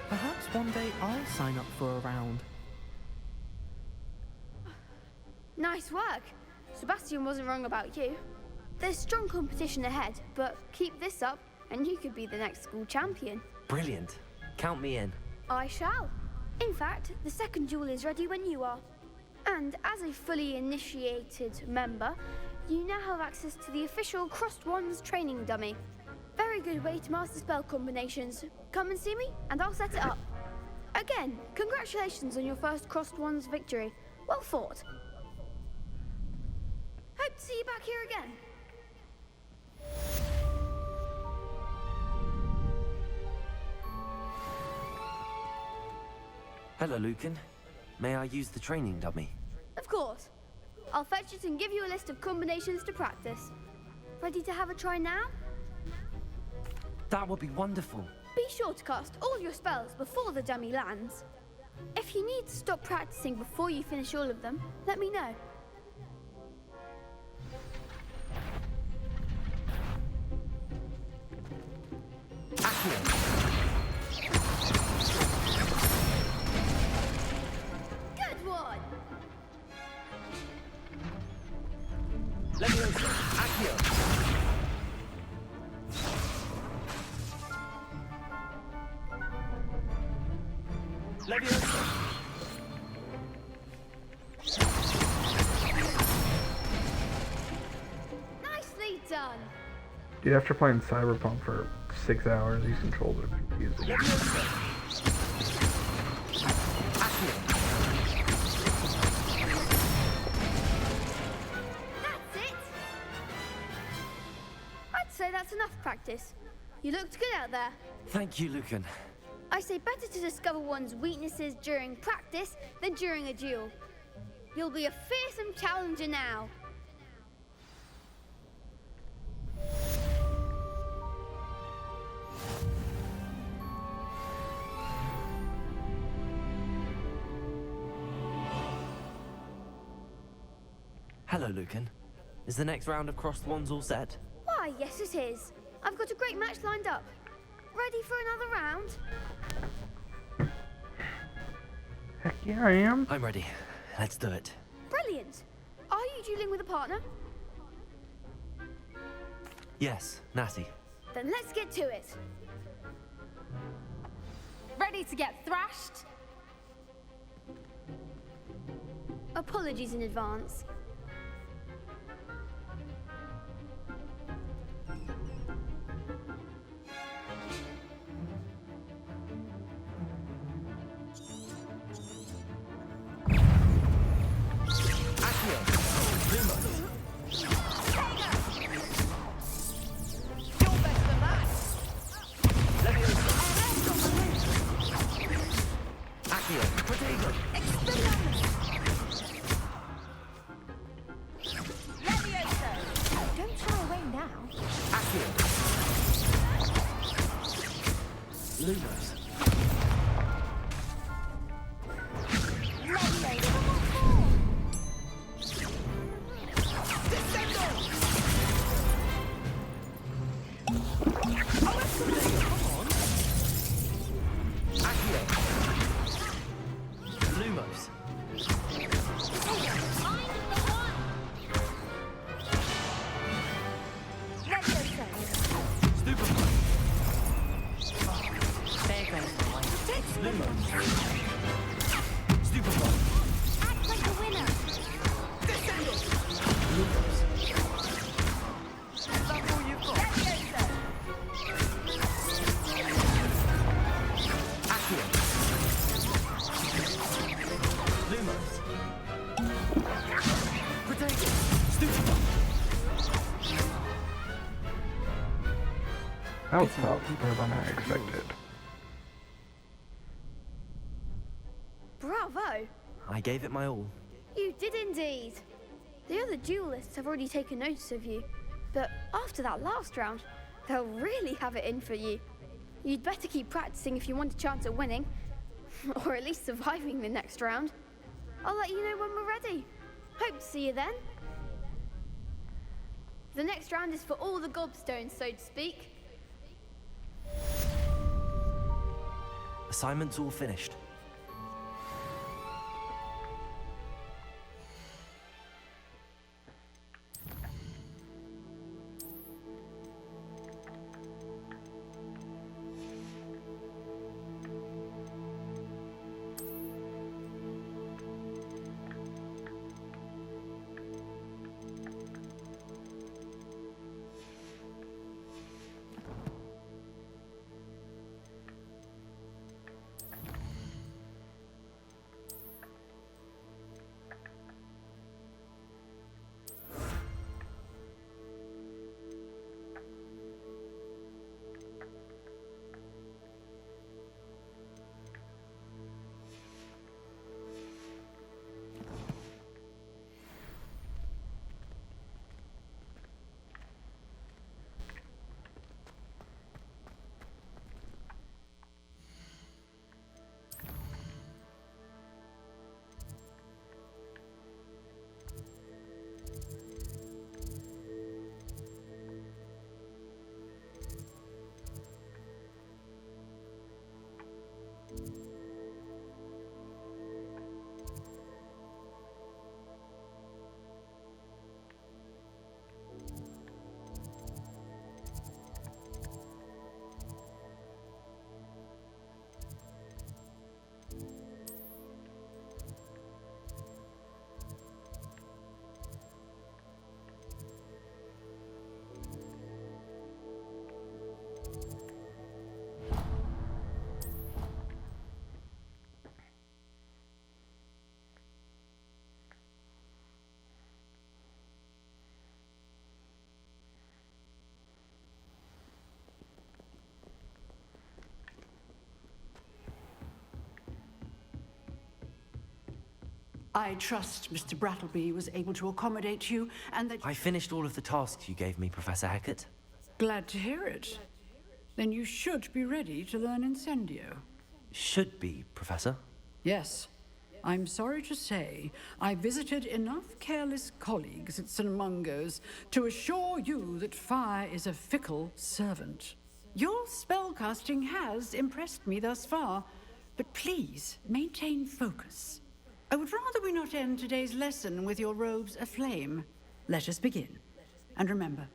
Perhaps one day I'll sign up for a round. Nice work. Sebastian wasn't wrong about you. There's strong competition ahead, but keep this up and you could be the next school champion. Brilliant. Count me in. I shall. In fact, the second duel is ready when you are. And as a fully initiated member, you now have access to the official Crossed Wands training dummy. Very good way to master spell combinations. Come and see me, and I'll set it up. Again, congratulations on your first Crossed Wands victory. Well fought. Hope to see you back here again. Hello, Lucan. May I use the training dummy? Of course. I'll fetch it and give you a list of combinations to practice. Ready to have a try now? That would be wonderful. Be sure to cast all your spells before the dummy lands. If you need to stop practicing before you finish all of them, let me know. Good one! Leviosa, Accio. Leviosa. Nicely done! Dude, after playing Cyberpunk for 6 hours, these controls are confusing. That's it! I'd say that's enough practice. You looked good out there. Thank you, Lucan. I say better to discover one's weaknesses during practice than during a duel. You'll be a fearsome challenger now. Hello, Lucan. Is the next round of Crossed Wands all set? Why, yes it is. I've got a great match lined up. Ready for another round? Heck yeah, I am. I'm ready. Let's do it. Brilliant. Are you dueling with a partner? Yes, Natty. Then let's get to it. Ready to get thrashed? Apologies in advance. now. Lumos. Lumos. Act like a winner. That was tougher than I expected. Bravo! I gave it my all. You did indeed. The other duelists have already taken notice of you, but after that last round, they'll really have it in for you. You'd better keep practicing if you want a chance at winning, or at least surviving the next round. I'll let you know when we're ready. Hope to see you then. The next round is for all the gobstones, so to speak. Assignment's all finished. I trust Mr. Brattleby was able to accommodate you and that... I finished all of the tasks you gave me, Professor Hackett. Glad to hear it. Then you should be ready to learn Incendio. Should be, Professor. Yes. I'm sorry to say, I visited enough careless colleagues at St. Mungo's to assure you that fire is a fickle servant. Your spellcasting has impressed me thus far, but please maintain focus. I would rather we not end today's lesson with your robes aflame. Let us begin. And remember,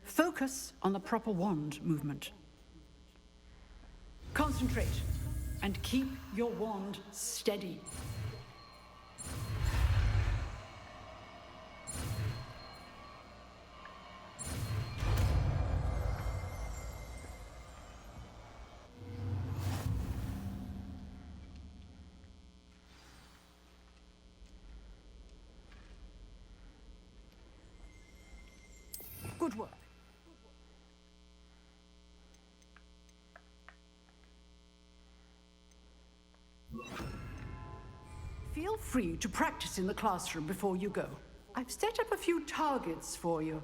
focus on the proper wand movement. Concentrate, and keep your wand steady. Good work. Feel free to practice in the classroom before you go. I've set up a few targets for you.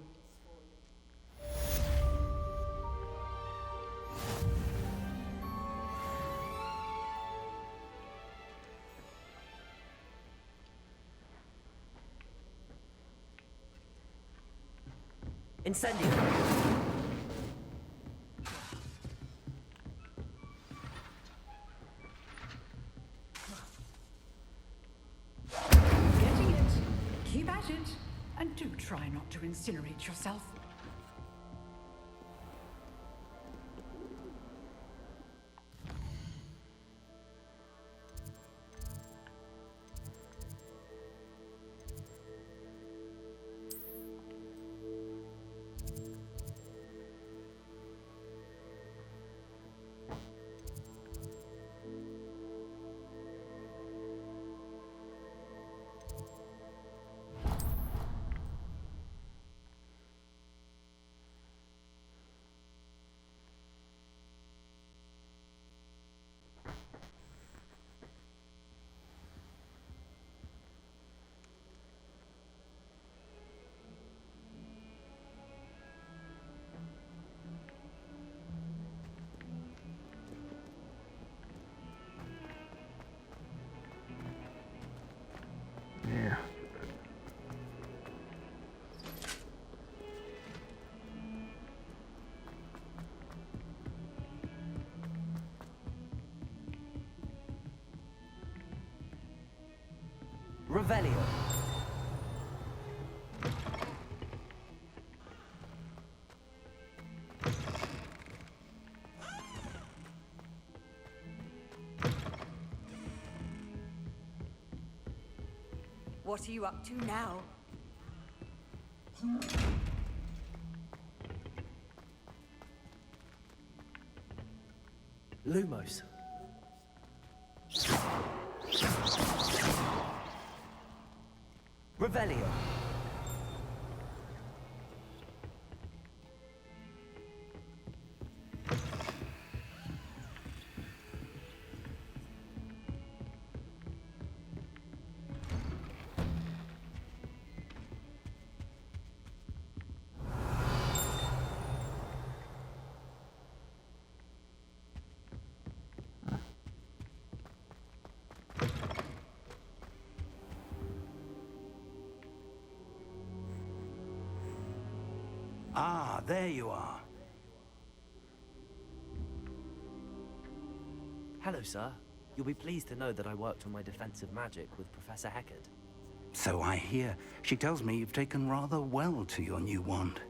Incendio! Getting it. Keep at it. And do try not to incinerate yourself. Yeah. Revelio. What are you up to now? Lumos. Revelio. Ah, there you are. Hello, sir. You'll be pleased to know that I worked on my defensive magic with Professor Heckard. So I hear. She tells me you've taken rather well to your new wand.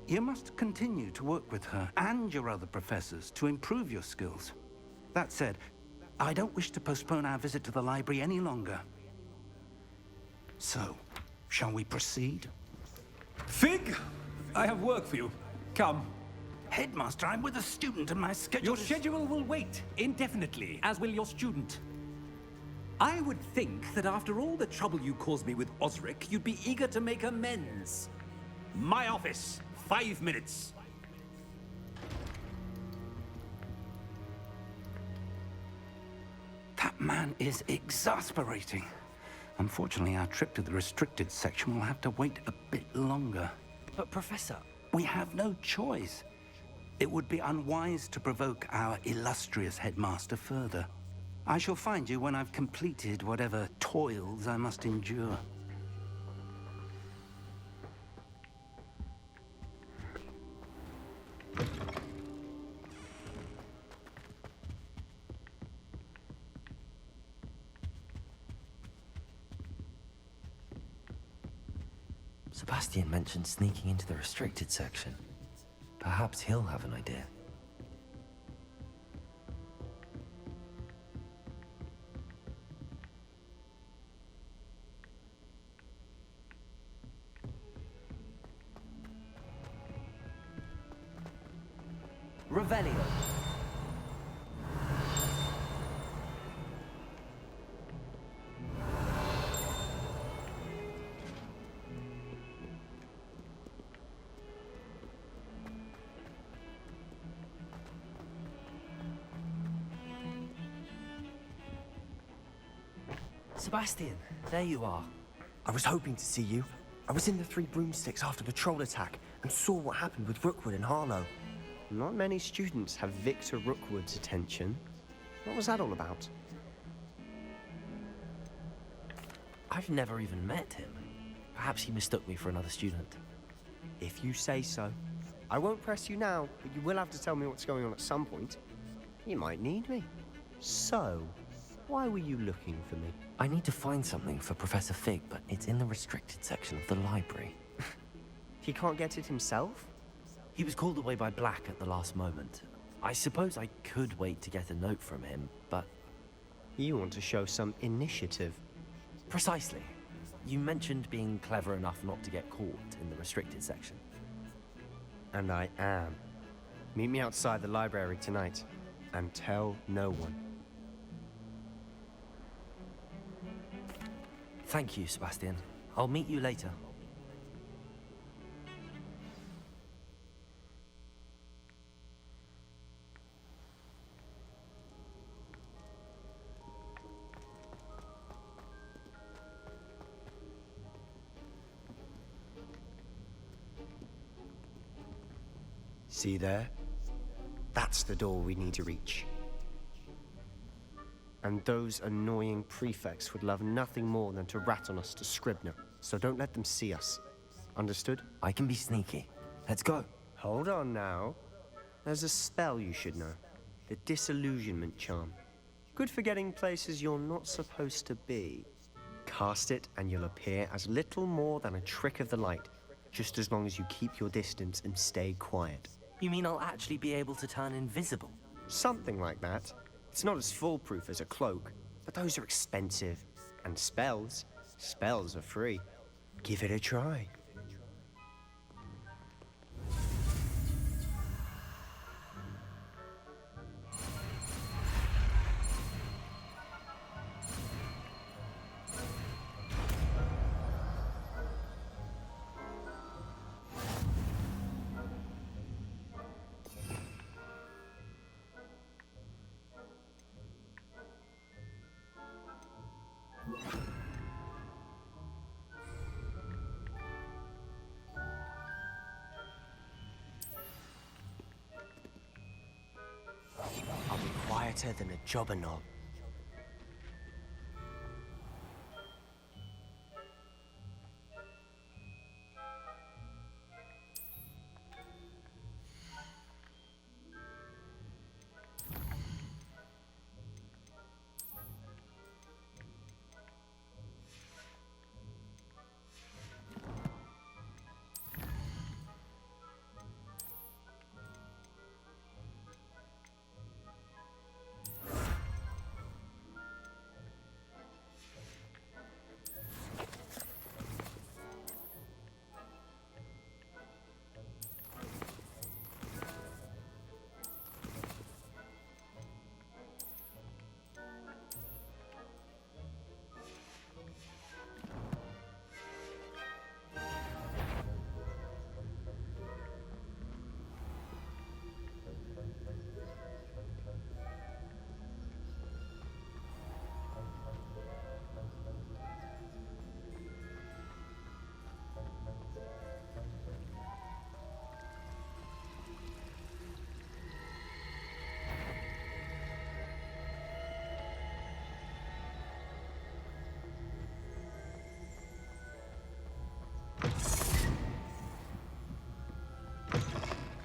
You must continue to work with her and your other professors to improve your skills. That said, I don't wish to postpone our visit to the library any longer. So, shall we proceed? Fig! I have work for you. Come. Headmaster, I'm with a student and my schedule Your schedule will wait indefinitely, as will your student. I would think that after all the trouble you caused me with Osric, you'd be eager to make amends. My office, 5 minutes. That man is exasperating. Unfortunately, our trip to the restricted section will have to wait a bit longer. But, Professor... We have no choice. It would be unwise to provoke our illustrious headmaster further. I shall find you when I've completed whatever toils I must endure. Sebastian mentioned sneaking into the restricted section. Perhaps he'll have an idea. Revelio. Sebastian, there you are. I was hoping to see you. I was in the Three Broomsticks after the troll attack and saw what happened with Rookwood and Harlow. Not many students have Victor Rookwood's attention. What was that all about? I've never even met him. Perhaps he mistook me for another student. If you say so. I won't press you now, but you will have to tell me what's going on at some point. You might need me. So, why were you looking for me? I need to find something for Professor Fig, but it's in the restricted section of the library. He can't get it himself? He was called away by Black at the last moment. I suppose I could wait to get a note from him, but... You want to show some initiative. Precisely. You mentioned being clever enough not to get caught in the restricted section. And I am. Meet me outside the library tonight, and tell no one. Thank you, Sebastian. I'll meet you later. See there? That's the door we need to reach. And those annoying prefects would love nothing more than to rat on us to Scribner, so don't let them see us. Understood? I can be sneaky. Let's go. Hold on now. There's a spell you should know. The Disillusionment Charm. Good for getting places you're not supposed to be. Cast it and you'll appear as little more than a trick of the light, just as long as you keep your distance and stay quiet. You mean I'll actually be able to turn invisible? Something like that. It's not as foolproof as a cloak, but those are expensive. And spells are free. Give it a try. I'll be quieter than a jobber knob.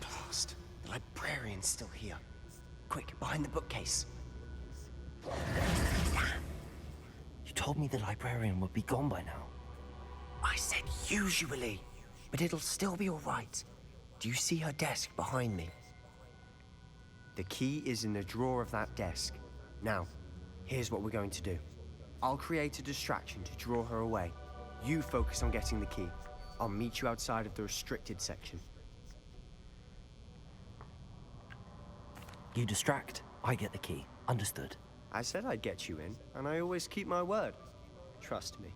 Blast. The librarian's still here. Quick, behind the bookcase. You told me the librarian would be gone by now. I said usually, but it'll still be all right. Do you see her desk behind me? The key is in the drawer of that desk. Now, here's what we're going to do. I'll create a distraction to draw her away. You focus on getting the key. I'll meet you outside of the restricted section. You distract, I get the key. Understood. I said I'd get you in, and I always keep my word. Trust me.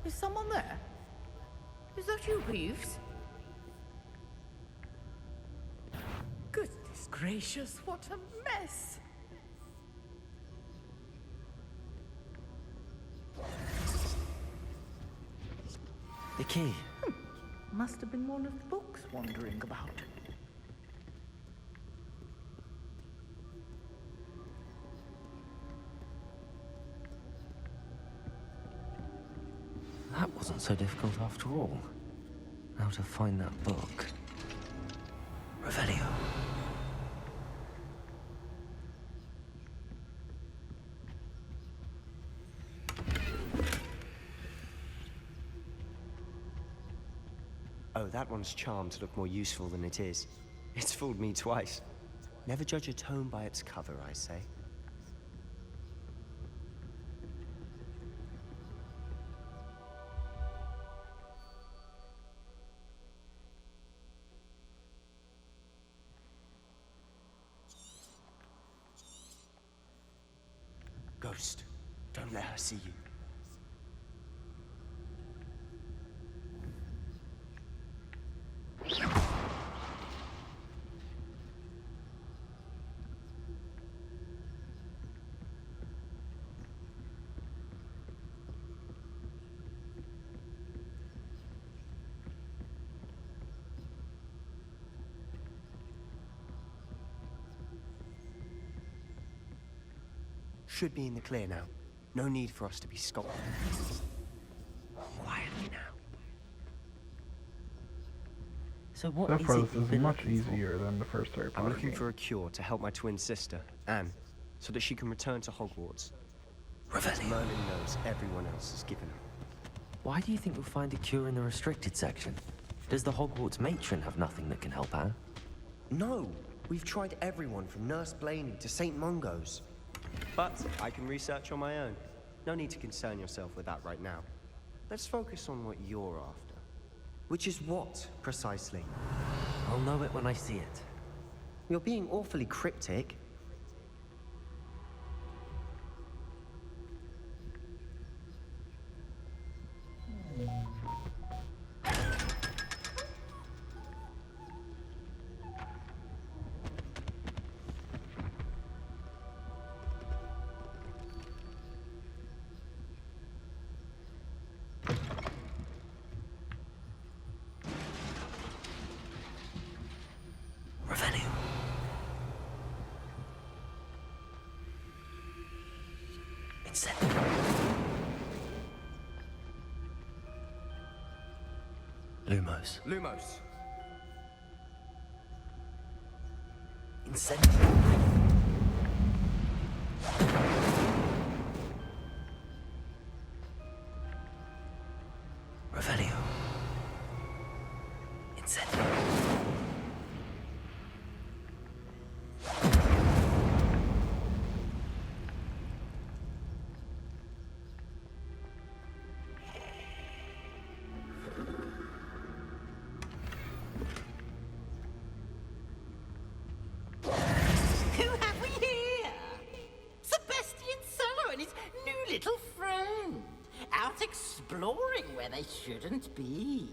Is someone there? Is that you, Peeves? Goodness gracious, what a mess! The key. Must have been one of the books wandering about. That wasn't so difficult after all. How to find that book. Revelio. Oh, that one's charmed to look more useful than it is. It's fooled me twice. Never judge a tome by its cover, I say. Ghost, don't let her see you. Should be in the clear now. No need for us to be stopped. Quietly now. So what So is far, it this you've is been much looking for? easier than the first Harry Potter I'm looking game. for a cure to help my twin sister, Anne, so that she can return to Hogwarts. Revelio. Merlin knows everyone else has given him. Why do you think we'll find a cure in the restricted section? Does the Hogwarts matron have nothing that can help Anne? No! We've tried everyone from Nurse Blaney to St. Mungo's. But I can research on my own. No need to concern yourself with that right now. Let's focus on what you're after. Which is what, precisely? I'll know it when I see it. You're being awfully cryptic. Revelio. Incendio. Lumos. Lumos. Incendio. Revelio. Incendio. Who have we here? Sebastian Solo and his new little friend. Out exploring where they shouldn't be.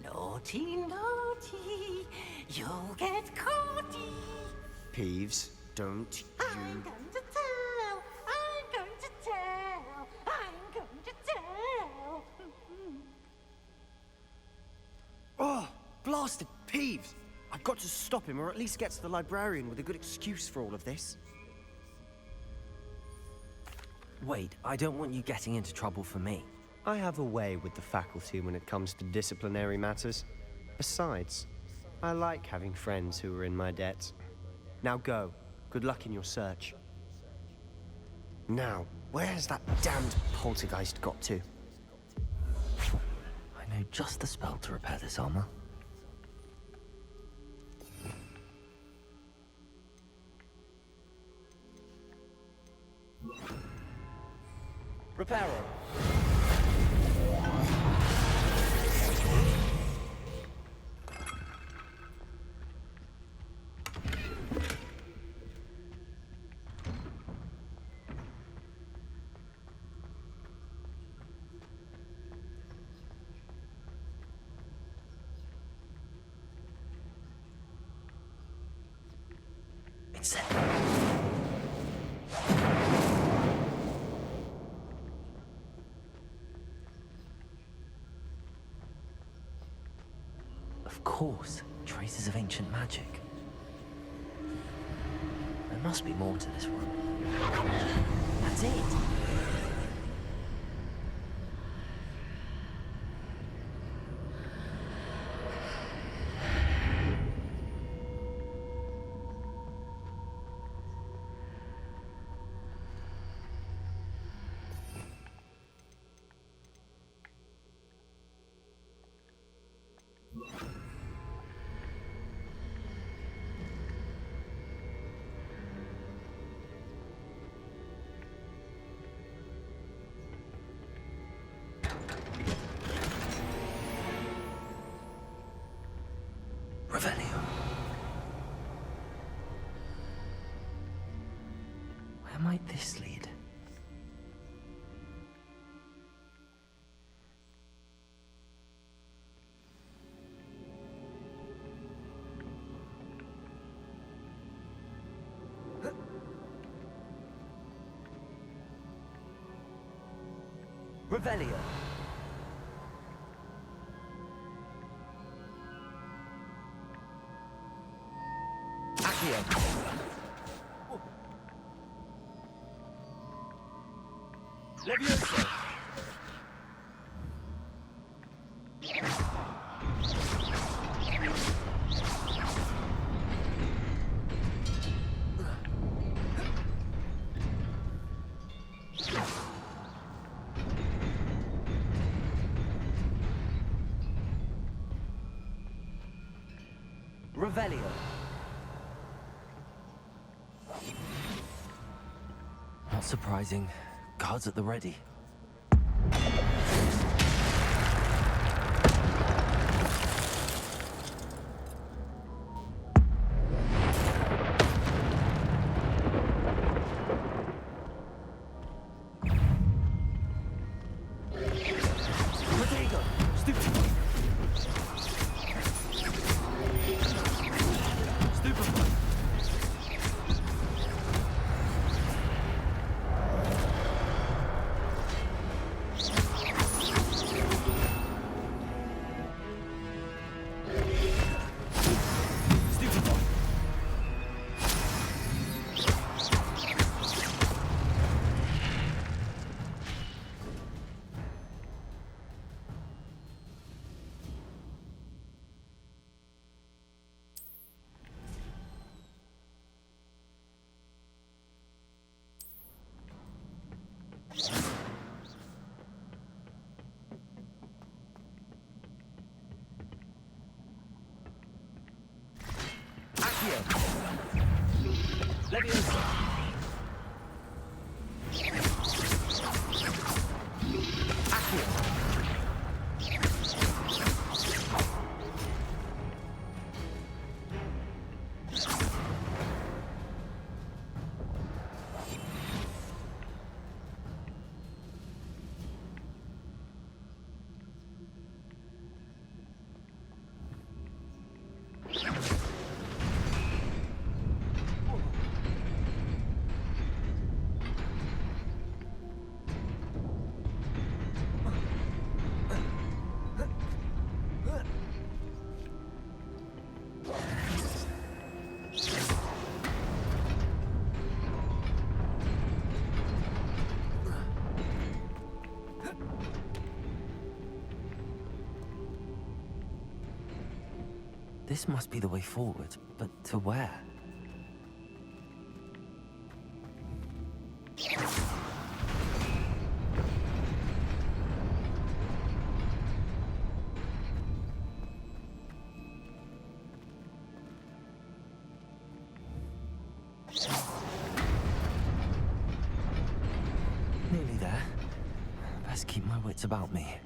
Naughty, naughty. You'll get caughty. Peeves, don't I'm going to tell. I'm going to tell. I'm going to tell. Oh, blasted Peeves! I've got to stop him, or at least get to the librarian with a good excuse for all of this. Wait, I don't want you getting into trouble for me. I have a way with the faculty when it comes to disciplinary matters. Besides, I like having friends who are in my debt. Now go. Good luck in your search. Now, where has that damned poltergeist got to? I know just the spell to repair this armor. Reparo. Of course, traces of ancient magic. There must be more to this one. That's it! Where might this lead? Revelio. Accio. Levioso. Revelio. Not surprising. Guards at the ready. Levioso. This must be the way forward, but to where? Nearly there. Best keep my wits about me.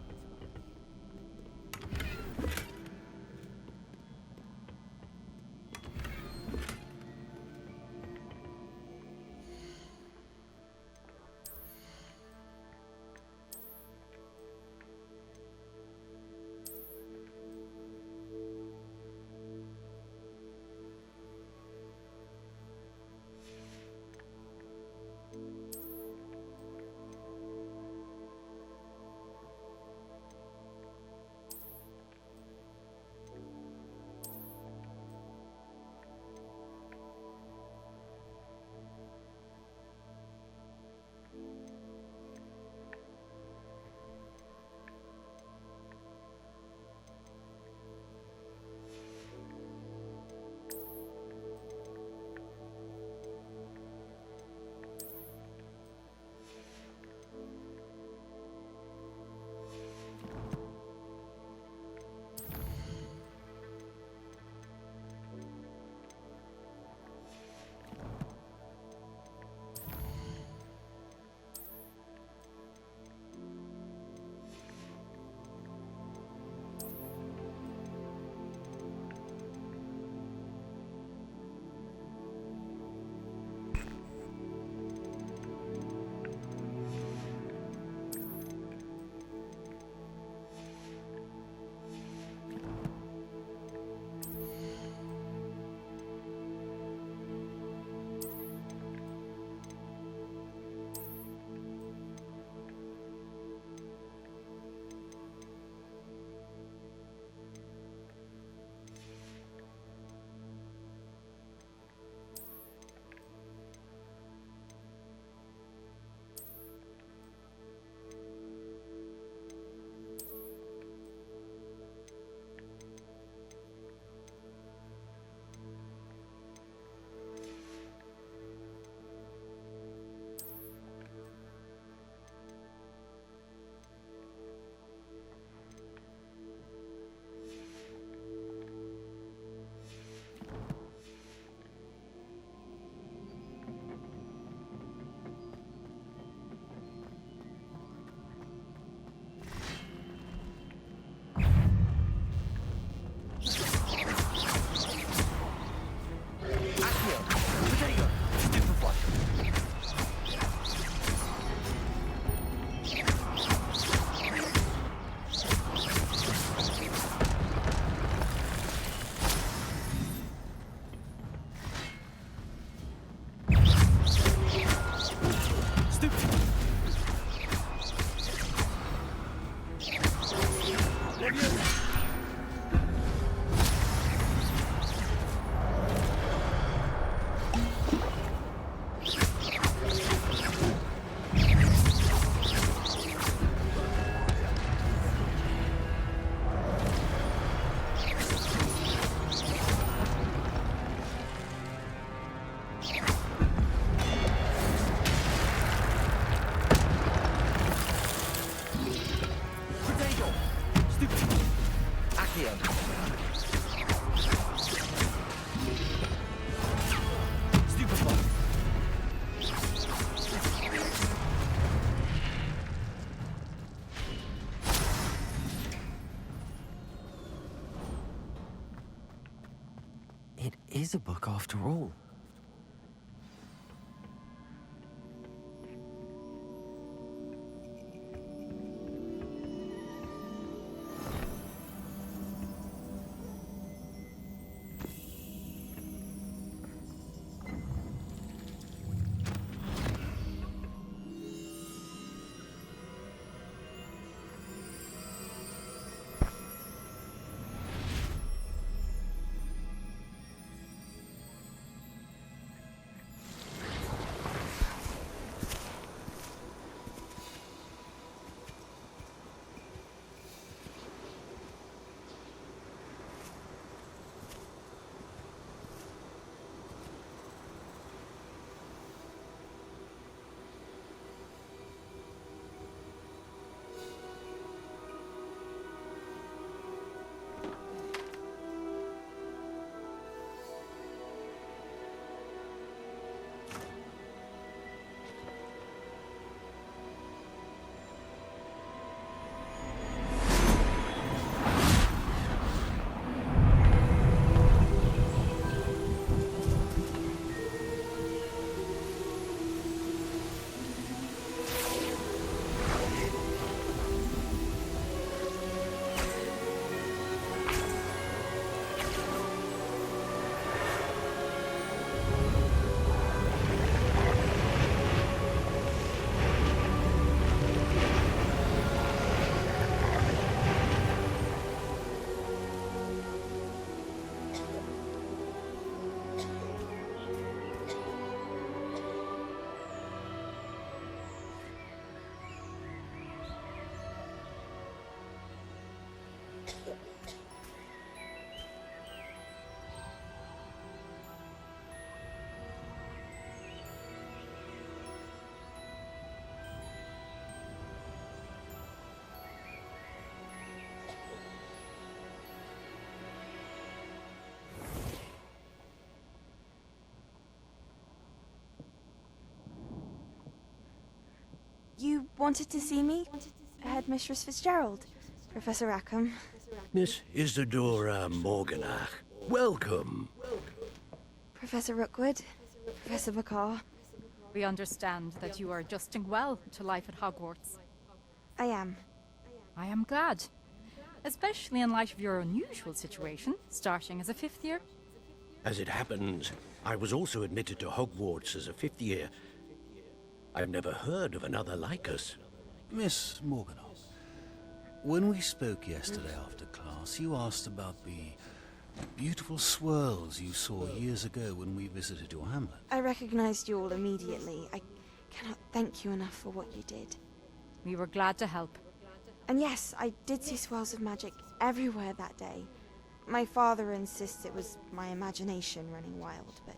It is a book after all. You wanted to see me? Headmistress Fitzgerald? Professor Rackham? Miss Isadora Morganach, welcome. Professor Rookwood? Professor McCaw? We understand that you are adjusting well to life at Hogwarts. I am. I am glad. Especially in light of your unusual situation, starting as a 5th year. As it happens, I was also admitted to Hogwarts as a 5th year. I've never heard of another like us. Miss Morganoff, when we spoke yesterday after class, you asked about the beautiful swirls you saw years ago when we visited your hamlet. I recognized you all immediately. I cannot thank you enough for what you did. We were glad to help. And yes, I did see swirls of magic everywhere that day. My father insists it was my imagination running wild, but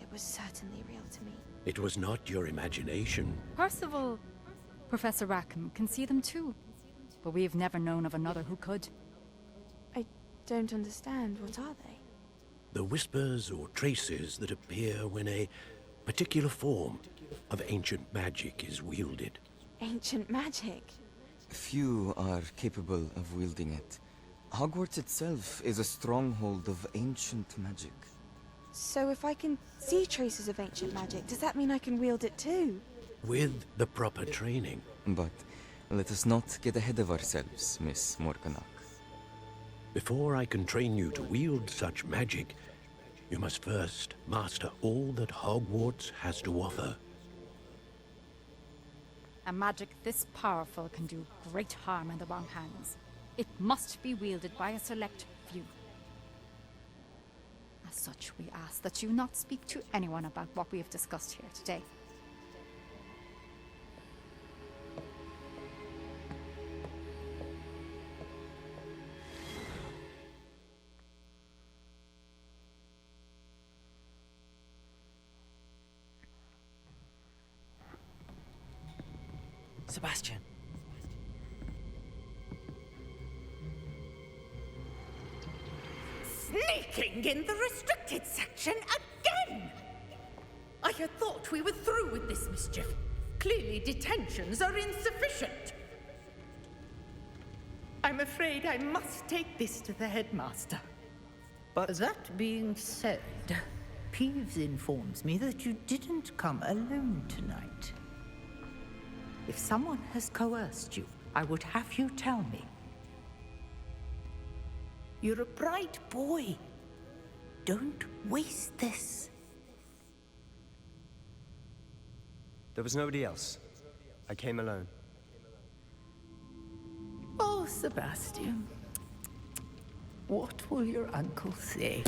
it was certainly real to me. It was not your imagination. Percival, Professor Rackham can see them too. But we've never known of another who could. I don't understand. What are they? The whispers or traces that appear when a particular form of ancient magic is wielded. Ancient magic? Few are capable of wielding it. Hogwarts itself is a stronghold of ancient magic. So if I can see traces of ancient magic, does that mean I can wield it too? With the proper training. But let us not get ahead of ourselves, Miss Morganach. Before I can train you to wield such magic, you must first master all that Hogwarts has to offer. A magic this powerful can do great harm in the wrong hands. It must be wielded by a select few. As such, we ask that you not speak to anyone about what we have discussed here today. Sebastian. Sneaking in the restricted section again! I had thought we were through with this mischief. Clearly detentions are insufficient. I'm afraid I must take this to the headmaster. But that being said, Peeves informs me that you didn't come alone tonight. If someone has coerced you, I would have you tell me. You're a bright boy. Don't waste this. There was nobody else. I came alone. Oh, Sebastian. What will your uncle say?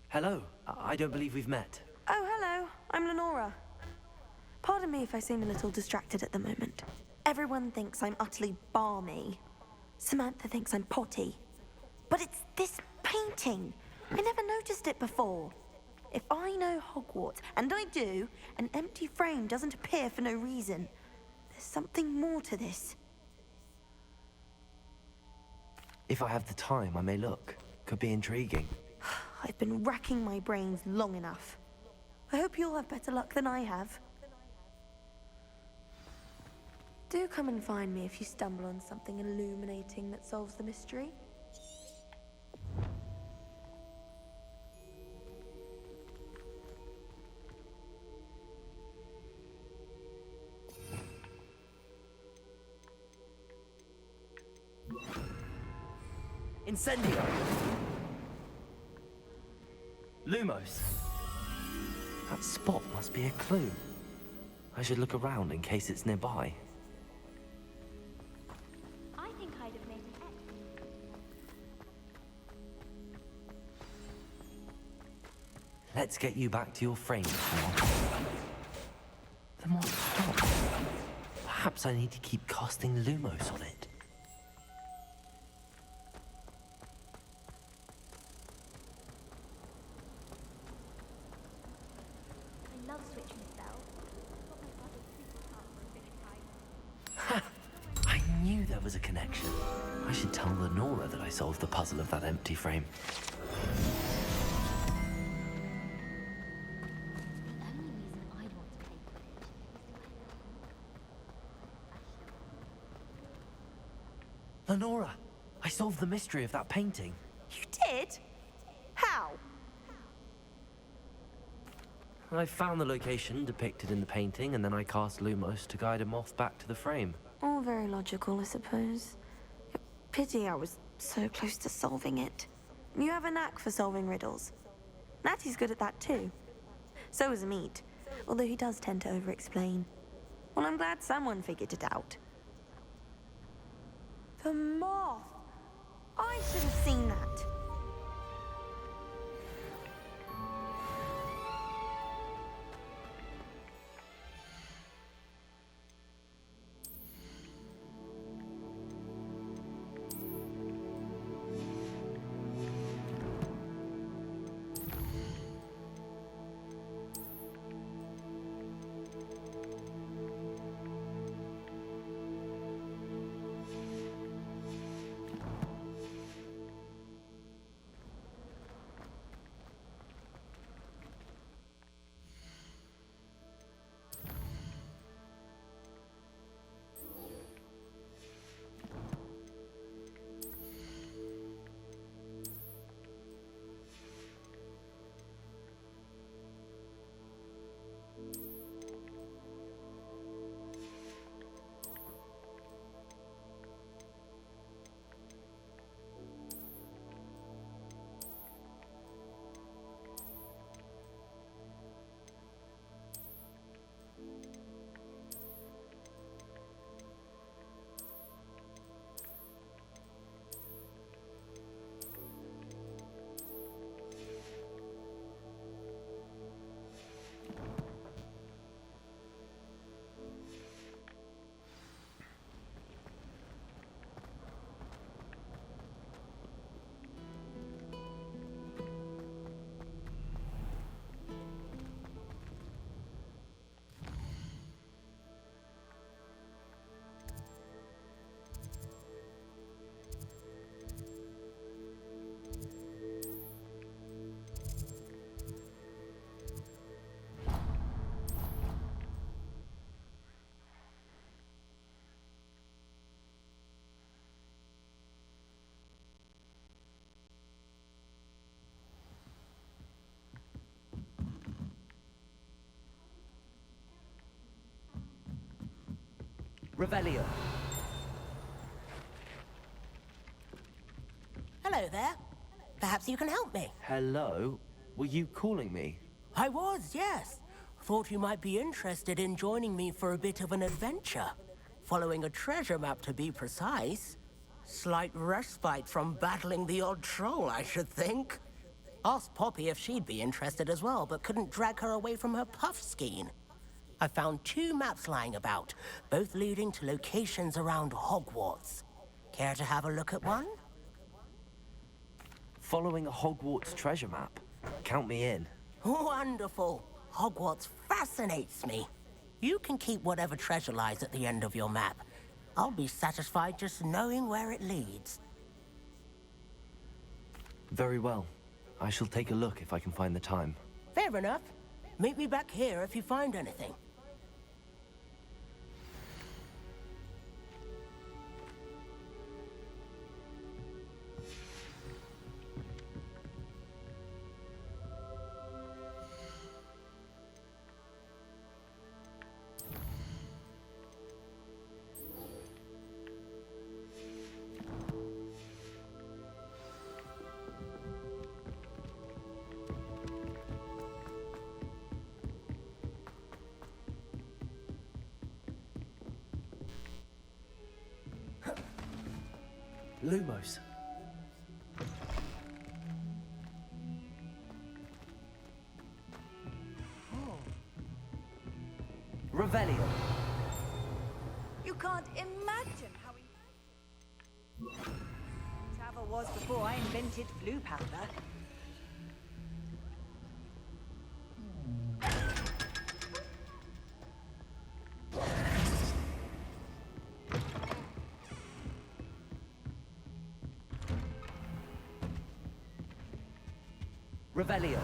Hello. I don't believe we've met. Oh, hello. I'm Lenora. Pardon me if I seem a little distracted at the moment. Everyone thinks I'm utterly balmy. Samantha thinks I'm potty. But it's this painting. I never noticed it before. If I know Hogwarts, and I do, an empty frame doesn't appear for no reason. There's something more to this. If I have the time, I may look. Could be intriguing. I've been racking my brains long enough. I hope you'll have better luck than I have. Do come and find me if you stumble on something illuminating that solves the mystery. Incendio! Lumos! That spot must be a clue. I should look around in case it's nearby. I think I'd have made an X. Let's get you back to your frame, Lamont. Lamont, stop. Perhaps I need to keep casting Lumos on it. I love switching spells. Got my brother's super power for a finish time. a connection. I should tell Lenora that I solved the puzzle of that empty frame. Lenora, I solved the mystery of that painting. You did? How? I found the location depicted in the painting, and then I cast Lumos to guide a moth back to the frame. All very logical, I suppose. Pity I was so close to solving it. You have a knack for solving riddles. Natty's good at that too. So is Meat, although he does tend to over-explain. Well, I'm glad someone figured it out. The moth! I should have seen that. Revelio. Hello there. Perhaps you can help me. Hello? Were you calling me? I was, yes. Thought you might be interested in joining me for a bit of an adventure. Following a treasure map, to be precise. Slight respite from battling the odd troll, I should think. Asked Poppy if she'd be interested as well, but couldn't drag her away from her puff skein. I found 2 maps lying about, both leading to locations around Hogwarts. Care to have a look at one? Following a Hogwarts treasure map? Count me in. Wonderful. Hogwarts fascinates me. You can keep whatever treasure lies at the end of your map. I'll be satisfied just knowing where it leads. Very well. I shall take a look if I can find the time. Fair enough. Meet me back here if you find anything. Lumos. Revelio. You can't imagine how Tava was before I invented blue powder. Revelio.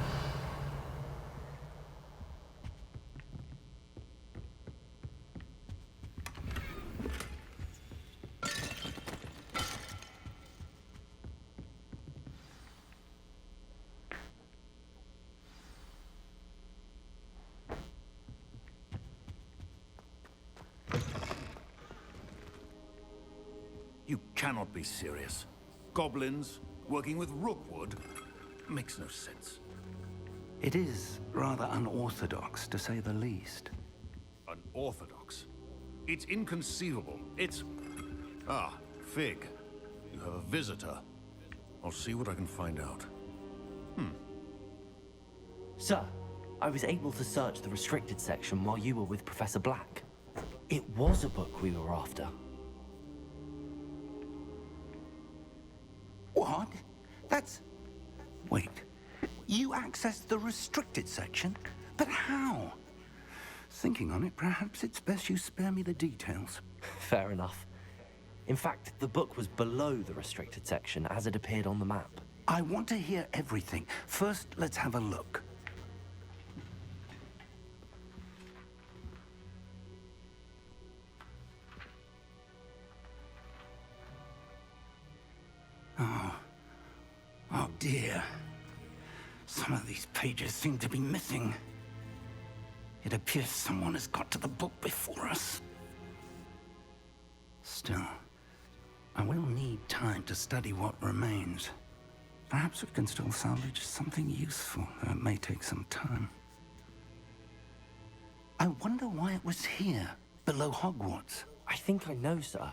You cannot be serious. Goblins working with Rookwood makes no sense. It is rather unorthodox, to say the least. Unorthodox? It's inconceivable. It's... Ah, Fig. You have a visitor. I'll see what I can find out. Sir, I was able to search the restricted section while you were with Professor Black. It was a book we were after. What? That's... Wait. You accessed the restricted section? But how? Thinking on it, perhaps it's best you spare me the details. Fair enough. In fact, the book was below the restricted section as it appeared on the map. I want to hear everything. First, let's have a look. Oh dear. Some of these pages seem to be missing. It appears someone has got to the book before us. Still, I will need time to study what remains. Perhaps we can still salvage something useful, though it may take some time. I wonder why it was here, below Hogwarts. I think I know, sir.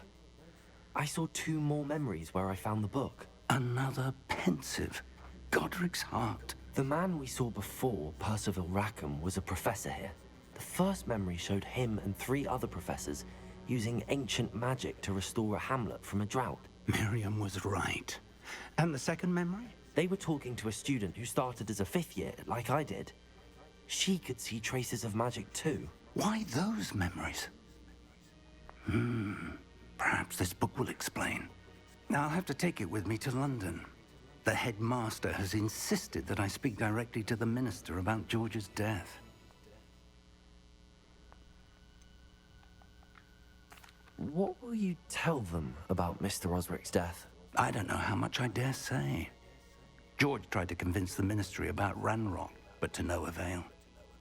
I saw 2 more memories where I found the book. Another pensive. Godric's heart. The man we saw before, Percival Rackham, was a professor here. The first memory showed him and 3 other professors using ancient magic to restore a hamlet from a drought. Miriam was right. And the second memory? They were talking to a student who started as a 5th year, like I did. She could see traces of magic too. Why those memories? Perhaps this book will explain. I'll have to take it with me to London. The headmaster has insisted that I speak directly to the minister about George's death. What will you tell them about Mr. Osric's death? I don't know how much I dare say. George tried to convince the ministry about Ranrock, but to no avail.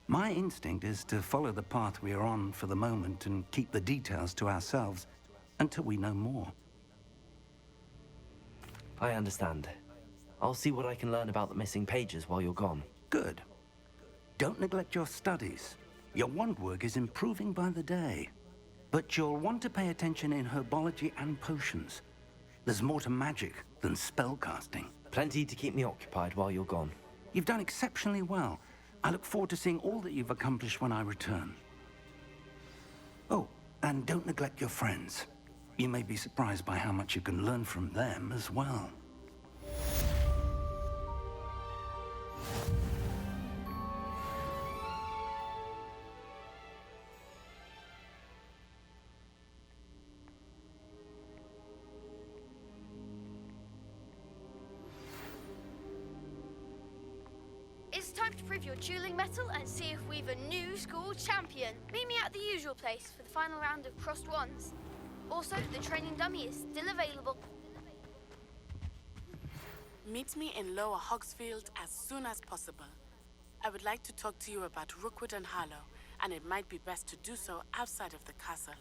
My instinct is to follow the path we are on for the moment and keep the details to ourselves until we know more. I understand. I'll see what I can learn about the missing pages while you're gone. Good. Don't neglect your studies. Your wand work is improving by the day. But you'll want to pay attention in herbology and potions. There's more to magic than spellcasting. Plenty to keep me occupied while you're gone. You've done exceptionally well. I look forward to seeing all that you've accomplished when I return. Oh, and don't neglect your friends. You may be surprised by how much you can learn from them as well. It's time to prove your dueling mettle and see if we've a new school champion. Meet me at the usual place for the final round of crossed wands. Also, the training dummy is still available. Meet me in Lower Hogsfield as soon as possible. I would like to talk to you about Rookwood and Harlow, and it might be best to do so outside of the castle.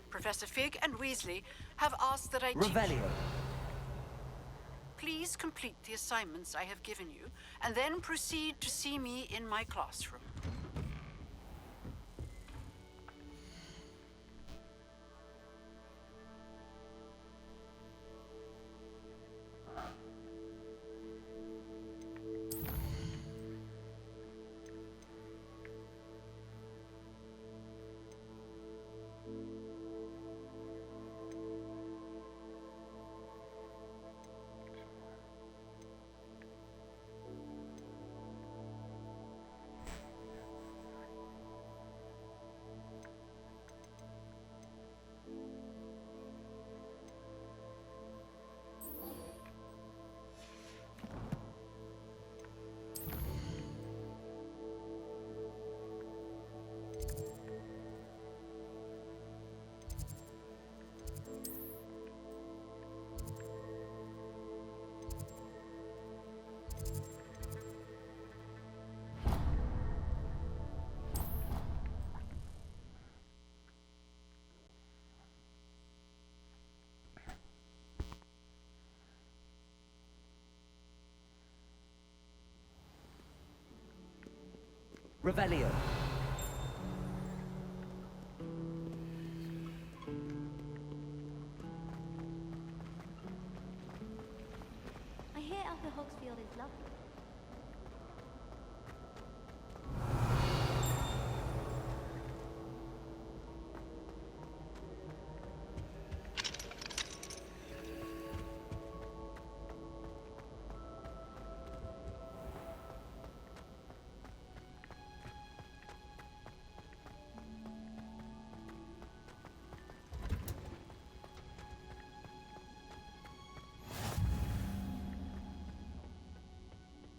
Professor Fig and Weasley have asked that I Revelio. Please complete the assignments I have given you, and then proceed to see me in my classroom. Revelio. I hear Upper Hogsfield is lovely.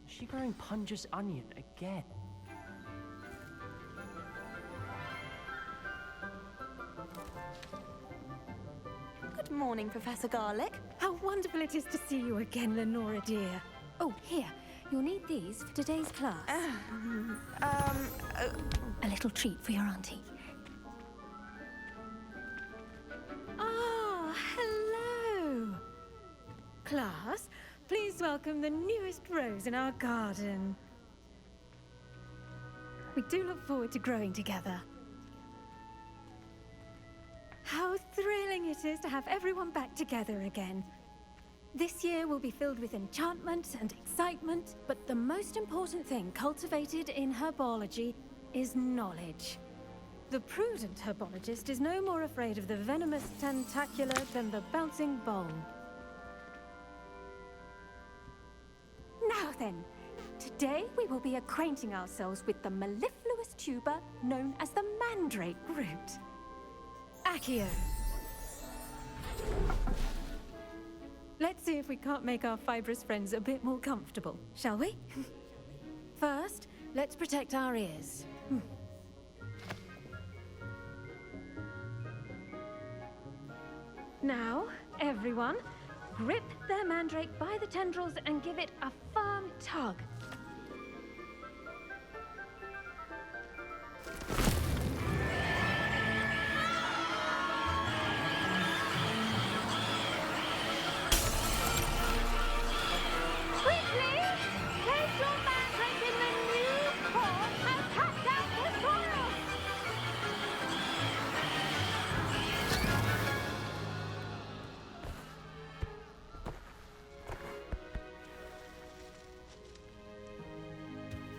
Is she growing Punja's onion again? Good morning, Professor Garlic. How wonderful it is to see you again, Lenora dear. Oh, here. You'll need these for today's class. A little treat for your auntie. Ah, hello. Class, please welcome the newest rose in our garden. We do look forward to growing together. How thrilling it is to have everyone back together again. This year will be filled with enchantment and excitement, but the most important thing cultivated in herbology is knowledge. The prudent herbologist is no more afraid of the venomous tentacular than the bouncing bulb. Now then, today we will be acquainting ourselves with the mellifluous tuber known as the mandrake root. Accio. Let's see if we can't make our fibrous friends a bit more comfortable, shall we? First, let's protect our ears. Now, everyone, grip their mandrake by the tendrils and give it a firm tug. Quickly! Place your mandrake in the new pot and cut down the soil!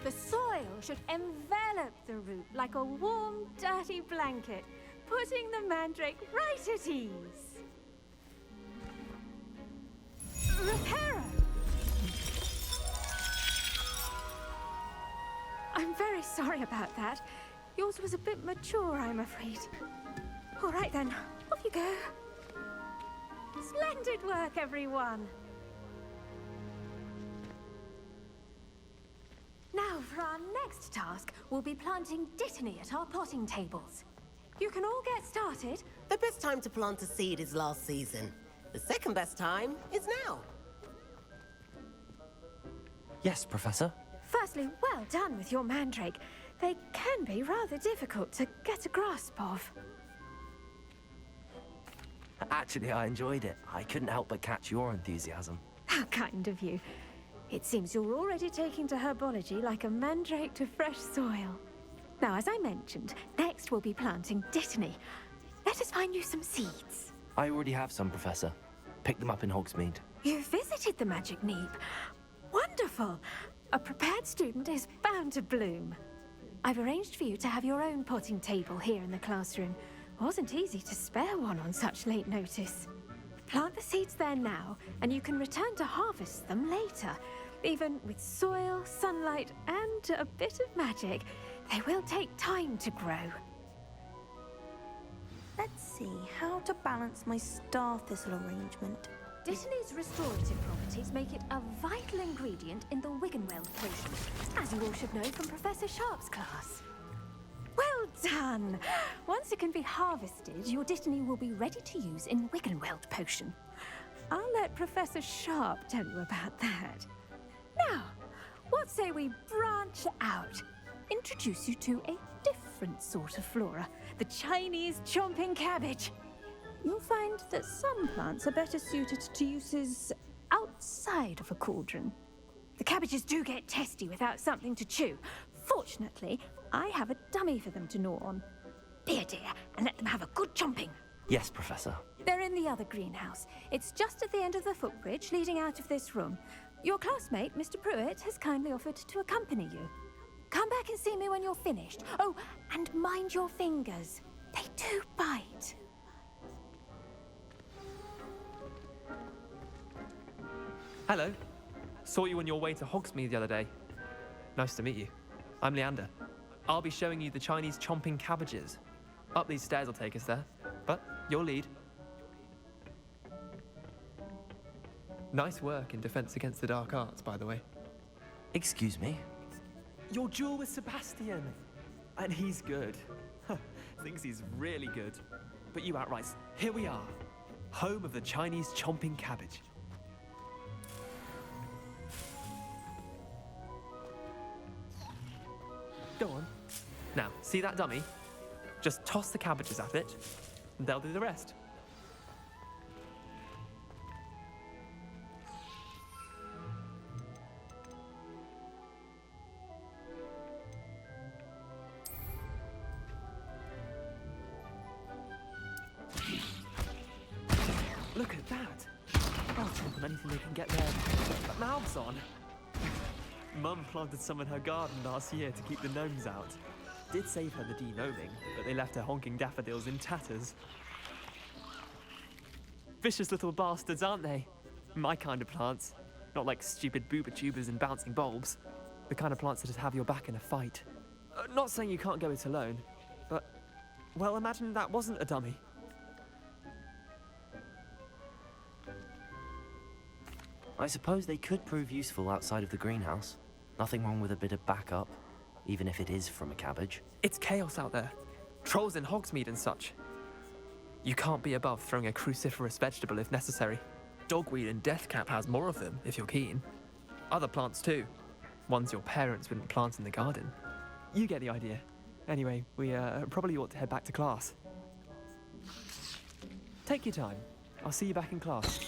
The soil should envelop the root like a warm, dirty blanket, putting the mandrake right at ease. Reparo! I'm very sorry about that. Yours was a bit mature, I'm afraid. All right then, off you go. Splendid work, everyone. Now, for our next task, we'll be planting dittany at our potting tables. You can all get started. The best time to plant a seed is last season. The second best time is now. Yes, Professor. Firstly, well done with your mandrake. They can be rather difficult to get a grasp of. Actually, I enjoyed it. I couldn't help but catch your enthusiasm. How kind of you. It seems you're already taking to herbology like a mandrake to fresh soil. Now, as I mentioned, next we'll be planting dittany. Let us find you some seeds. I already have some, Professor. Picked them up in Hogsmeade. You visited the Magic Neep. Wonderful! A prepared student is bound to bloom. I've arranged for you to have your own potting table here in the classroom. Wasn't easy to spare one on such late notice. Plant the seeds there now, and you can return to harvest them later. Even with soil, sunlight, and a bit of magic, they will take time to grow. Let's see how to balance my star thistle arrangement. Dittany's restorative properties make it a vital ingredient in the Wiggenweld potion, as you all should know from Professor Sharp's class. Well done! Once it can be harvested, your dittany will be ready to use in Wiggenweld potion. I'll let Professor Sharp tell you about that. Now, what say we branch out? Introduce you to a different sort of flora, the Chinese chomping cabbage. You'll find that some plants are better suited to uses outside of a cauldron. The cabbages do get testy without something to chew. Fortunately, I have a dummy for them to gnaw on. Dear, and let them have a good chomping. Yes, Professor. They're in the other greenhouse. It's just at the end of the footbridge leading out of this room. Your classmate, Mr. Pruitt, has kindly offered to accompany you. Come back and see me when you're finished. Oh, and mind your fingers. They do bite. Hello. Saw you on your way to Hogsmeade the other day. Nice to meet you. I'm Leander. I'll be showing you the Chinese chomping cabbages. Up these stairs will take us there, but your lead. Nice work in Defense Against the Dark Arts, by the way. Excuse me? Your duel with Sebastian! And he's good. Thinks he's really good. But you outright, here we are. Home of the Chinese chomping cabbage. Go on. Now, see that dummy? Just toss the cabbages at it, and they'll do the rest. Look at that! I'll chomp on anything they can get their mouths on. Mum planted some in her garden last year to keep the gnomes out. Did save her the de-gnoming, but they left her honking daffodils in tatters. Vicious little bastards, aren't they? My kind of plants. Not like stupid booba tubers and bouncing bulbs. The kind of plants that just have your back in a fight. Not saying you can't go it alone, but... well, imagine that wasn't a dummy. I suppose they could prove useful outside of the greenhouse. Nothing wrong with a bit of backup, even if it is from a cabbage. It's chaos out there. Trolls in Hogsmeade and such. You can't be above throwing a cruciferous vegetable if necessary. Dogweed and deathcap has more of them, if you're keen. Other plants too. Ones your parents wouldn't plant in the garden. You get the idea. Anyway, we probably ought to head back to class. Take your time. I'll see you back in class.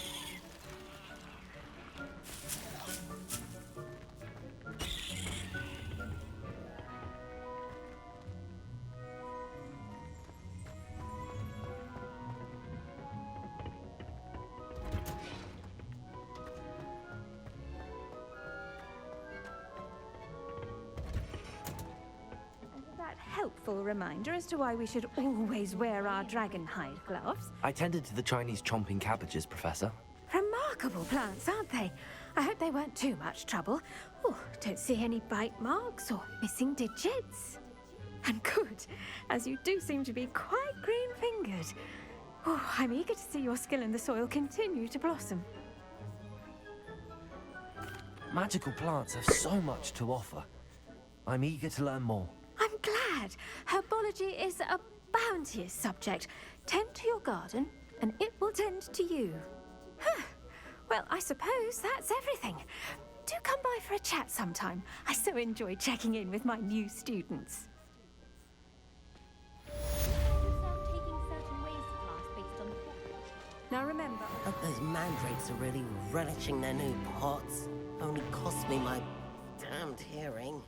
Helpful reminder as to why we should always wear our dragon hide gloves. I tended to the Chinese chomping cabbages, Professor. Remarkable plants, aren't they? I hope they weren't too much trouble. Oh, don't see any bite marks or missing digits. And good, as you do seem to be quite green-fingered. Oh, I'm eager to see your skill in the soil continue to blossom. Magical plants have so much to offer. I'm eager to learn more. I'm glad. Herbology is a bounteous subject. Tend to your garden, and it will tend to you. Huh. Well, I suppose that's everything. Do come by for a chat sometime. I so enjoy checking in with my new students. Now remember... Hope those mandrakes are really relishing their new pots. Only cost me my damned hearing.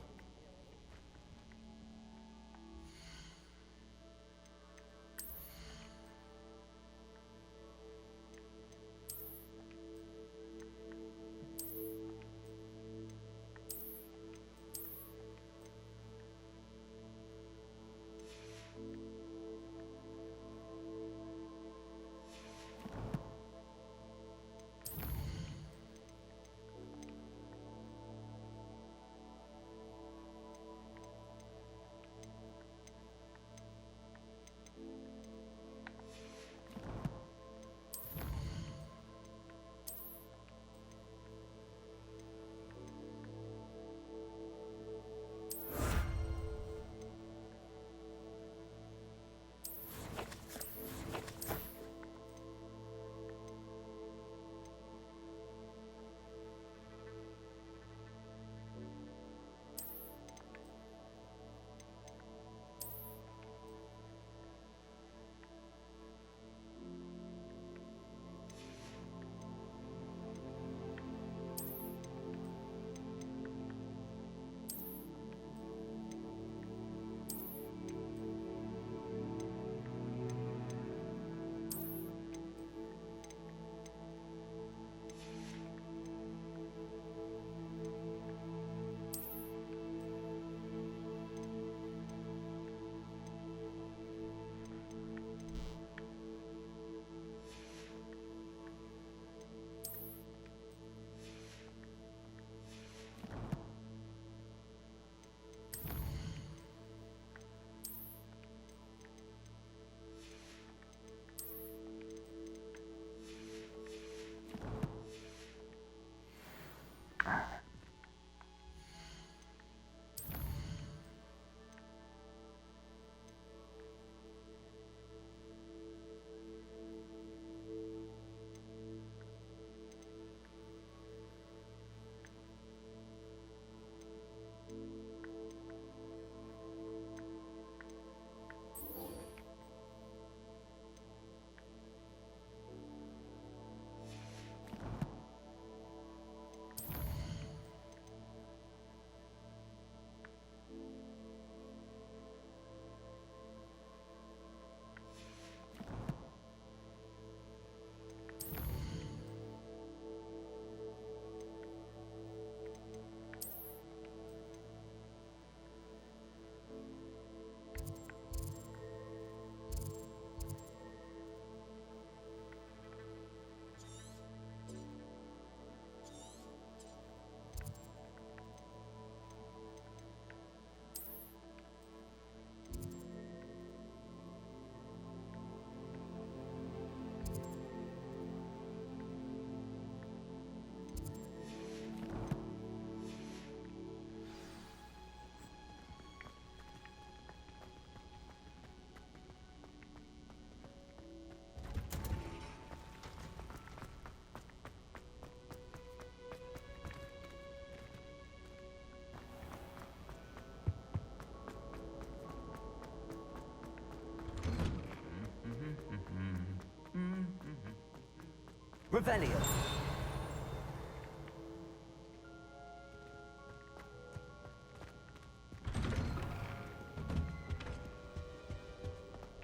Revelio.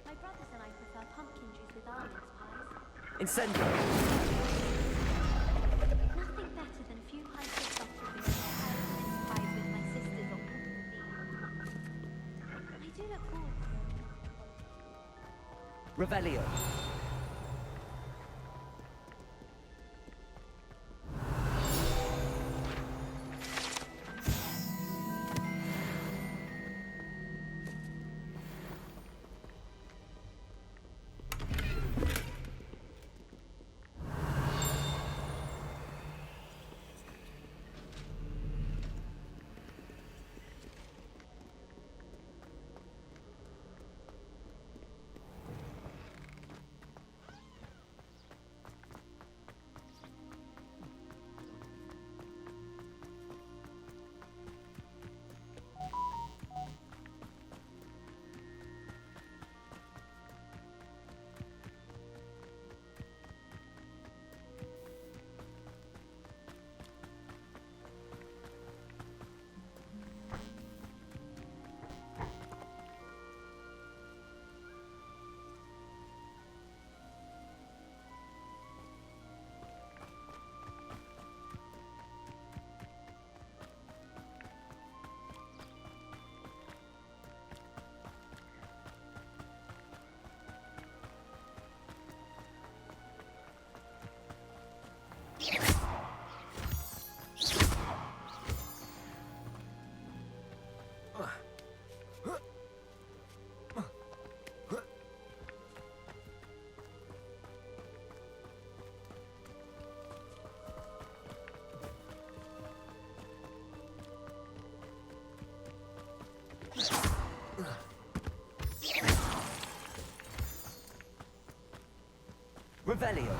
My brothers and I prefer pumpkin juice with almonds pies. Incendio. Nothing better than a few high-tech sausages and mince pies with my sisters on I do look forward. Revelio. Revelio.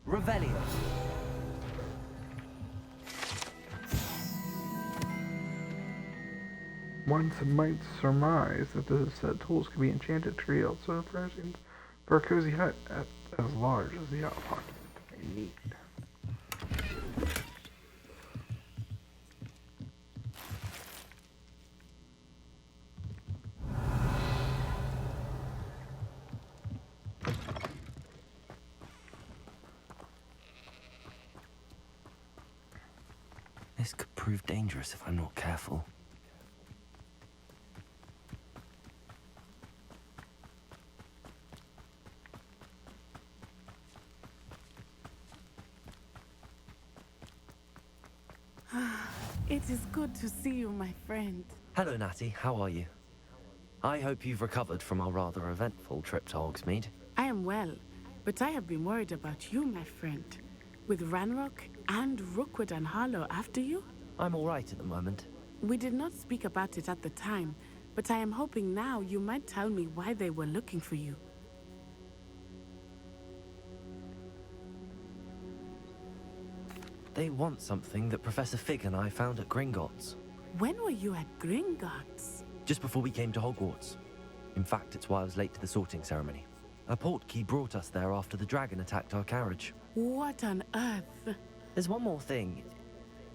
Revelio. One might surmise that the said tools could be enchanted to create also present for a cozy hut as large as the apartment may need. This could prove dangerous if I'm not careful. It is good to see you, my friend. Hello, Natty. How are you? I hope you've recovered from our rather eventful trip to Hogsmeade. I am well, but I have been worried about you, my friend. With Ranrock and Rookwood and Harlow after you? I'm all right at the moment. We did not speak about it at the time, but I am hoping now you might tell me why they were looking for you. They want something that Professor Fig and I found at Gringotts. When were you at Gringotts? Just before we came to Hogwarts. In fact, it's why I was late to the sorting ceremony. A portkey brought us there after the dragon attacked our carriage. What on earth? There's one more thing.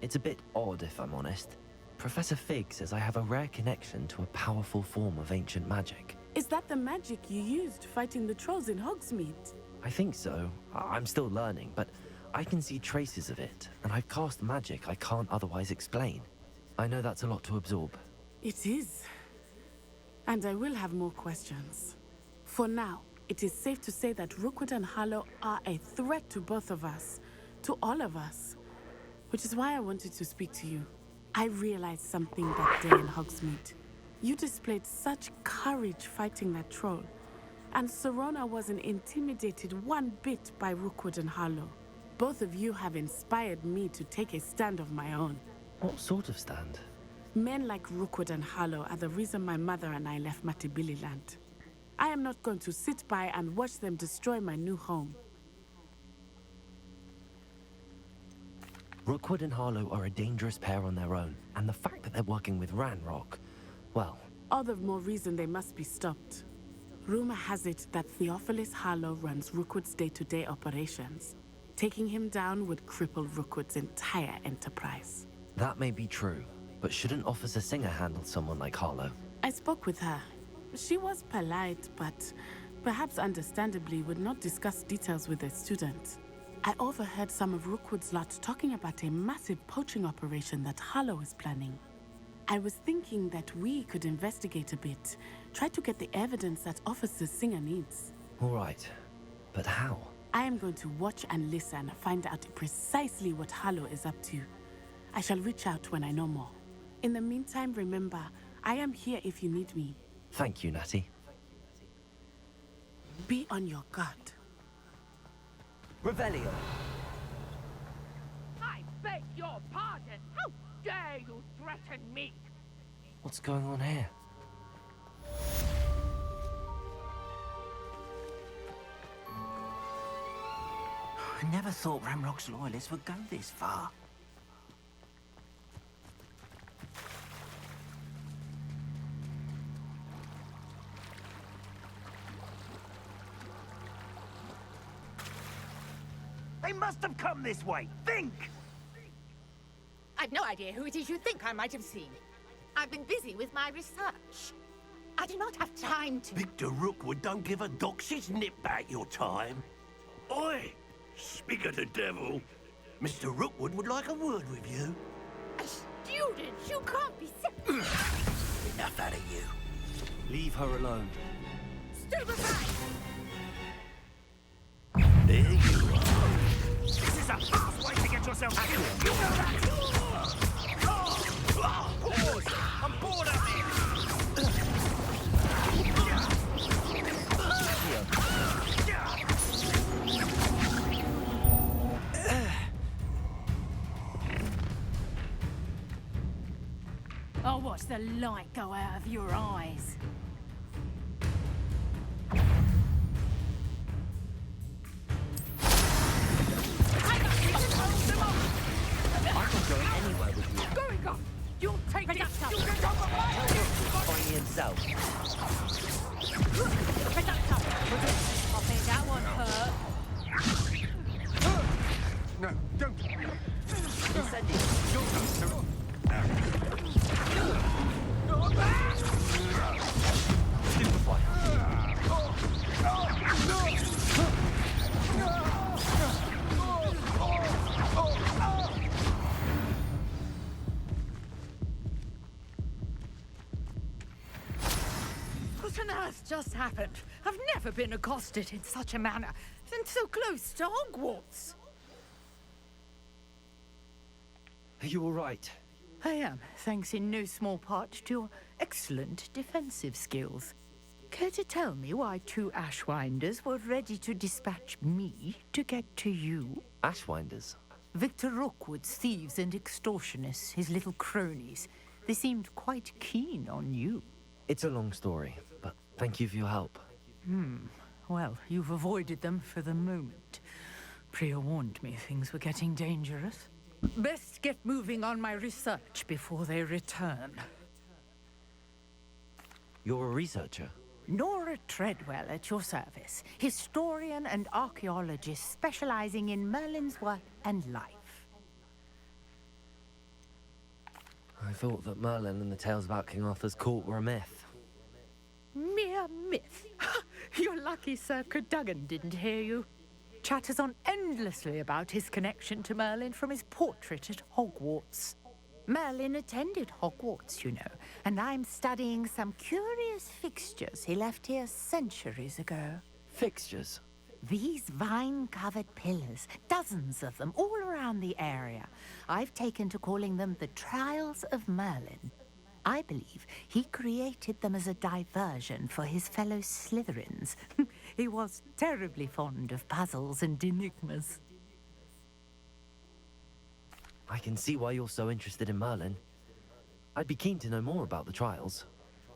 It's a bit odd, if I'm honest. Professor Fig says I have a rare connection to a powerful form of ancient magic. Is that the magic you used fighting the trolls in Hogsmeade? I think so. I'm still learning, but I can see traces of it, and I've cast magic I can't otherwise explain. I know that's a lot to absorb. It is. And I will have more questions. For now, it is safe to say that Rookwood and Harlow are a threat to both of us, to all of us. Which is why I wanted to speak to you. I realized something that day in Hogsmeade. You displayed such courage fighting that troll, and Serona wasn't intimidated one bit by Rookwood and Harlow. Both of you have inspired me to take a stand of my own. What sort of stand? Men like Rookwood and Harlow are the reason my mother and I left Matabeleland. I am not going to sit by and watch them destroy my new home. Rookwood and Harlow are a dangerous pair on their own, and the fact that they're working with Ranrock, well... All the more reason they must be stopped. Rumor has it that Theophilus Harlow runs Rookwood's day-to-day operations. Taking him down would cripple Rookwood's entire enterprise. That may be true, but shouldn't Officer Singer handle someone like Harlow? I spoke with her. She was polite, but perhaps understandably would not discuss details with a student. I overheard some of Rookwood's lot talking about a massive poaching operation that Harlow is planning. I was thinking that we could investigate a bit, try to get the evidence that Officer Singer needs. All right, but how? I am going to watch and listen, find out precisely what Harlow is up to. I shall reach out when I know more. In the meantime, remember, I am here if you need me. Thank you, Natty. Be on your guard. Revelio. I beg your pardon. How dare you threaten me? What's going on here? I never thought Ranrock's loyalists would go this far. They must have come this way. Think! I've no idea who it is you think I might have seen. I've been busy with my research. I do not have time to... Victor Rookwood don't give a doxy's nip back your time. Oi! Speak of the devil. Mr. Rookwood would like a word with you. A student? You can't be... Enough out of you. Leave her alone. Stupefy! There you are. This is a fast way to get yourself out. You know that! Pause! I'm bored of it! I'll watch the light go out of your eyes. I'm not going anywhere with you. Going up! You'll take it! Reductor. You'll get on the Find himself. Reductor. I think that one hurt. No, don't! What on earth just happened? I've never been accosted in such a manner, and so close to Hogwarts. Are you all right? I am, thanks in no small part to your excellent defensive skills. Care to tell me why two Ashwinders were ready to dispatch me to get to you? Ashwinders? Victor Rookwood's thieves and extortionists, his little cronies. They seemed quite keen on you. It's a long story, but thank you for your help. Well, you've avoided them for the moment. Priya warned me things were getting dangerous. Best get moving on my research before they return. You're a researcher? Nora Treadwell at your service. Historian and archaeologist specializing in Merlin's work and life. I thought that Merlin and the tales about King Arthur's court were a myth. Mere myth. You're lucky Sir Cadogan didn't hear you. chatters on endlessly about his connection to Merlin from his portrait at Hogwarts. Merlin attended Hogwarts, you know, and I'm studying some curious fixtures he left here centuries ago. Fixtures? These vine-covered pillars, dozens of them, all around the area. I've taken to calling them the Trials of Merlin. I believe he created them as a diversion for his fellow Slytherins. He was terribly fond of puzzles and enigmas. I can see why you're so interested in Merlin. I'd be keen to know more about the trials.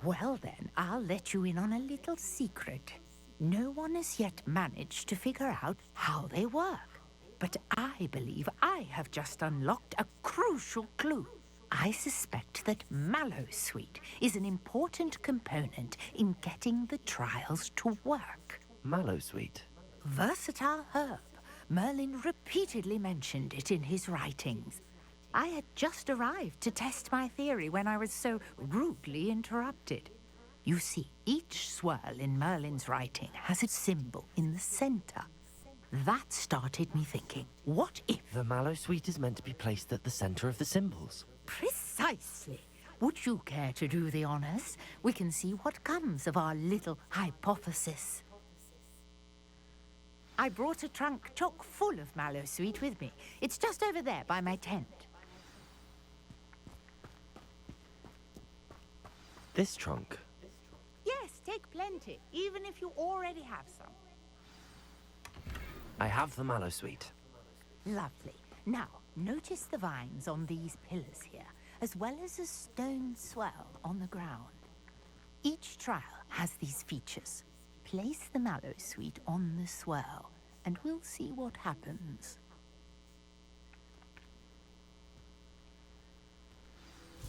Well then, I'll let you in on a little secret. No one has yet managed to figure out how they work. But I believe I have just unlocked a crucial clue. I suspect that Mallowsweet is an important component in getting the trials to work. Mallowsweet? Versatile herb. Merlin repeatedly mentioned it in his writings. I had just arrived to test my theory when I was so rudely interrupted. You see, each swirl in Merlin's writing has its symbol in the center. That started me thinking, what if... The Mallowsweet is meant to be placed at the center of the symbols. Precisely. Would you care to do the honors? We can see what comes of our little hypothesis. I brought a trunk chock full of Mallowsweet with me. It's just over there by my tent. This trunk? Yes, take plenty, even if you already have some. I have the Mallowsweet. Lovely. Now, notice the vines on these pillars here, as well as a stone swell on the ground. Each trial has these features. Place the Mallowsweet on the swell, and we'll see what happens.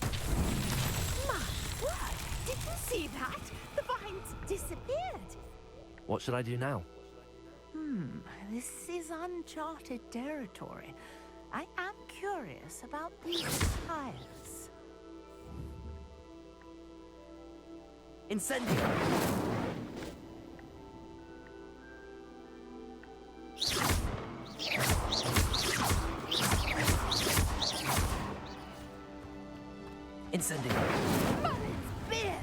My word! Did you see that? The vines disappeared! What should I do now? This is uncharted territory. I am curious about these tiles. Incendio! Incendio! Merlin's beard!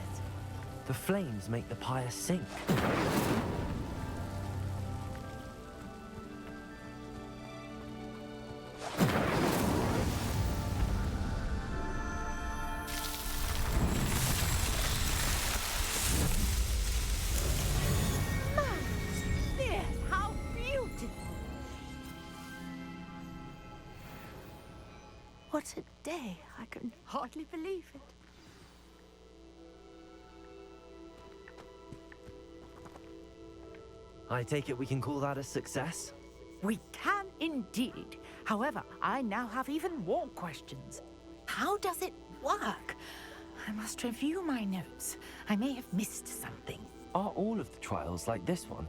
The flames make the pyre sink. What a day. I can hardly believe it. I take it we can call that a success? We can indeed. However, I now have even more questions. How does it work? I must review my notes. I may have missed something. Are all of the trials like this one?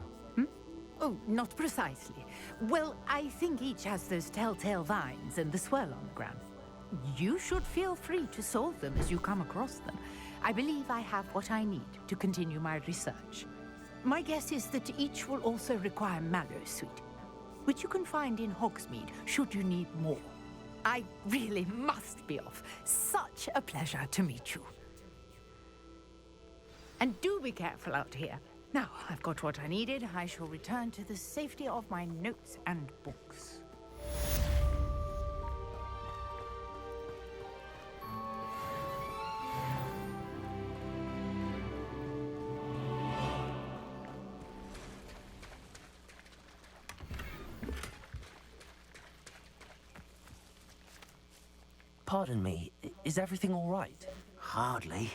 Oh, not precisely. Well, I think each has those telltale vines and the swirl on the ground. You should feel free to solve them as you come across them. I believe I have what I need to continue my research. My guess is that each will also require Mallowsweet, which you can find in Hogsmeade should you need more. I really must be off. Such a pleasure to meet you. And do be careful out here. Now, I've got what I needed. I shall return to the safety of my notes and books. Pardon me, is everything all right? Hardly.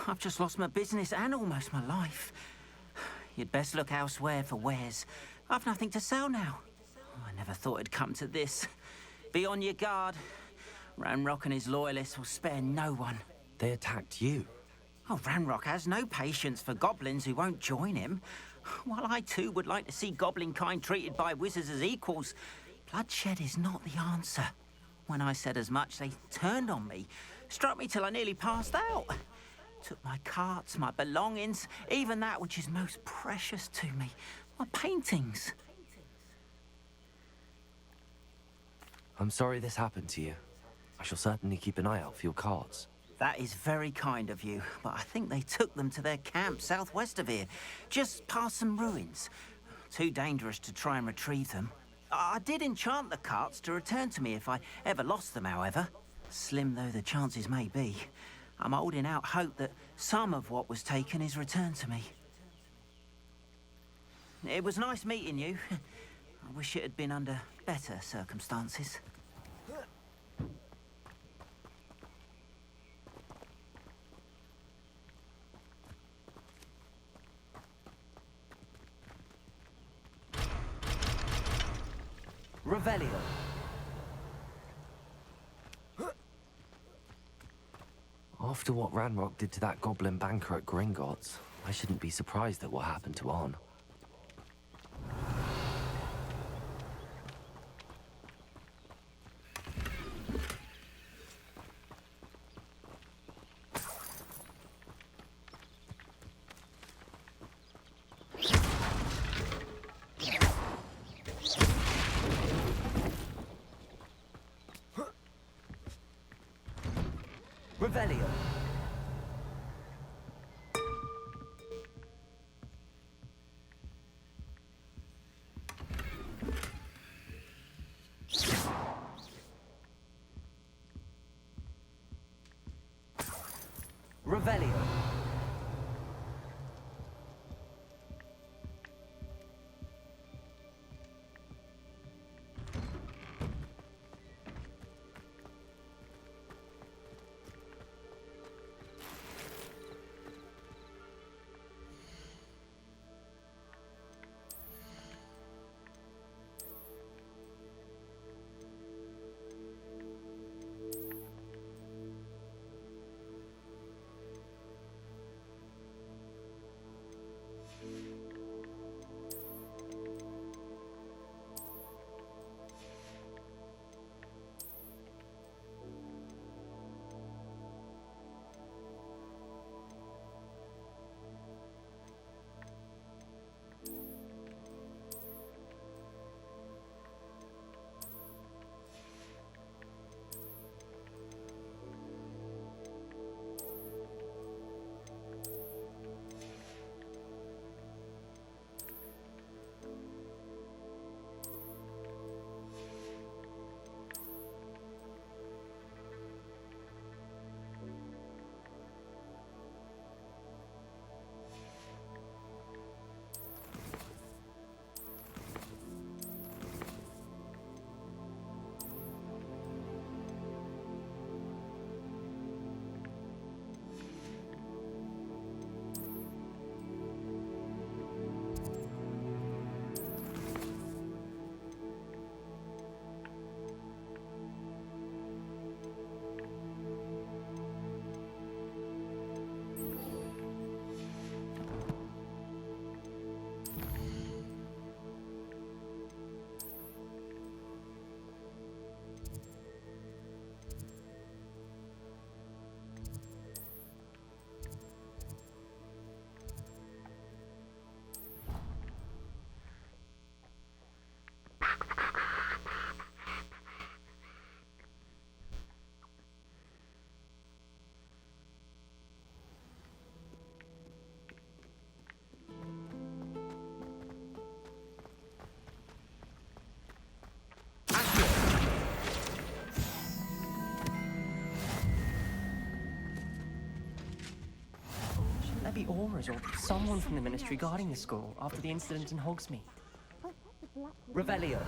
I've just lost my business and almost my life. You'd best look elsewhere for wares. I've nothing to sell now. I never thought it'd come to this. Be on your guard. Ranrock and his loyalists will spare no one. They attacked you? Oh, Ranrock has no patience for goblins who won't join him. While I too would like to see goblin kind treated by wizards as equals, bloodshed is not the answer. When I said as much, they turned on me, struck me till I nearly passed out. Took my carts, my belongings, even that which is most precious to me, my paintings. I'm sorry this happened to you. I shall certainly keep an eye out for your carts. That is very kind of you, but I think they took them to their camp southwest of here, just past some ruins. Too dangerous to try and retrieve them. I did enchant the carts to return to me if I ever lost them, however. Slim though the chances may be, I'm holding out hope that some of what was taken is returned to me. It was nice meeting you. I wish it had been under better circumstances. Revelio. After what Ranrock did to that goblin banker at Gringotts, I shouldn't be surprised at what happened to On. Revelio. Revelio. Be auras or someone from the ministry guarding the school after the incident in Hogsmeade. Revelio.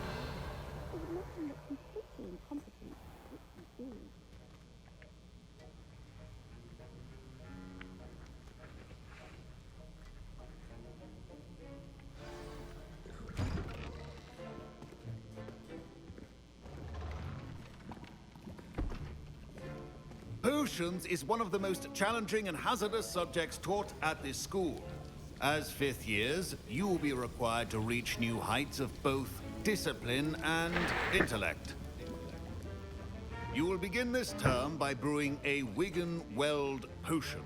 Potions is one of the most challenging and hazardous subjects taught at this school. As fifth years, you will be required to reach new heights of both discipline and intellect. You will begin this term by brewing a Wigan-Weld potion.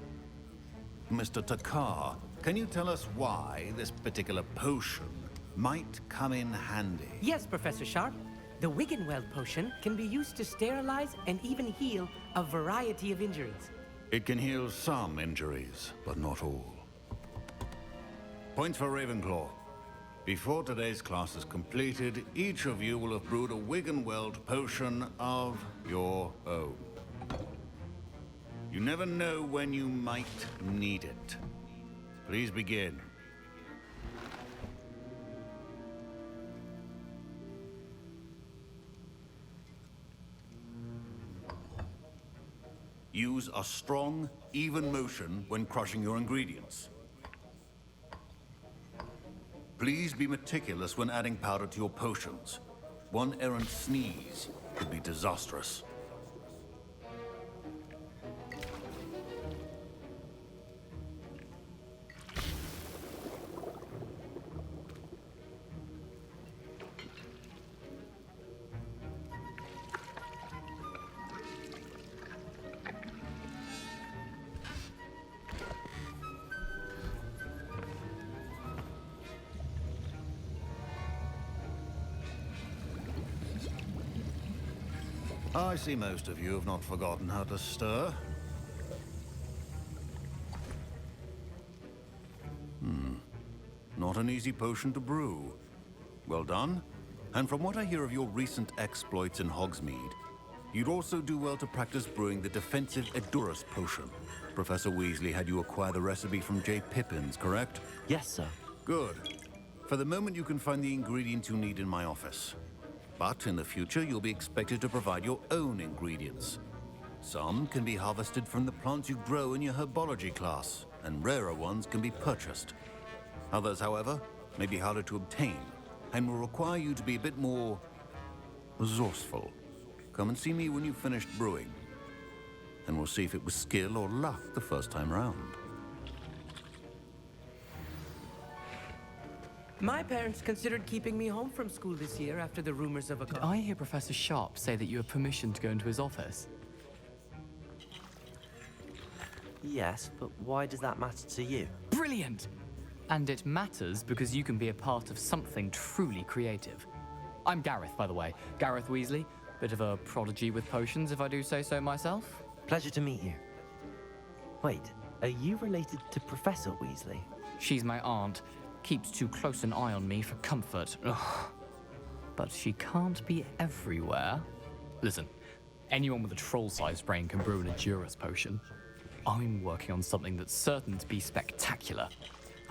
Mr. Takar, can you tell us why this particular potion might come in handy? Yes, Professor Sharp. The Wiggenweld potion can be used to sterilize and even heal a variety of injuries. It can heal some injuries, but not all. Points for Ravenclaw. Before today's class is completed, each of you will have brewed a Wiggenweld potion of your own. You never know when you might need it. Please begin. Use a strong, even motion when crushing your ingredients. Please be meticulous when adding powder to your potions. One errant sneeze could be disastrous. I see most of you have not forgotten how to stir. Not an easy potion to brew. Well done. And from what I hear of your recent exploits in Hogsmeade, you'd also do well to practice brewing the defensive Edurus potion. Professor Weasley had you acquire the recipe from J. Pippin's, correct? Yes, sir. Good. For the moment, you can find the ingredients you need in my office. But in the future, you'll be expected to provide your own ingredients. Some can be harvested from the plants you grow in your herbology class, and rarer ones can be purchased. Others, however, may be harder to obtain, and will require you to be a bit more resourceful. Come and see me when you've finished brewing, and we'll see if it was skill or luck the first time round. My parents considered keeping me home from school this year after the rumors of a... Did I hear Professor Sharp say that you have permission to go into his office? Yes, but why does that matter to you? Brilliant! And it matters because you can be a part of something truly creative. I'm Gareth, by the way. Gareth Weasley. Bit of a prodigy with potions, if I do say so myself. Pleasure to meet you. Wait, are you related to Professor Weasley? She's my aunt. Keeps too close an eye on me for comfort. Ugh. But she can't be everywhere. Listen, anyone with a troll-sized brain can brew an Edurus potion. I'm working on something that's certain to be spectacular.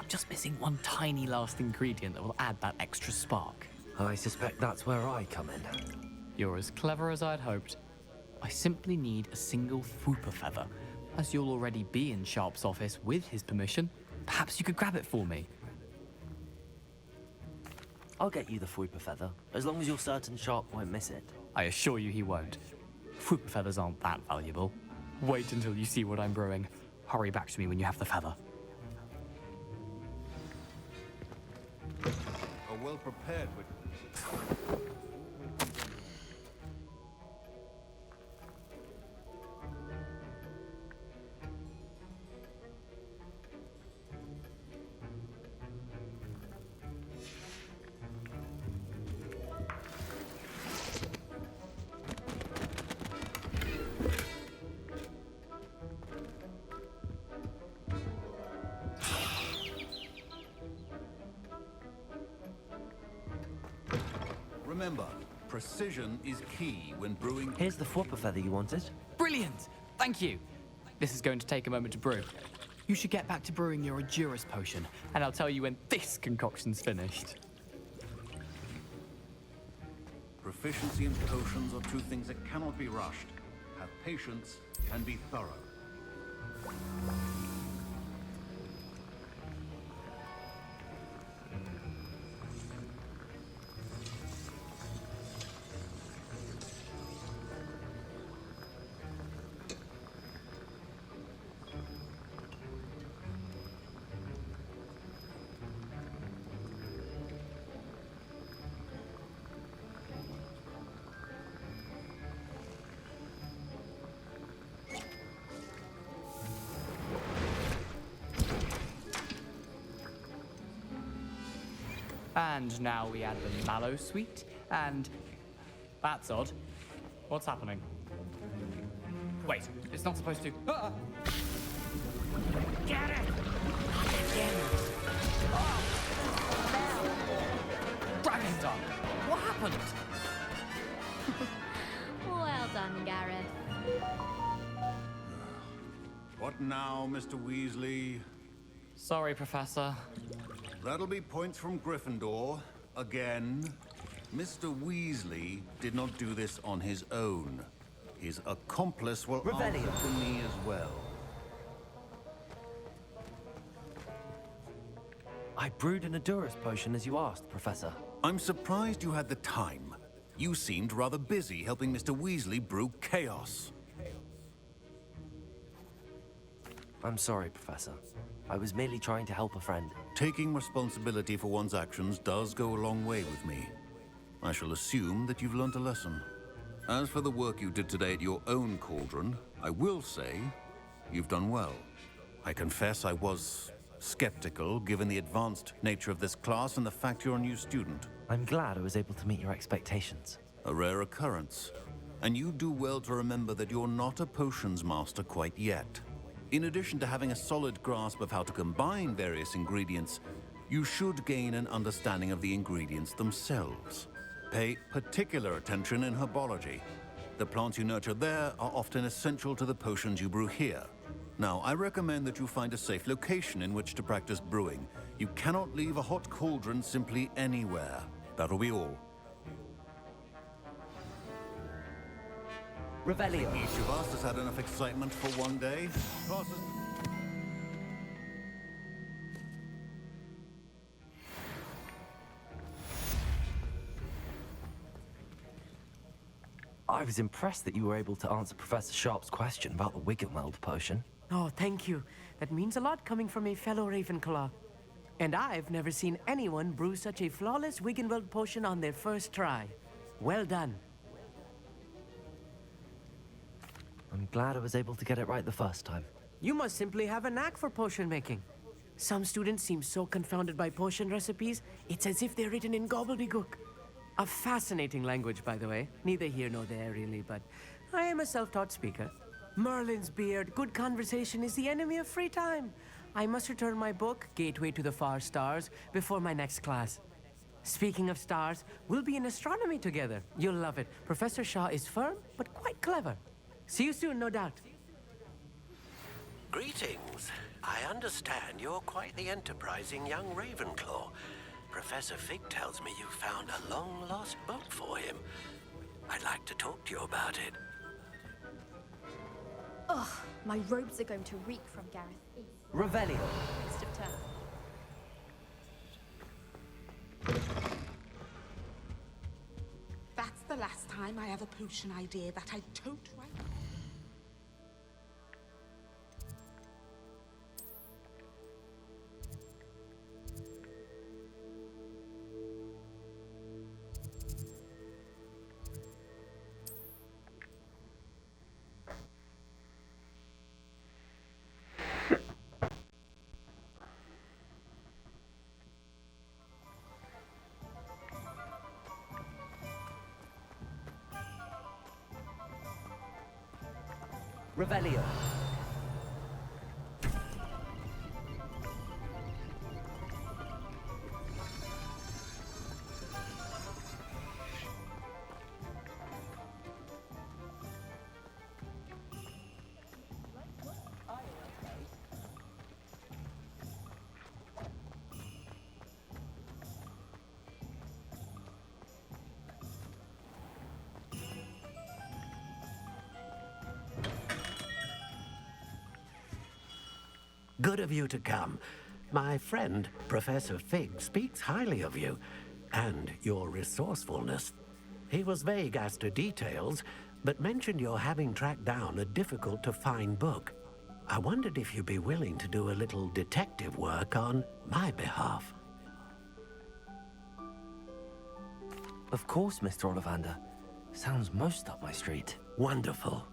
I'm just missing one tiny last ingredient that will add that extra spark. I suspect that's where I come in. You're as clever as I'd hoped. I simply need a single Fwooper feather. As you'll already be in Sharp's office with his permission, perhaps you could grab it for me. I'll get you the Fwooper feather, as long as you're certain Sharp won't miss it. I assure you he won't. Fwooper feathers aren't that valuable. Wait until you see what I'm brewing. Hurry back to me when you have the feather. A well-prepared with... Remember, precision is key when brewing... Here's the Fwooper feather you wanted. Brilliant! Thank you! This is going to take a moment to brew. You should get back to brewing your Edurus potion, and I'll tell you when this concoction's finished. Proficiency and potions are two things that cannot be rushed. Have patience and be thorough. And now we add the mallow sweet, and That's odd. What's happening? Wait, it's not supposed to... Ah! Get it! Dragon Star! What happened? Well done, Gareth. What now, Mr. Weasley? Sorry, Professor. That'll be points from Gryffindor. Again. Mr. Weasley did not do this on his own. His accomplice will answer to me as well. I brewed an Adurus potion as you asked, Professor. I'm surprised you had the time. You seemed rather busy helping Mr. Weasley brew chaos. I'm sorry, Professor. I was merely trying to help a friend. Taking responsibility for one's actions does go a long way with me. I shall assume that you've learnt a lesson. As for the work you did today at your own cauldron, I will say you've done well. I confess I was skeptical, given the advanced nature of this class and the fact you're a new student. I'm glad I was able to meet your expectations. A rare occurrence. And you do well to remember that you're not a potions master quite yet. In addition to having a solid grasp of how to combine various ingredients, you should gain an understanding of the ingredients themselves. Pay particular attention in herbology. The plants you nurture there are often essential to the potions you brew here. Now, I recommend that you find a safe location in which to practice brewing. You cannot leave a hot cauldron simply anywhere. That'll be all. Revelio. Each of us has had enough excitement for one day. Classes... I was impressed that you were able to answer Professor Sharp's question about the Wiggenweld potion. Oh, thank you. That means a lot coming from a fellow Ravenclaw. And I've never seen anyone brew such a flawless Wiggenweld potion on their first try. Well done. I'm glad I was able to get it right the first time. You must simply have a knack for potion making. Some students seem so confounded by potion recipes, it's as if they're written in gobbledygook. A fascinating language, by the way. Neither here nor there, really, but I am a self-taught speaker. Merlin's beard, good conversation is the enemy of free time. I must return my book, Gateway to the Far Stars, before my next class. Speaking of stars, we'll be in astronomy together. You'll love it. Professor Shaw is firm, but quite clever. See you soon, no doubt. Greetings. I understand you're quite the enterprising young Ravenclaw. Professor Fig tells me you found a long-lost book for him. I'd like to talk to you about it. Ugh, my robes are going to reek from Gareth. Revelio. Waste of time. That's the last time I have a potion idea that I tote right. Revelio. Good of you to come. My friend, Professor Fig, speaks highly of you and your resourcefulness. He was vague as to details, but mentioned your having tracked down a difficult-to-find book. I wondered if you'd be willing to do a little detective work on my behalf. Of course, Mr. Ollivander. Sounds most up my street. Wonderful.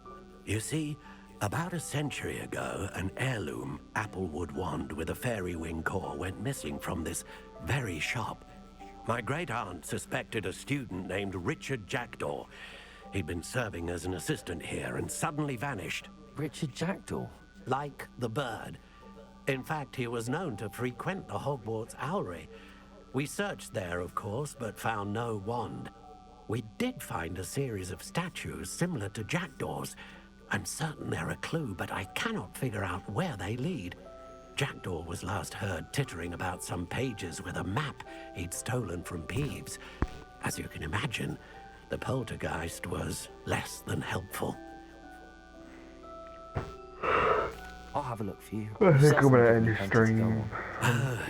You see, about a century ago, an heirloom applewood wand with a fairy wing core went missing from this very shop. My great-aunt suspected a student named Richard Jackdaw. He'd been serving as an assistant here and suddenly vanished. Richard Jackdaw? Like the bird. In fact, he was known to frequent the Hogwarts Owlry. We searched there, of course, but found no wand. We did find a series of statues similar to Jackdaw's. I'm certain they're a clue, but I cannot figure out where they lead. Jackdaw was last heard tittering about some pages with a map he'd stolen from Peeves. As you can imagine, the poltergeist was less than helpful. I'll have a look for you. I think I'm gonna end your stream.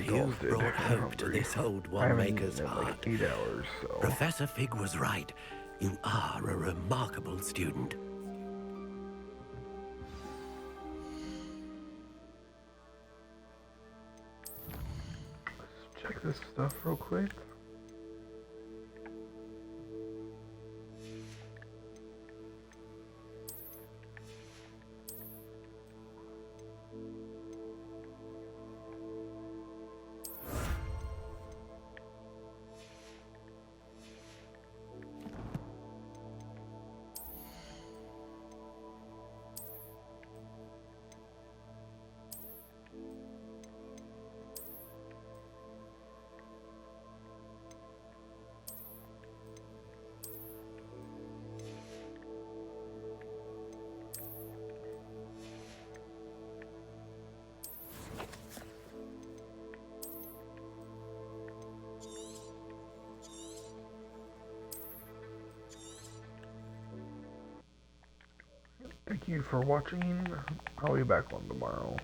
You've brought hope to this old one-maker's heart. Like 8 hours, so. Professor Fig was right. You are a remarkable student. Let's check this stuff real quick. Thank you for watching. I'll be back on tomorrow.